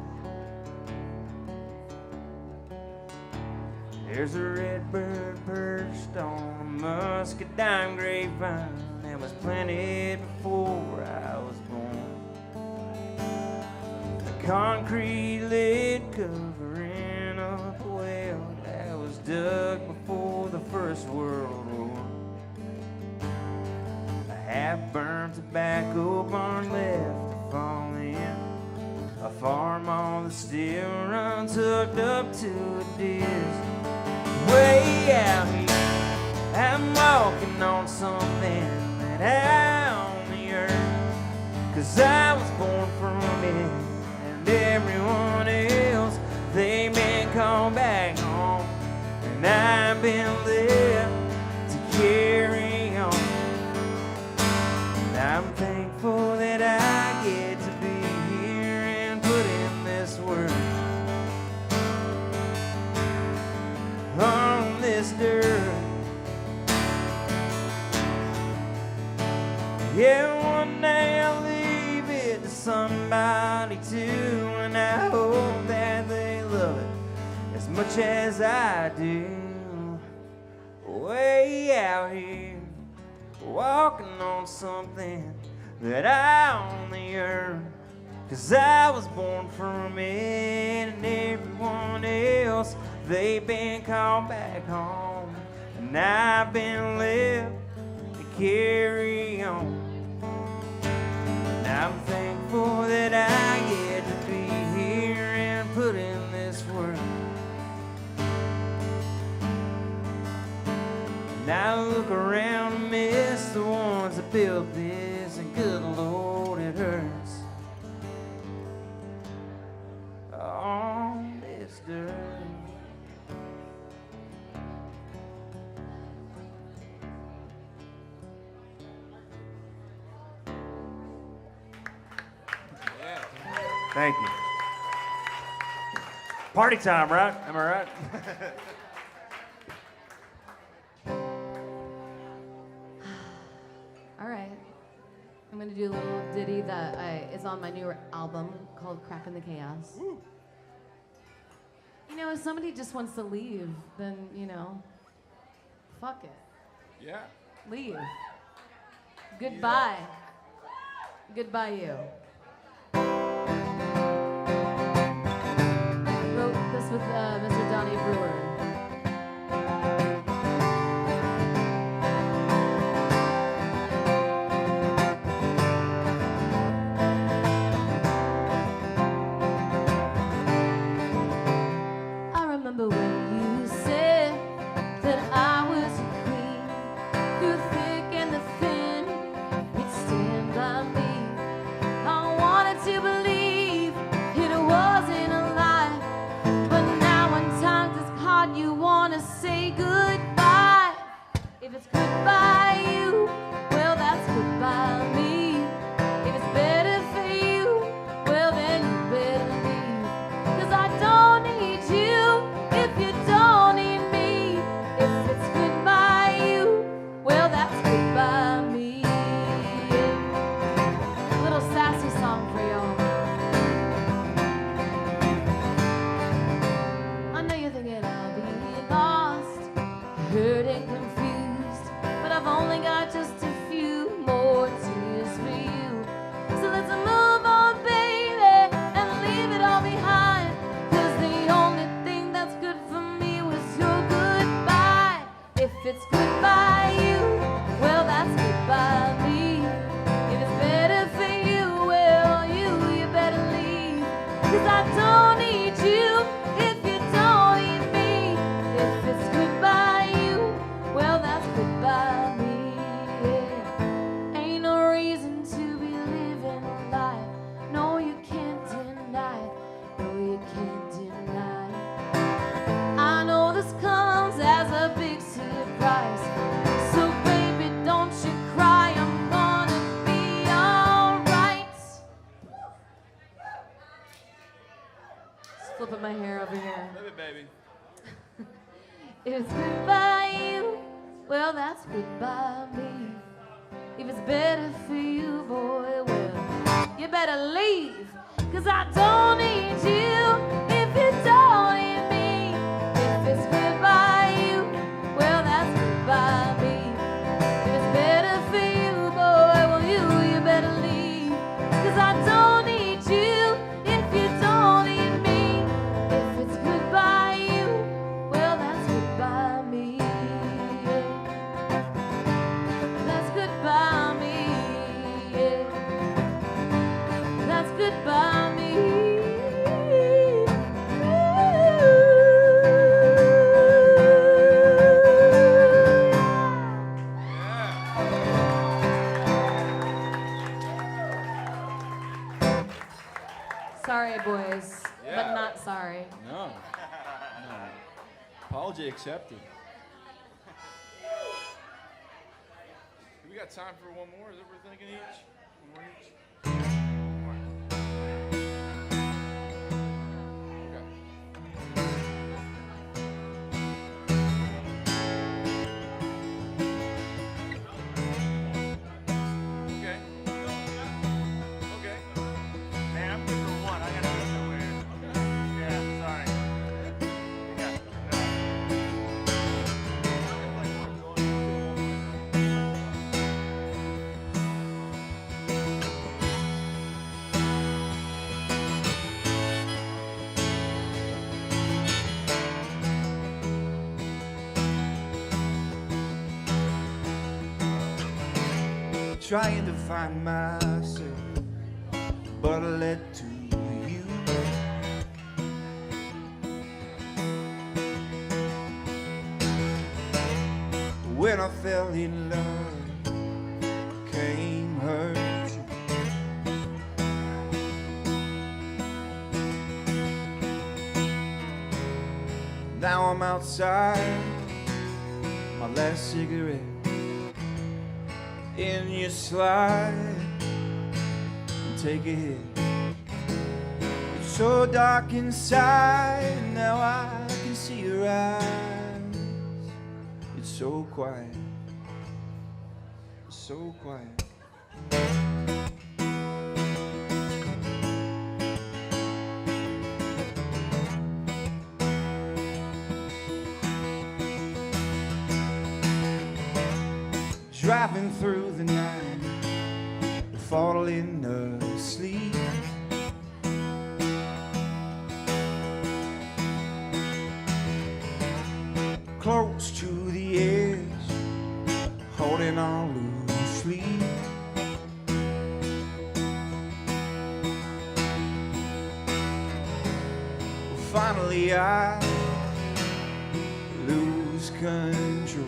There's a redbird perched on a muscadine grapevine that was planted before I was born. A concrete lid covering up a well that was dug before the First World War. A half-burned tobacco barn left to fall in. A farm on the still runs hooked up to a disc. Way out here, I'm walking on something that I only earned, 'cause I was born from it, and everyone else, they've been called back home, and I've been left to carry on. And I'm thankful that I get to be here and put in this work on this dirt. Yeah, one day I'll leave it to somebody too, and I hope that they love it as much as I do. Way out here, walking on something that I only earned, 'cause I was born from it, and everyone else, they've been called back home, and I've been left to carry on. And I'm thankful that I get to be here and put in this work. And I look around and miss the ones that built this, and good Lord, it hurts on this dirt. Thank you. Party time, right? Am I right? All right. I'm going to do a little ditty that is on my new album called Crack in the Chaos. Woo. You know, if somebody just wants to leave, then, you know, fuck it. Yeah. Leave. Goodbye. Goodbye, you. Wrote this with Mr. Donnie Brewer. hurt and confused, but I've only got just a few more tears for you. So let's move on, baby, and leave it all behind. 'Cause the only thing that's good for me was your goodbye. If it's goodbye you, well that's goodbye me. If it's better for you, well you better leave. 'Cause I don't need you if you don't need me. If it's goodbye you, well that's goodbye me. Yeah. Ain't no reason to be living life. No, you can't deny it. No, you can't deny it. I know this comes as a big surprise. So baby, don't you cry. I'm gonna be alright. Just flipping my hair over here. Love it, baby. If it's goodbye you, well that's goodbye me. If it's better for you, boy, well you better leave. 'Cause I don't need you if you don't need me. If it's goodbye you, well that's goodbye me. If it's better for you, boy, well you better leave. 'Cause I don't need you if you don't need me. If it's goodbye you, well that's goodbye me. That's goodbye me. Yeah. That's goodbye me. Sorry, boys, but not sorry. No. Apology accepted. We got time for one more? Is that what we're thinking each? One more each? Okay. Okay. Man, I'm good for one. I gotta go somewhere. Yeah, sorry. Trying to find myself, but I led to you. When I fell in love, came hurt. Now I'm outside, my last cigarette in your slide, and take a hit. It's so dark inside, now I can see your eyes. It's so quiet, so quiet. Driving through the night, falling asleep. Close to the edge, holding on loosely. Finally I lose control.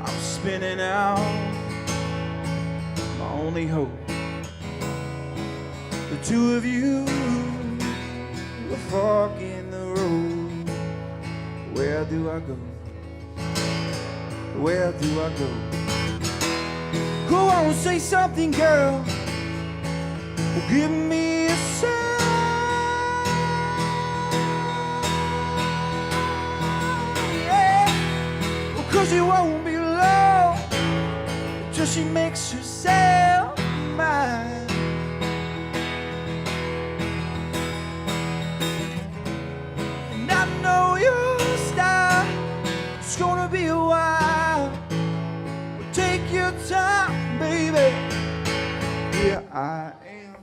I'm spinning out, my only hope. The two of you, a fork in the road. Where do I go? Where do I go? Go on, say something, girl. Well, give me a sign. Yeah, well, 'cause you won't be long till she makes herself mine. And I know your style. It's gonna be a while. Take your time, baby. Here I am.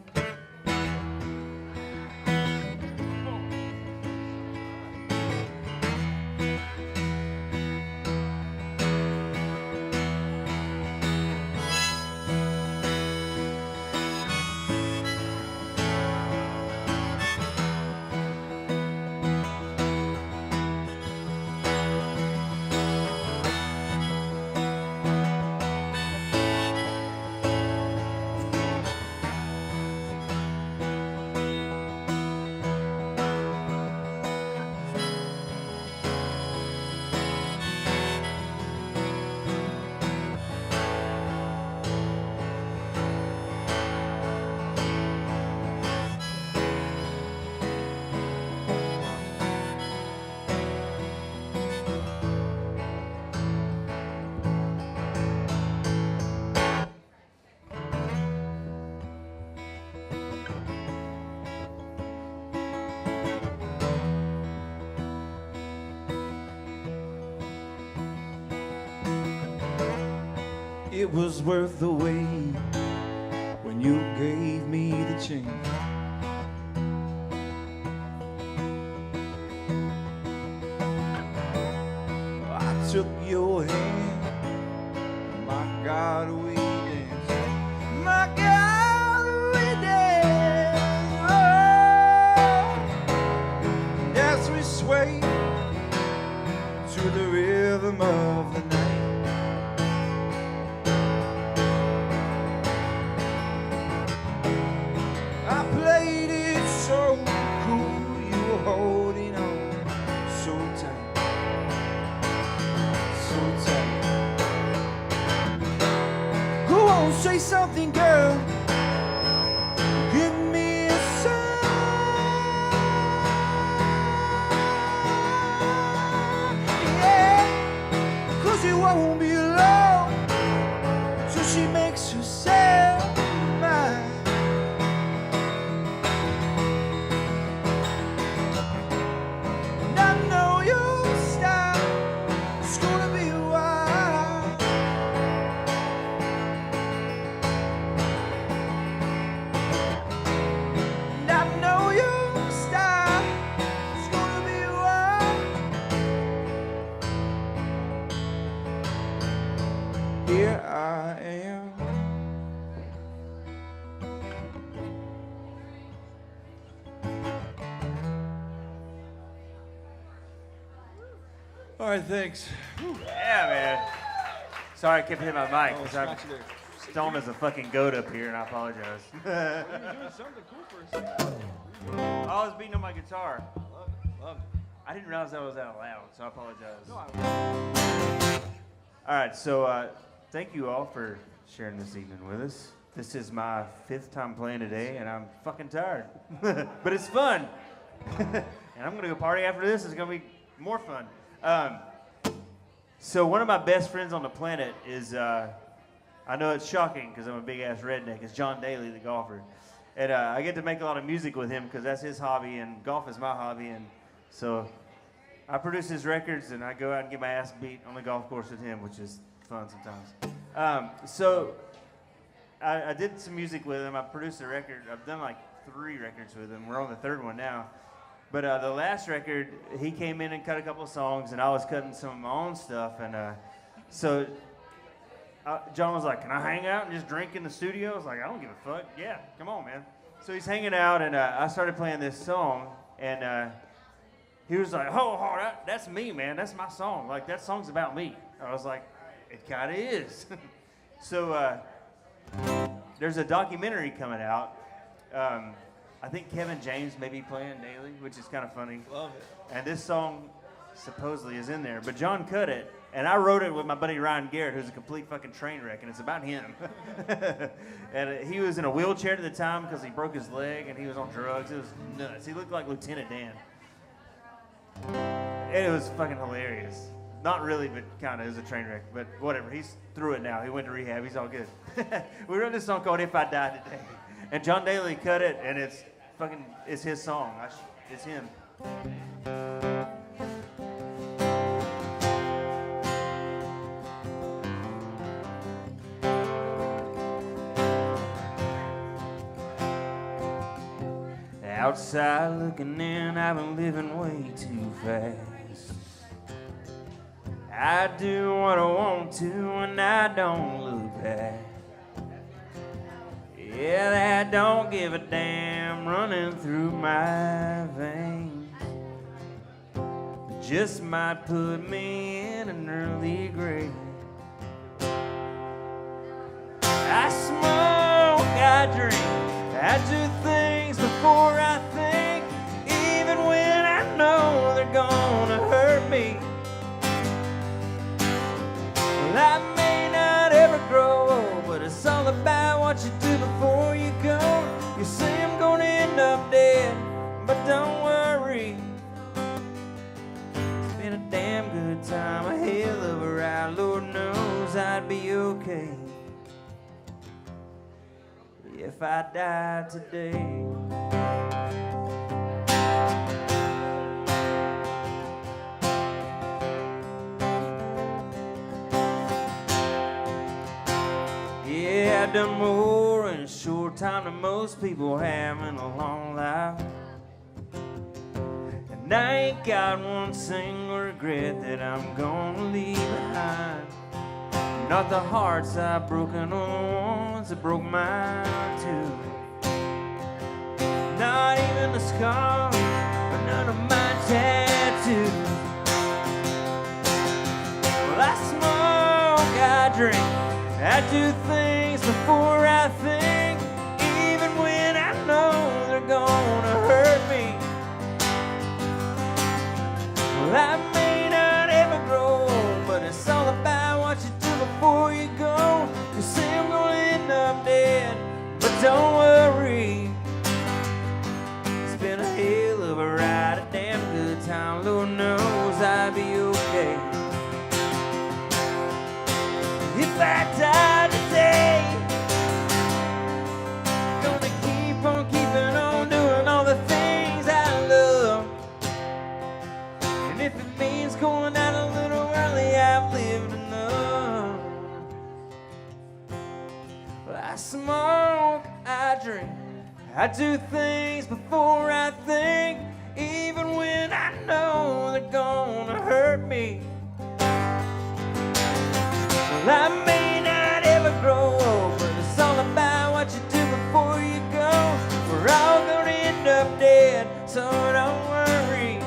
It was worth the wait when you gave me the chance. I took your hand, my God, we danced. My God, we danced. Oh, as we swayed to the rhythm of the night. Holding on so tight, so tight. Go on, say something, girl. Give me a sign. Yeah, 'cause it won't be long till she makes herself mine. Here I am. All right, thanks. Yeah, man. Sorry I kept hitting my mic because I'm stoned as a fucking goat up here, and I apologize. You're doing something cool for a second. I was beating on my guitar. Love it. I didn't realize that was out loud, so I apologize. No, All right, so thank you all for sharing this evening with us. This is my 5th time playing today, and I'm fucking tired. But it's fun. And I'm going to go party after this. It's going to be more fun. So one of my best friends on the planet is, I know it's shocking because I'm a big-ass redneck, it's John Daly, the golfer. And I get to make a lot of music with him because that's his hobby, and golf is my hobby. And so I produce his records, and I go out and get my ass beat on the golf course with him, which is fun sometimes. So I did some music with him. I produced a record. I've done like 3 records with him. We're on the 3rd one now. But the last record, he came in and cut a couple of songs, and I was cutting some of my own stuff. And so John was like, "Can I hang out and just drink in the studio?" I was like, "I don't give a fuck." Yeah, come on, man. So he's hanging out, and I started playing this song, and he was like, "Oh, that's me, man. That's my song. Like, that song's about me." I was like, "It kind of is." So there's a documentary coming out. I think Kevin James may be playing daily, which is kind of funny. Love it. And this song supposedly is in there, but John cut it, and I wrote it with my buddy Ryan Garrett, who's a complete fucking train wreck, and it's about him. And he was in a wheelchair at the time because he broke his leg, and he was on drugs. It was nuts. He looked like Lieutenant Dan. And it was fucking hilarious. Not really, but kind of. It was a train wreck, but whatever. He's through it now. He went to rehab. He's all good. We wrote this song called If I Die Today. And John Daly cut it, and it's his song. It's him. Outside looking in, I've been living way too fast. I do what I want to and I don't look back. Yeah, that don't give a damn running through my veins just might put me in an early grave. I smoke, I drink, I do things before I think, even when I know they're gonna hurt me. Well, I may not ever grow old, but it's all about what you do before you go. You say I'm gonna end up dead, but don't worry. It's been a damn good time, a hell of a ride. Lord knows I'd be okay if I died today. Yeah, I've done more in a short time than most people have in a long life. And I ain't got one single regret that I'm gonna leave behind. Not the hearts I've broken or the ones that broke mine too. Not even the scars or none of my tattoos. Well, I smoke, I drink, I do things before I think, even when I know they're gonna hurt me. Well, I may not ever grow old, but it's all about what you do before you go. You say I'm gonna end up dead, but don't worry. It's been a hell of a ride, a damn good time. Lord knows I'll be okay if I die today. Gonna keep on keeping on doing all the things I love. And if it means going out a little early, I've lived enough. Well, I smoke, I drink, I do things before I think, even when I know they're gonna hurt me. Well, I may not ever grow old, but it's all about what you do before you go. We're all gonna end up dead, so don't worry.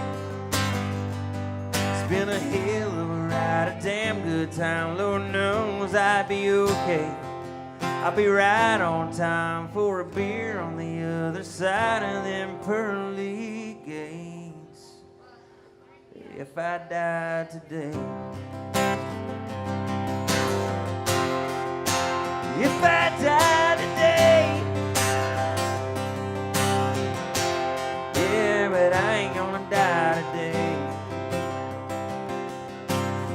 It's been a hell of a ride, a damn good time. Lord knows I'd be okay. I'll be right on time for a beer on the other side of them pearly gates if I died today. If I die today, yeah, but I ain't gonna die today.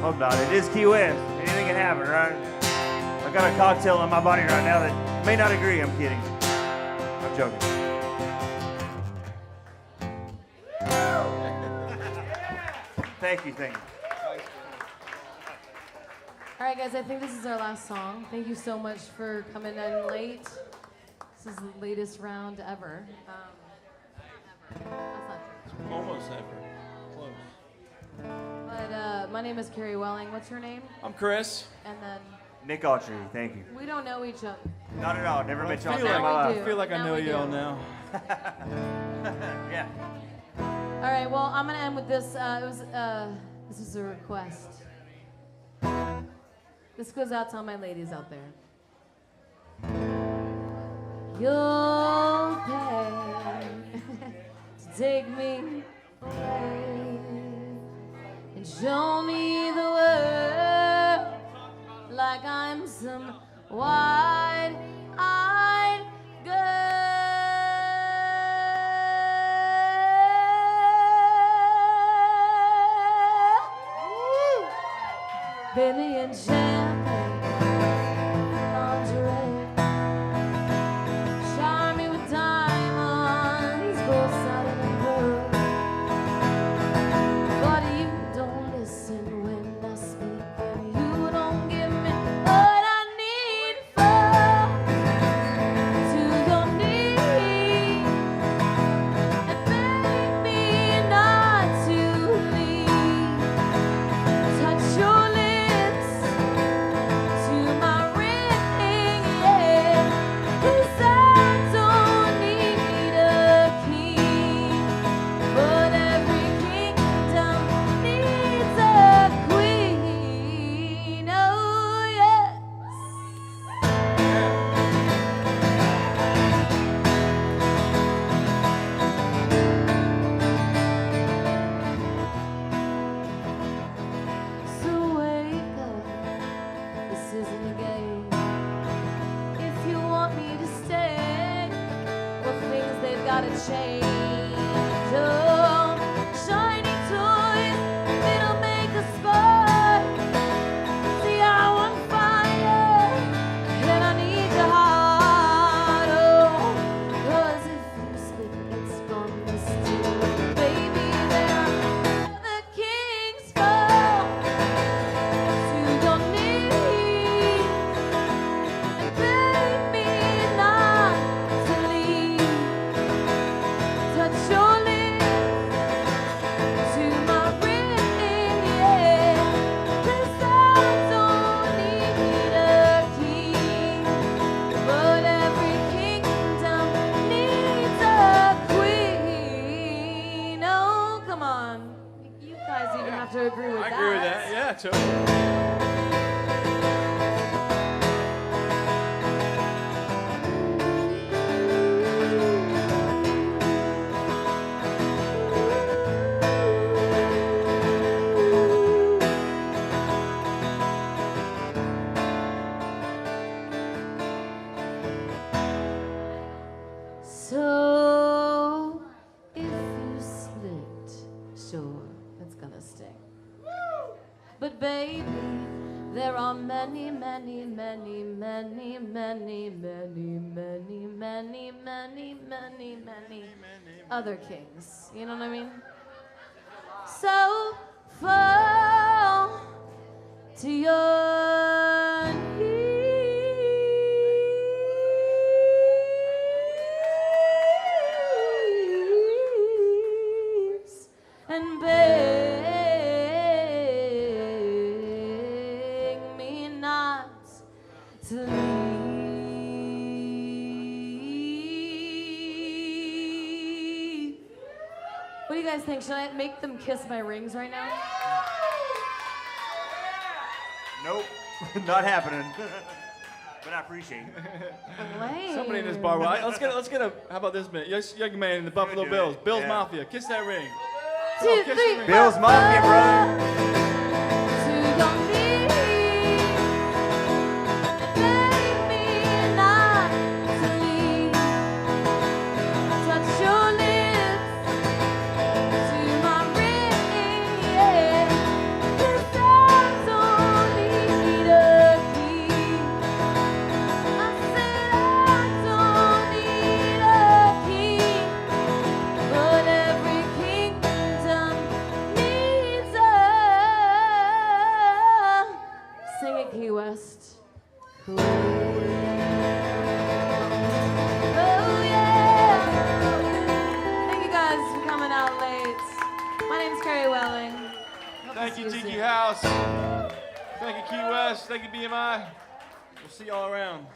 Hold on, it is Key West. Anything can happen, right? I got a cocktail in my body right now that may not agree. I'm kidding. I'm joking. Thank you, thank you. All right, guys, I think this is our last song. Thank you so much for coming in late. This is the latest round ever. That's not true. Almost ever. Close. But my name is Carrie Welling. What's your name? I'm Chris. And then Nick Autry, thank you. we don't know each other. Not at all. Never met y'all I in feel my like life. we do. I feel like I Now know we you all do. now. Yeah. All right, well, I'm going to end with this. This is a request. This goes out to all my ladies out there. You'll pay to take me away and show me the world like I'm some wide-eyed girl. Baby and champagne, lingerie, shower me with diamonds, both solid and pearl. But you don't listen when I speak, and you don't give me what I need for gotta change. Oh, shiny toys, they don't make a spark. See, I'm on fire, and I need your heart. Oh, 'cause if you slip, it's gonna stick. Baby, there are the kings fall to your knees and beg me not to leave. Touch your lips to my ring, yeah. 'Cause I don't need a king, but every kingdom needs a queen. Oh, come on. You guys even have to agree with that. I agree with that. Yeah, totally. So, if you slit, sure, it's gonna sting. But baby, there are many, many, many, many, many, many, many, many, many, many, many other kings. You know what I mean? So, fall to your knees and beg me not to leave. What do you guys think? Should I make them kiss my rings right now? Nope, not happening. But I appreciate it. Lame. Somebody in this bar. Well, let's get a. How about this man? Yes, young man in the Buffalo do Bills. it. Bill's Yeah. Mafia. Kiss that ring. 2, kiss 3, the ring. Bill's Mafia, brother. To your knees, beg me not to leave. Touch your lips to my ring, yeah. 'Cause I don't need a king. I said I don't need a king, but every kingdom needs a. Sing it, Key West. Queen. Oh yeah. Thank you guys for coming out late. My name's Carrie Welling. Hope to Thank see you, soon. Tiki House. Thank you, Key West. Thank you, BMI. We'll see y'all around.